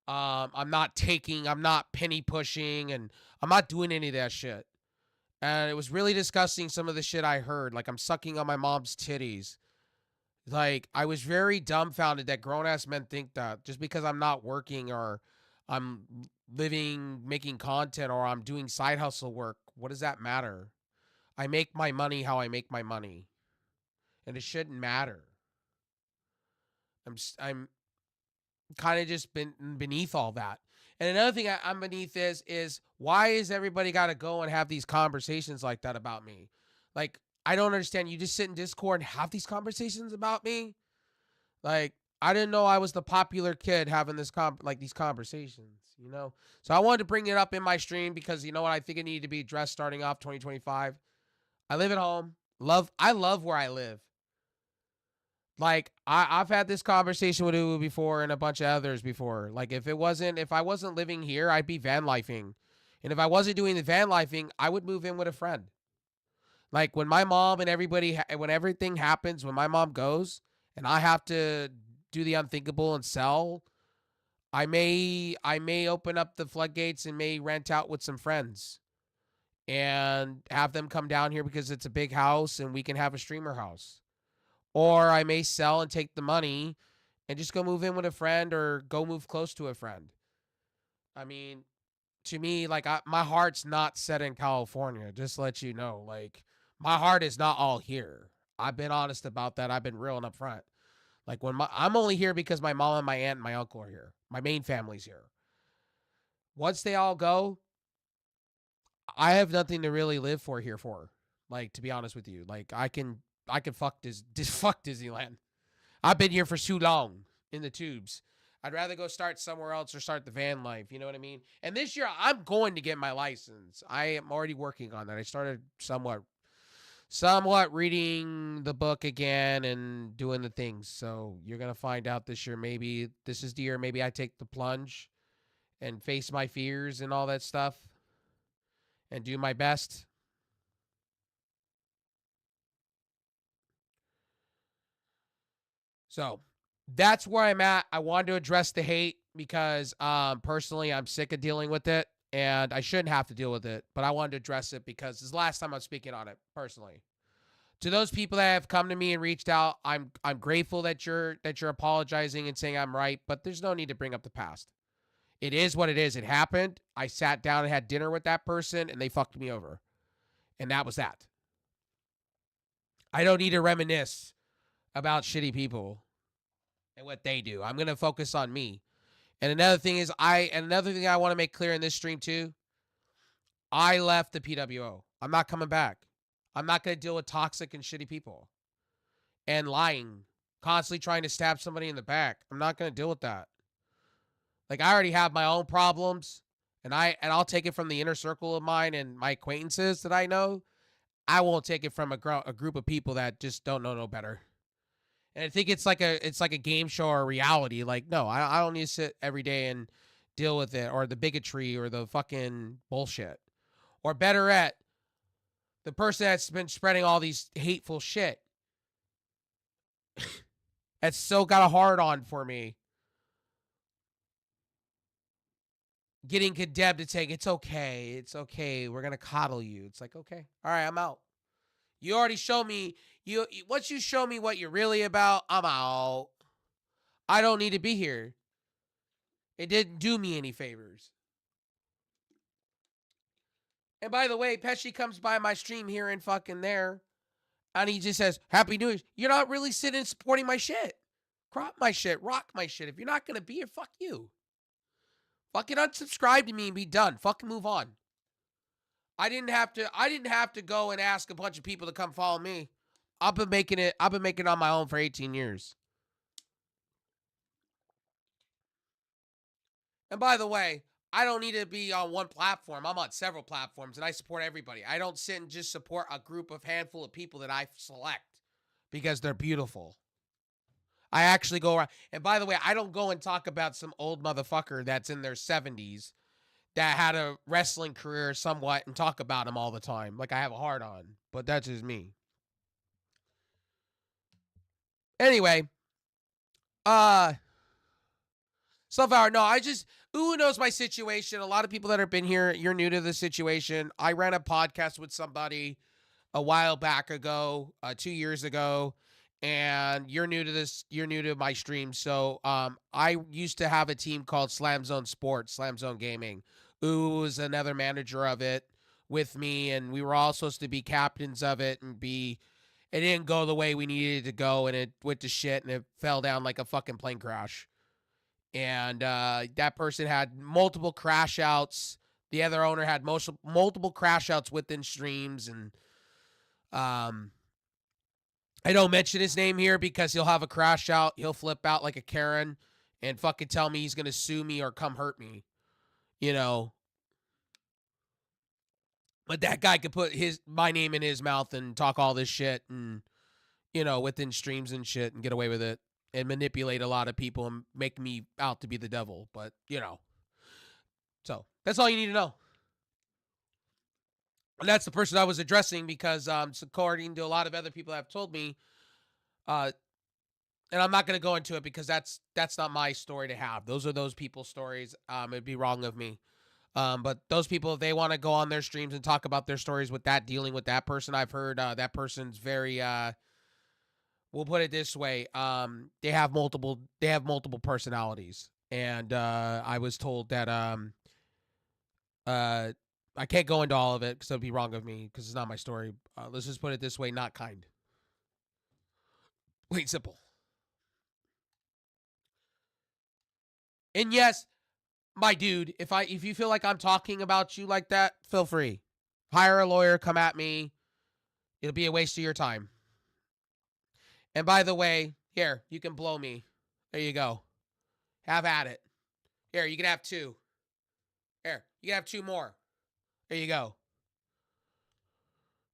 I'm not penny pushing, and I'm not doing any of that shit. And it was really disgusting, some of the shit I heard. Like, I'm sucking on my mom's titties. Like, I was very dumbfounded that grown-ass men think that just because I'm not working or I'm making content, or I'm doing side hustle work, what does that matter? I make my money how I make my money. And it shouldn't matter. I'm kind of just been beneath all that. And another thing I'm beneath is why is everybody got to go and have these conversations like that about me? Like, I don't understand. You just sit in Discord and have these conversations about me? Like, I didn't know I was the popular kid having these conversations, you know? So I wanted to bring it up in my stream because you know what? I think it needed to be addressed starting off 2025. I live at home. I love where I live. Like I've had this conversation with Uwu before and a bunch of others before. Like if I wasn't living here, I'd be van lifing. And if I wasn't doing the van lifing, I would move in with a friend. Like when my mom and when everything happens, when my mom goes and I have to do the unthinkable and sell, I may open up the floodgates and may rent out with some friends and have them come down here because it's a big house and we can have a streamer house. Or I may sell and take the money and just go move in with a friend or go move close to a friend. I mean, to me, like my heart's not set in California. Just to let you know, like my heart is not all here. I've been honest about that. I've been real and upfront. Like I'm only here because my mom and my aunt and my uncle are here. My main family's here. Once they all go, I have nothing to really live for here for. Like to be honest with you, like I can fuck Disneyland. I've been here for too long in the tubes. I'd rather go start somewhere else or start the van life. You know what I mean? And this year, I'm going to get my license. I am already working on that. I started somewhat reading the book again and doing the things. So you're gonna find out this year. Maybe this is the year. Maybe I take the plunge and face my fears and all that stuff and do my best. So that's where I'm at. I wanted to address the hate because personally I'm sick of dealing with it and I shouldn't have to deal with it, but I wanted to address it because this is the last time I'm speaking on it personally. To those people that have come to me and reached out, I'm grateful that you're apologizing and saying I'm right, but there's no need to bring up the past. It is what it is. It happened. I sat down and had dinner with that person and they fucked me over. And that was that. I don't need to reminisce about shitty people and what they do. I'm going to focus on me. And another thing I want to make clear in this stream too, I left the PWO. I'm not coming back. I'm not going to deal with toxic and shitty people and lying, constantly trying to stab somebody in the back. I'm not going to deal with that. Like I already have my own problems and I'll take it from the inner circle of mine and my acquaintances that I know. I won't take it from a group of people that just don't know no better. And I think it's like a game show or reality. Like, no, I don't need to sit every day and deal with it or the bigotry or the fucking bullshit. Or better yet, the person that's been spreading all these hateful shit. That's so got a hard on for me. Getting condemned to take it's okay, we're gonna coddle you. It's like, okay, all right, I'm out. You already show me once you show me what you're really about, I'm out. I don't need to be here. It didn't do me any favors. And by the way, Pesci comes by my stream here and fucking there, and he just says, Happy New Year. You're not really sitting and supporting my shit. Crop my shit, rock my shit. If you're not gonna be here, fuck you. Fucking unsubscribe to me and be done. Fucking move on. I didn't have to go and ask a bunch of people to come follow me. I've been making it on my own for 18 years. And by the way, I don't need to be on one platform. I'm on several platforms and I support everybody. I don't sit and just support a group of handful of people that I select because they're beautiful. I actually go around. And by the way, I don't go and talk about some old motherfucker that's in their 70s that had a wrestling career somewhat and talk about him all the time. Like I have a hard on, but that's just me. Anyway, Sunflower, no, Uwu knows my situation. A lot of people that have been here, you're new to the situation. I ran a podcast with somebody a while back ago, 2 years ago, and you're new to this. You're new to my stream. So I used to have a team called Slam Zone Sports, Slam Zone Gaming. Uwu was another manager of it with me, and we were all supposed to be captains of it and be. It didn't go the way we needed it to go, and it went to shit, and it fell down like a fucking plane crash. and that person had multiple crash outs. The other owner had multiple crash outs within streams, and um, I don't mention his name here because he'll have a crash out. He'll flip out like a Karen and fucking tell me he's gonna sue me or come hurt me. You know, but that guy could put my name in his mouth and talk all this shit and within streams and shit and get away with it and manipulate a lot of people and make me out to be the devil. But so that's all you need to know. And that's the person I was addressing because according to a lot of other people that have told me, and I'm not going to go into it because that's not my story to have. Those are those people's stories. It'd be wrong of me. But those people, if they want to go on their streams and talk about their stories with that, dealing with that person, I've heard that person's very, we'll put it this way. They have multiple personalities. And I was told that I can't go into all of it because it would be wrong of me because it's not my story. Let's just put it this way, not kind. Plain simple. And yes, my dude, if you feel like I'm talking about you like that, feel free. Hire a lawyer, come at me. It'll be a waste of your time. And by the way, here, you can blow me. There you go. Have at it. Here, you can have 2. Here, you can have 2 more. There you go.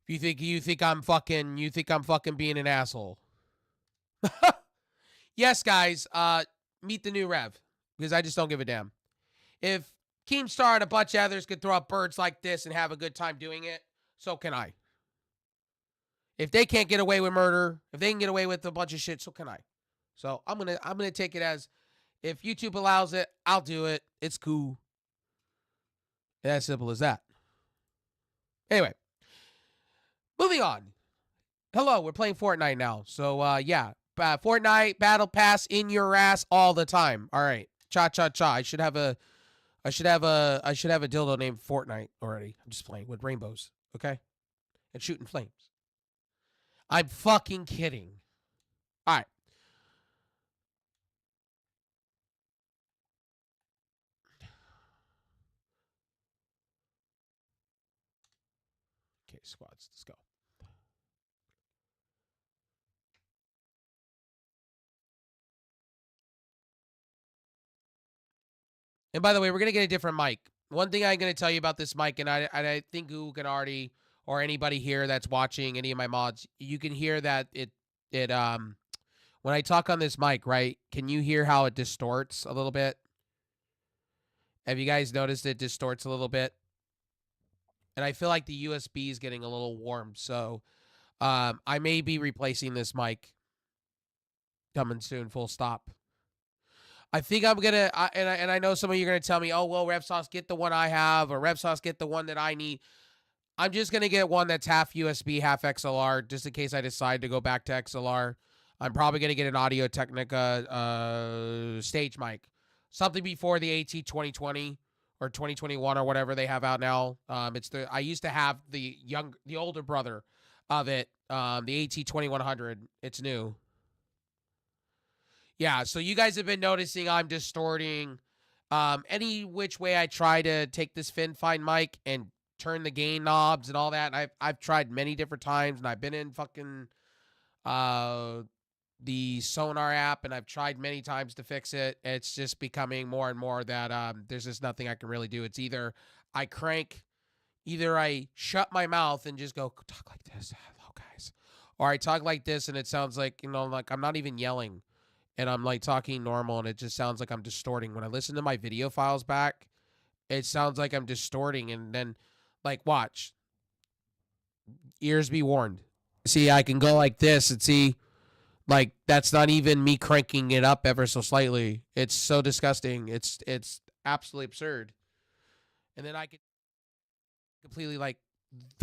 You think I'm fucking being an asshole. Yes, guys, meet the new Rev. Because I just don't give a damn. If Keemstar and a bunch of others could throw up birds like this and have a good time doing it, so can I. If they can't get away with murder, if they can get away with a bunch of shit, so can I. So I'm gonna take it as, if YouTube allows it, I'll do it. It's cool. As simple as that. Anyway, moving on. Hello, we're playing Fortnite now. So yeah, Fortnite Battle Pass in your ass all the time. All right, cha cha cha. I should have a dildo named Fortnite already. I'm just playing with rainbows, okay, and shooting flames. I'm fucking kidding. All right. Okay, squads, let's go. And by the way, we're going to get a different mic. One thing I'm going to tell you about this mic, and I think who can already, or anybody here that's watching any of my mods, you can hear that it when I talk on this mic, right? Can you hear how it distorts a little bit? Have you guys noticed it distorts a little bit? And I feel like the USB is getting a little warm, so I may be replacing this mic coming soon, full stop. I think I'm gonna, and I know some of you are gonna tell me, oh well, RevSauce, get the one I have, or RevSauce, get the one that I need. I'm just gonna get one that's half USB, half XLR, just in case I decide to go back to XLR. I'm probably gonna get an Audio Technica stage mic, something before the AT 2020 or 2021 or whatever they have out now. I used to have the older brother of it, the AT 2100. It's new. Yeah, so you guys have been noticing I'm distorting any which way I try to take this FinFine mic and turn the gain knobs and all that. And I've tried many different times, and I've been in fucking the Sonar app, and I've tried many times to fix it. It's just becoming more and more that there's just nothing I can really do. It's either I shut my mouth and just go talk like this, hello guys, or I talk like this and it sounds like like I'm not even yelling. And I'm like talking normal, and it just sounds like I'm distorting. When I listen to my video files back, it sounds like I'm distorting. And then, like, watch. Ears be warned. See, I can go like this and see, like, that's not even me cranking it up ever so slightly. It's so disgusting. It's absolutely absurd. And then I can completely, like,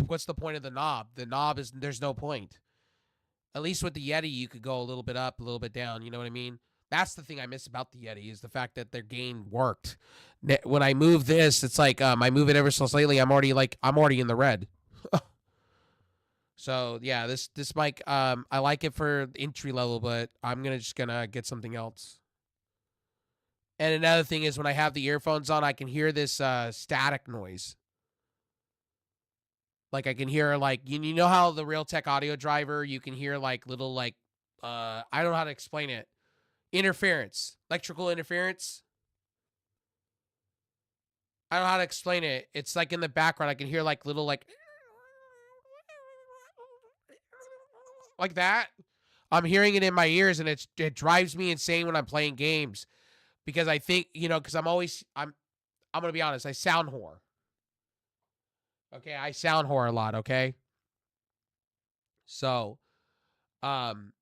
what's the point of the knob? The knob is, there's no point. At least with the Yeti, you could go a little bit up, a little bit down. You know what I mean? That's the thing I miss about the Yeti, is the fact that their gain worked. When I move this, it's like I move it ever so slightly. I'm already in the red. So yeah, this mic, I like it for entry level, but I'm just gonna get something else. And another thing is when I have the earphones on, I can hear this static noise. Like I can hear like you know how the Realtek audio driver you can hear like little like I don't know how to explain it. Interference, electrical interference. I don't know how to explain it. It's like in the background I can hear like little like that. I'm hearing it in my ears and it drives me insane when I'm playing games because I think, cuz I'm going to be honest, I sound whore. Okay, I sound whore a lot, okay? So, um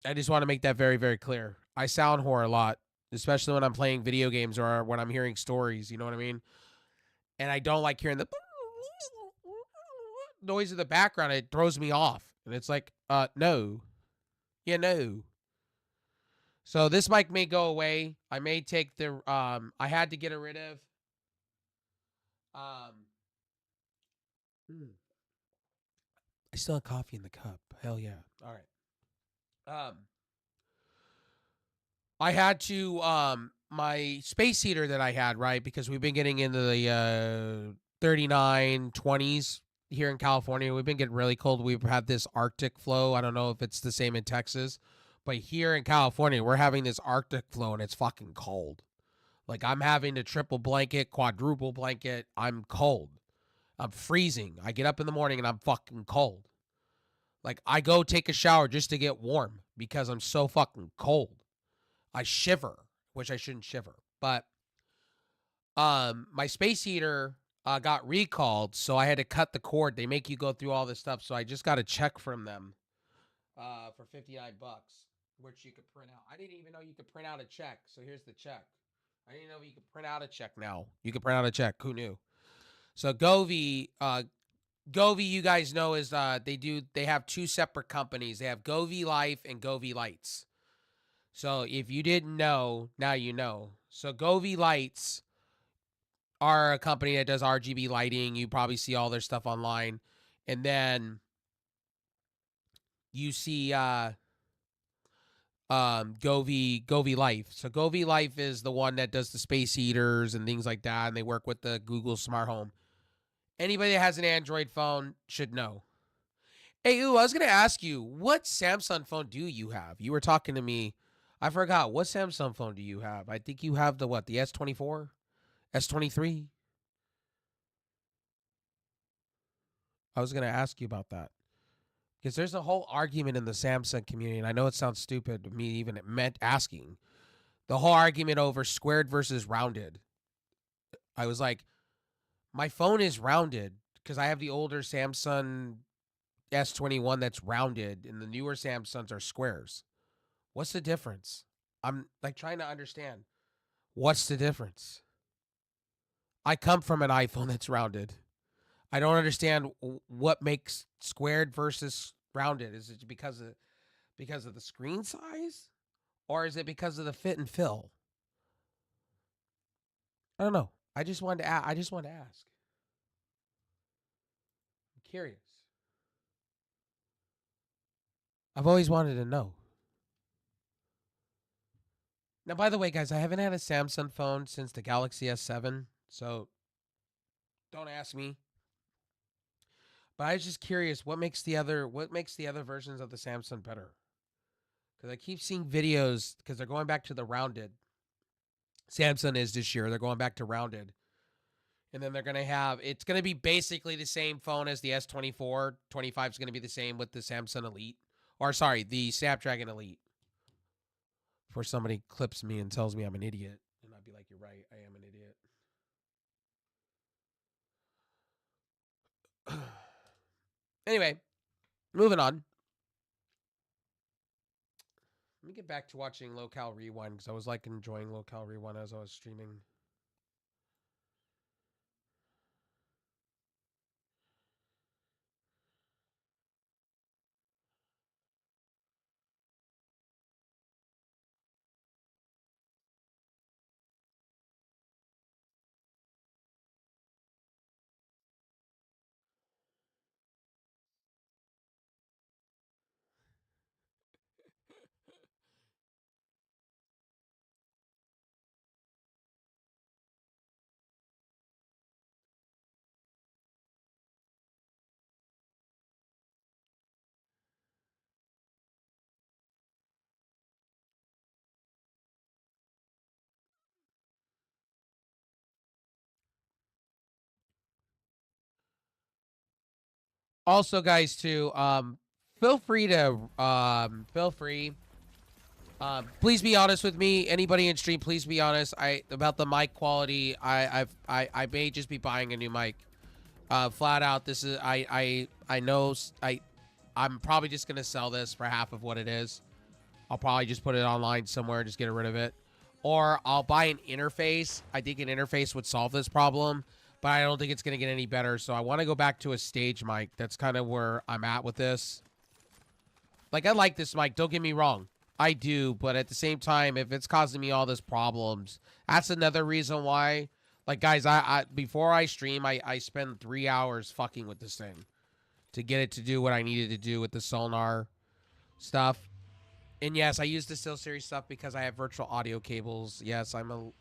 I just want to make that very, very clear. I sound whore a lot, especially when I'm playing video games or when I'm hearing stories. You know what I mean? And I don't like hearing the noise in the background. It throws me off, and it's like, no, yeah, no. So this mic may go away. I may take the. I had to get rid of. Um, I still have coffee in the cup. Hell yeah! All right. I had to my space heater that I had, right, because we've been getting into the 39 20s here in California. We've been getting really cold. We've had this Arctic flow. I don't know if it's the same in Texas, but here in California, we're having this Arctic flow and it's fucking cold. Like I'm having to triple blanket, quadruple blanket. I'm cold. I'm freezing. I get up in the morning and I'm fucking cold. Like I go take a shower just to get warm because I'm so fucking cold. I shiver, which I shouldn't shiver. But my space heater got recalled, so I had to cut the cord. They make you go through all this stuff, so I just got a check from them for $59, which you could print out. I didn't even know you could print out a check. So here's the check. I didn't know you could print out a check now. You could print out a check. Who knew? So Govee, you guys know is they have two separate companies. They have Govee Life and Govee Lights. So if you didn't know, now you know. So Govee Lights are a company that does RGB lighting. You probably see all their stuff online. And then you see Govee Life. So Govee Life is the one that does the space heaters and things like that, and they work with the Google Smart Home. Anybody that has an Android phone should know. Hey, I was gonna ask you, what Samsung phone do you have? You were talking to me. I forgot. What Samsung phone do you have? I think you have the what? The S24, S23. I was gonna ask you about that because there's a whole argument in the Samsung community, and I know it sounds stupid, me even meant asking the whole argument over squared versus rounded. I was like, my phone is rounded because I have the older Samsung S21 that's rounded, and the newer Samsungs are squares. What's the difference? I'm like trying to understand. What's the difference? I come from an iPhone that's rounded. I don't understand what makes squared versus rounded. Is it because of the screen size, or is it because of the fit and fill? I don't know. I just wanted to ask. I'm curious. I've always wanted to know. Now, by the way, guys, I haven't had a Samsung phone since the Galaxy S7, so don't ask me. But I was just curious, what makes the other versions of the Samsung better? Because I keep seeing videos because they're going back to the rounded. Samsung is this year. They're going back to rounded. And then they're going to have, it's going to be basically the same phone as the S24. 25 is going to be the same with the Samsung Elite. Or, sorry, the Snapdragon Elite. Before somebody clips me and tells me I'm an idiot. And I'd be like, you're right, I am an idiot. Anyway, moving on. Let me get back to watching Locale Rewind because I was like enjoying Locale Rewind as I was streaming. Also, guys, too, feel free to, please be honest with me. Anybody in stream, please be honest. About the mic quality. I may just be buying a new mic. Flat out, this is, I know, I'm probably just gonna sell this for half of what it is. I'll probably just put it online somewhere, just get rid of it. Or I'll buy an interface. I think an interface would solve this problem, but I don't think it's going to get any better. So I want to go back to a stage mic. That's kind of where I'm at with this. Like, I like this mic. Don't get me wrong. I do. But at the same time, if it's causing me all these problems, that's another reason why. Like, guys, I before I stream, I spend 3 hours fucking with this thing to get it to do what I needed to do with the sonar stuff. And yes, I use the Still Series stuff because I have virtual audio cables. Yes, I know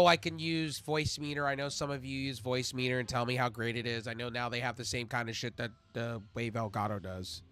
I can use voice meter. I know some of you use voice meter and tell me how great it is. I know now they have the same kind of shit that the Wave Elgato does.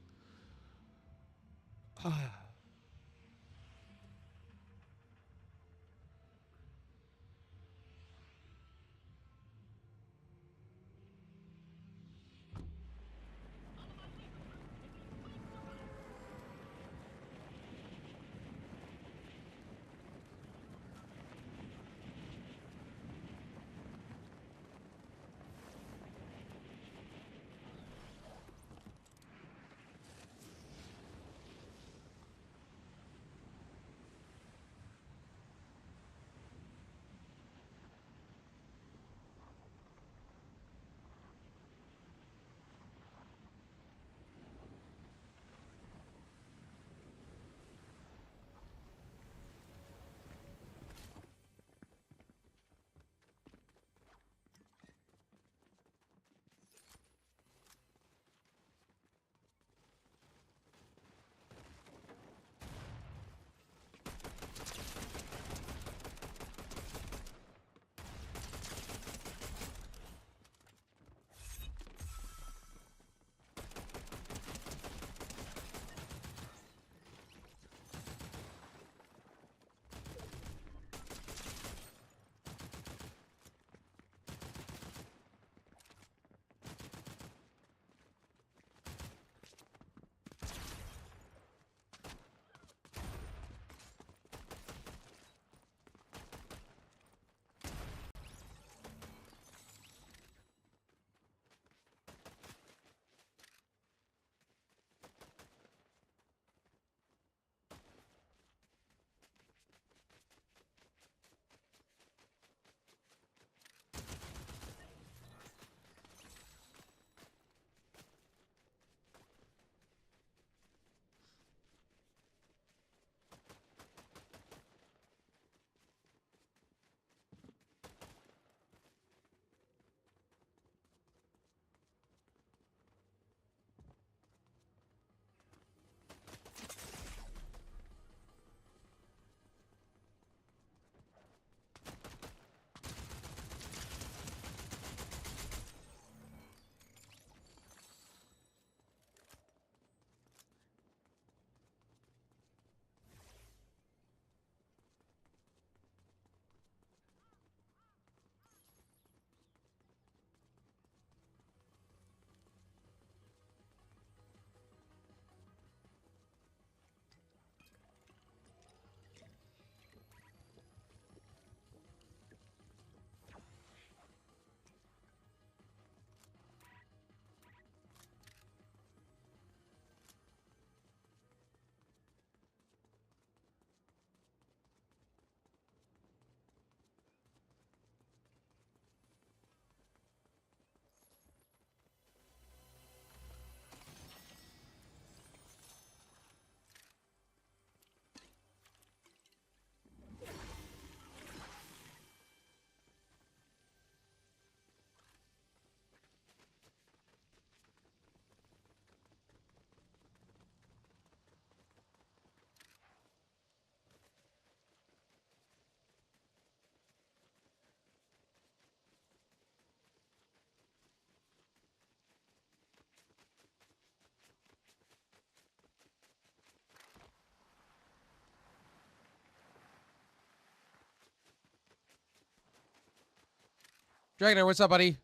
Dragonair, what's up, buddy?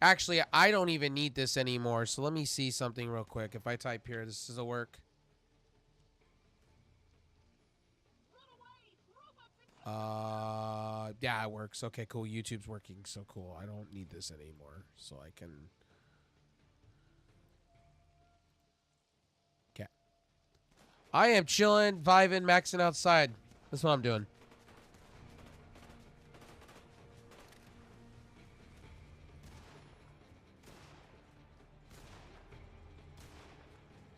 Actually, I don't even need this anymore. So let me see something real quick. If I type here, this does work. Yeah, it works. Okay, cool. YouTube's working. So cool. I don't need this anymore. So I can. Okay. I am chilling, vibing, maxing outside. That's what I'm doing.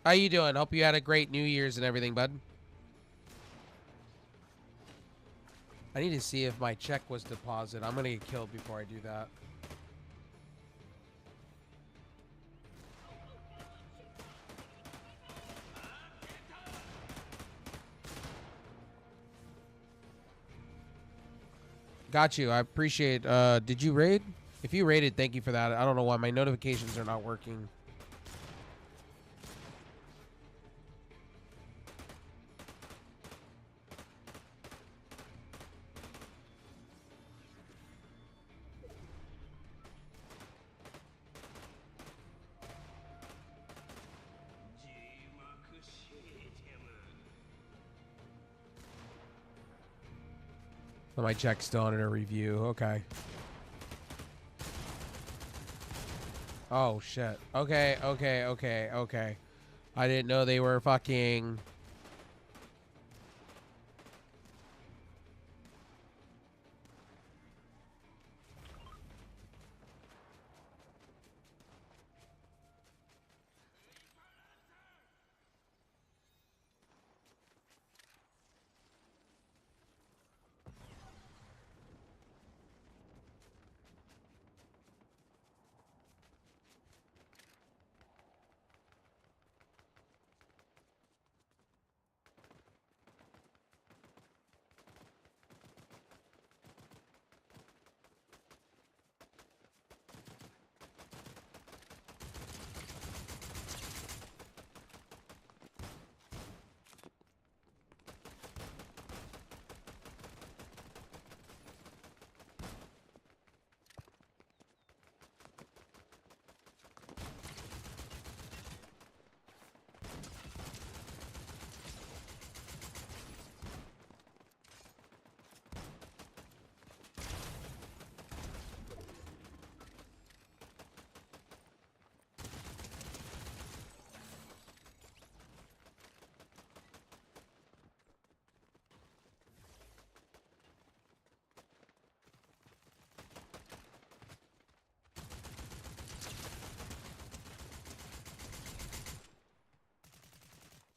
How you doing? Hope you had a great New Year's and everything, bud. I need to see if my check was deposited. I'm gonna get killed before I do that. Got you. I appreciate. Did you raid? If you raided, thank you for that. I don't know why my notifications are not working. So my check's still under review. Okay. Oh, shit. Okay, okay, okay, okay. I didn't know they were fucking...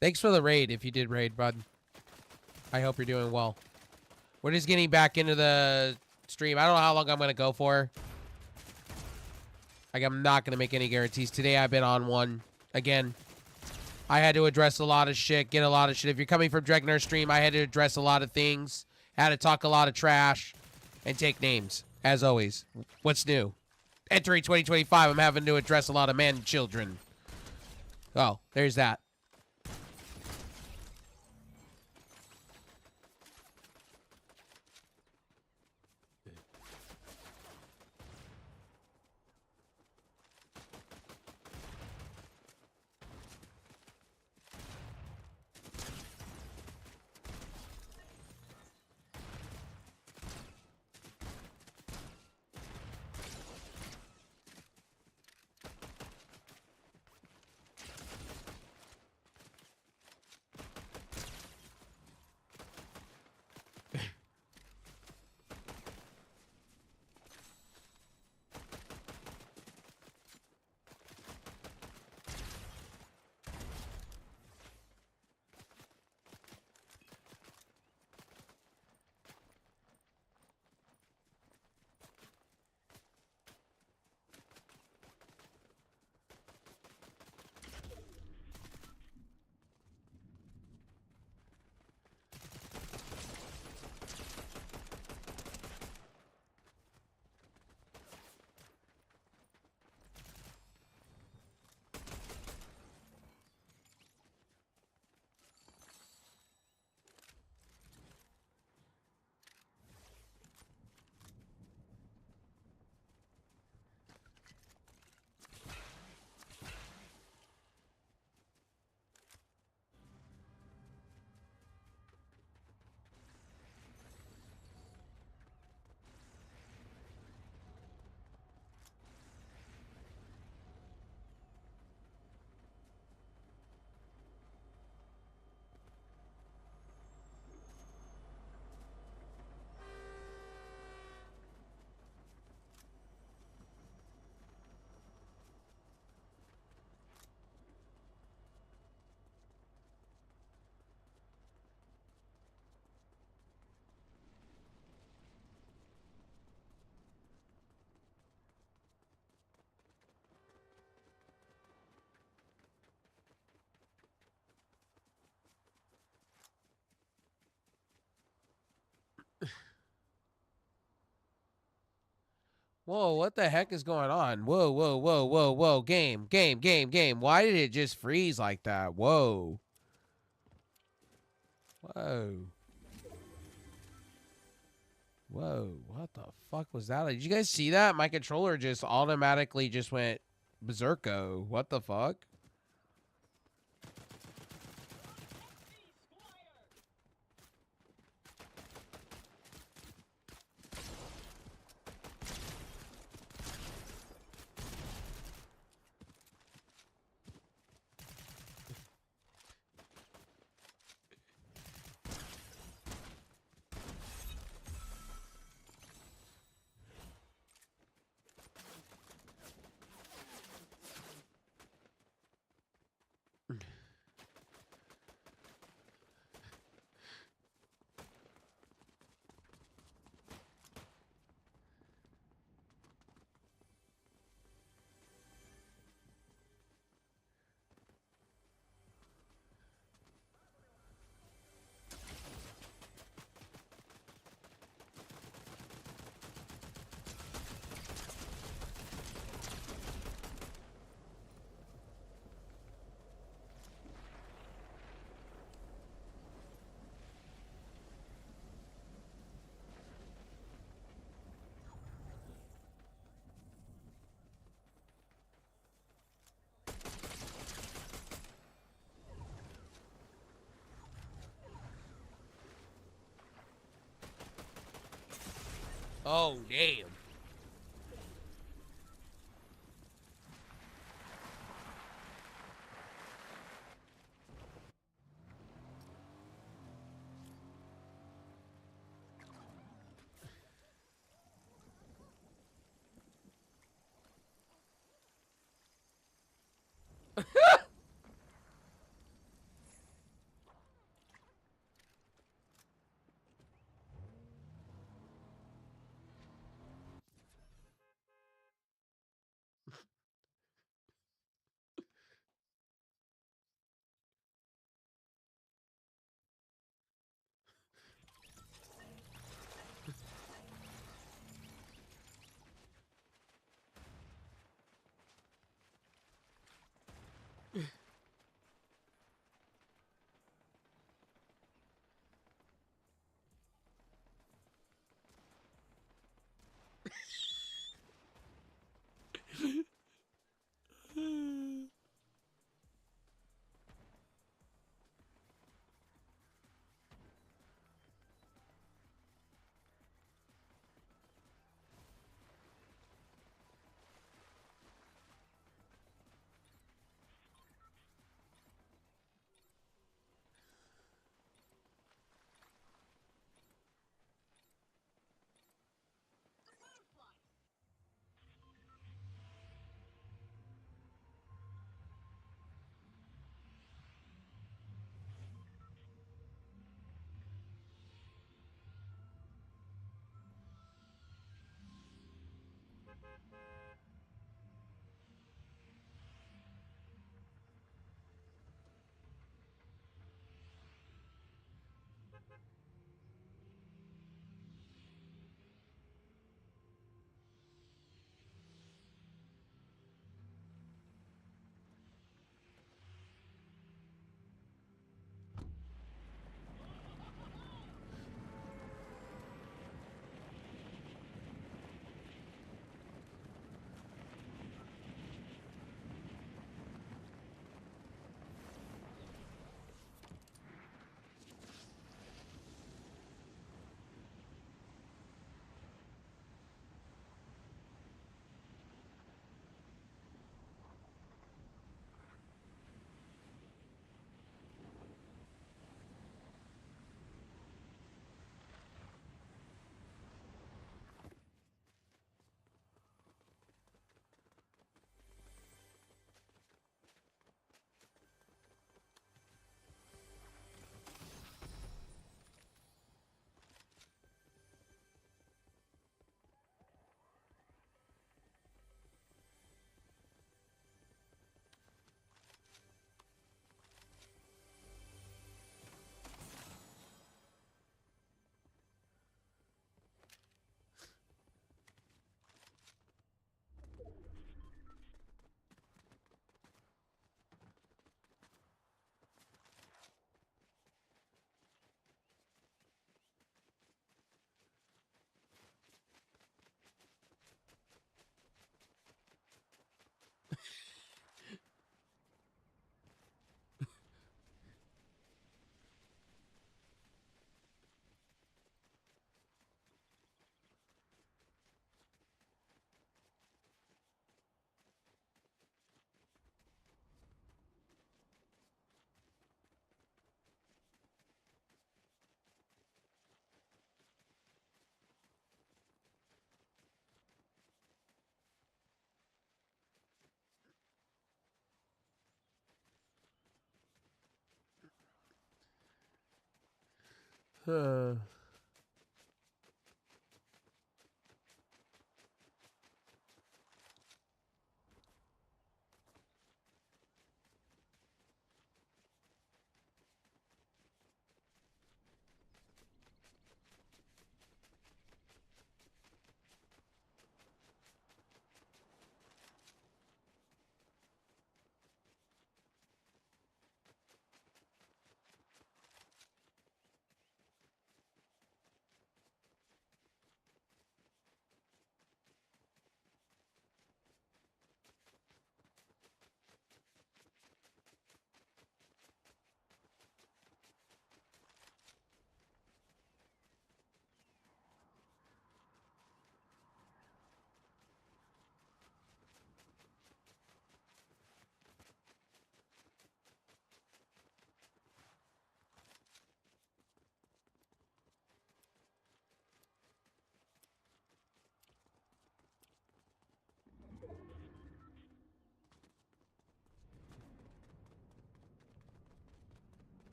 Thanks for the raid, if you did raid, bud. I hope you're doing well. We're just getting back into the stream. I don't know how long I'm going to go for. Like, I'm not going to make any guarantees. Today, I've been on one. Again, I had to address a lot of shit, get a lot of shit. If you're coming from Dregner's stream, I had to address a lot of things. Had to talk a lot of trash and take names, as always. What's new? Entering 2025, I'm having to address a lot of men and children. Oh, there's that. Whoa, what the heck is going on? Whoa, whoa, whoa, whoa, whoa. Game, game, game, game. Why did it just freeze like that? Whoa. Whoa. Whoa. What the fuck was that? Did you guys see that? My controller just automatically just went berserko. What the fuck? Oh, damn.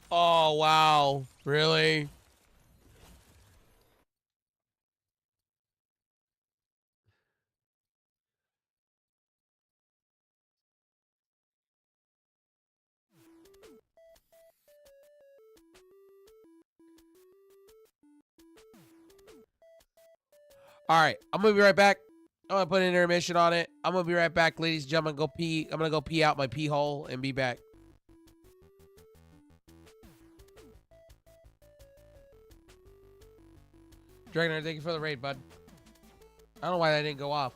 Oh, wow. Really? All right. I'm going to be right back. I'm going to put an intermission on it. I'm going to be right back, ladies and gentlemen. Go pee. I'm going to go pee out my pee hole and be back. Dragoner, thank you for the raid, bud. I don't know why that didn't go off.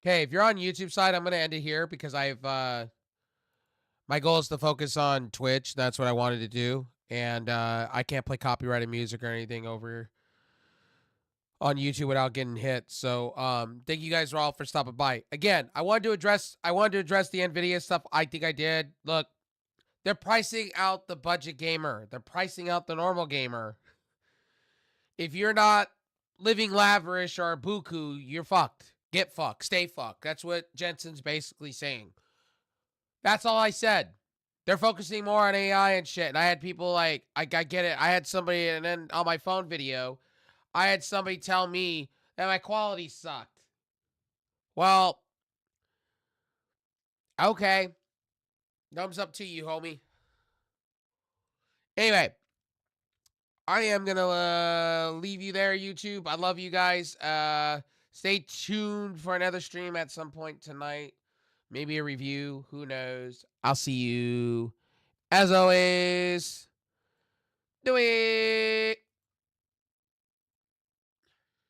Okay, if you're on YouTube side, I'm gonna end it here because I've my goal is to focus on Twitch. That's what I wanted to do, and I can't play copyrighted music or anything over on YouTube without getting hit. So thank you guys all for stopping by. Again, I wanted to address the Nvidia stuff. I think I did. Look, they're pricing out the budget gamer. They're pricing out the normal gamer. If you're not living lavish or buku, you're fucked. Get fucked. Stay fucked. That's what Jensen's basically saying. That's all I said. They're focusing more on AI and shit. And I had people like, I get it. I had somebody, and then on my phone video, I had somebody tell me that my quality sucked. Well, okay. Thumbs up to you, homie. Anyway, I am going to leave you there, YouTube. I love you guys. Stay tuned for another stream at some point tonight. Maybe a review. Who knows? I'll see you, as always, do it.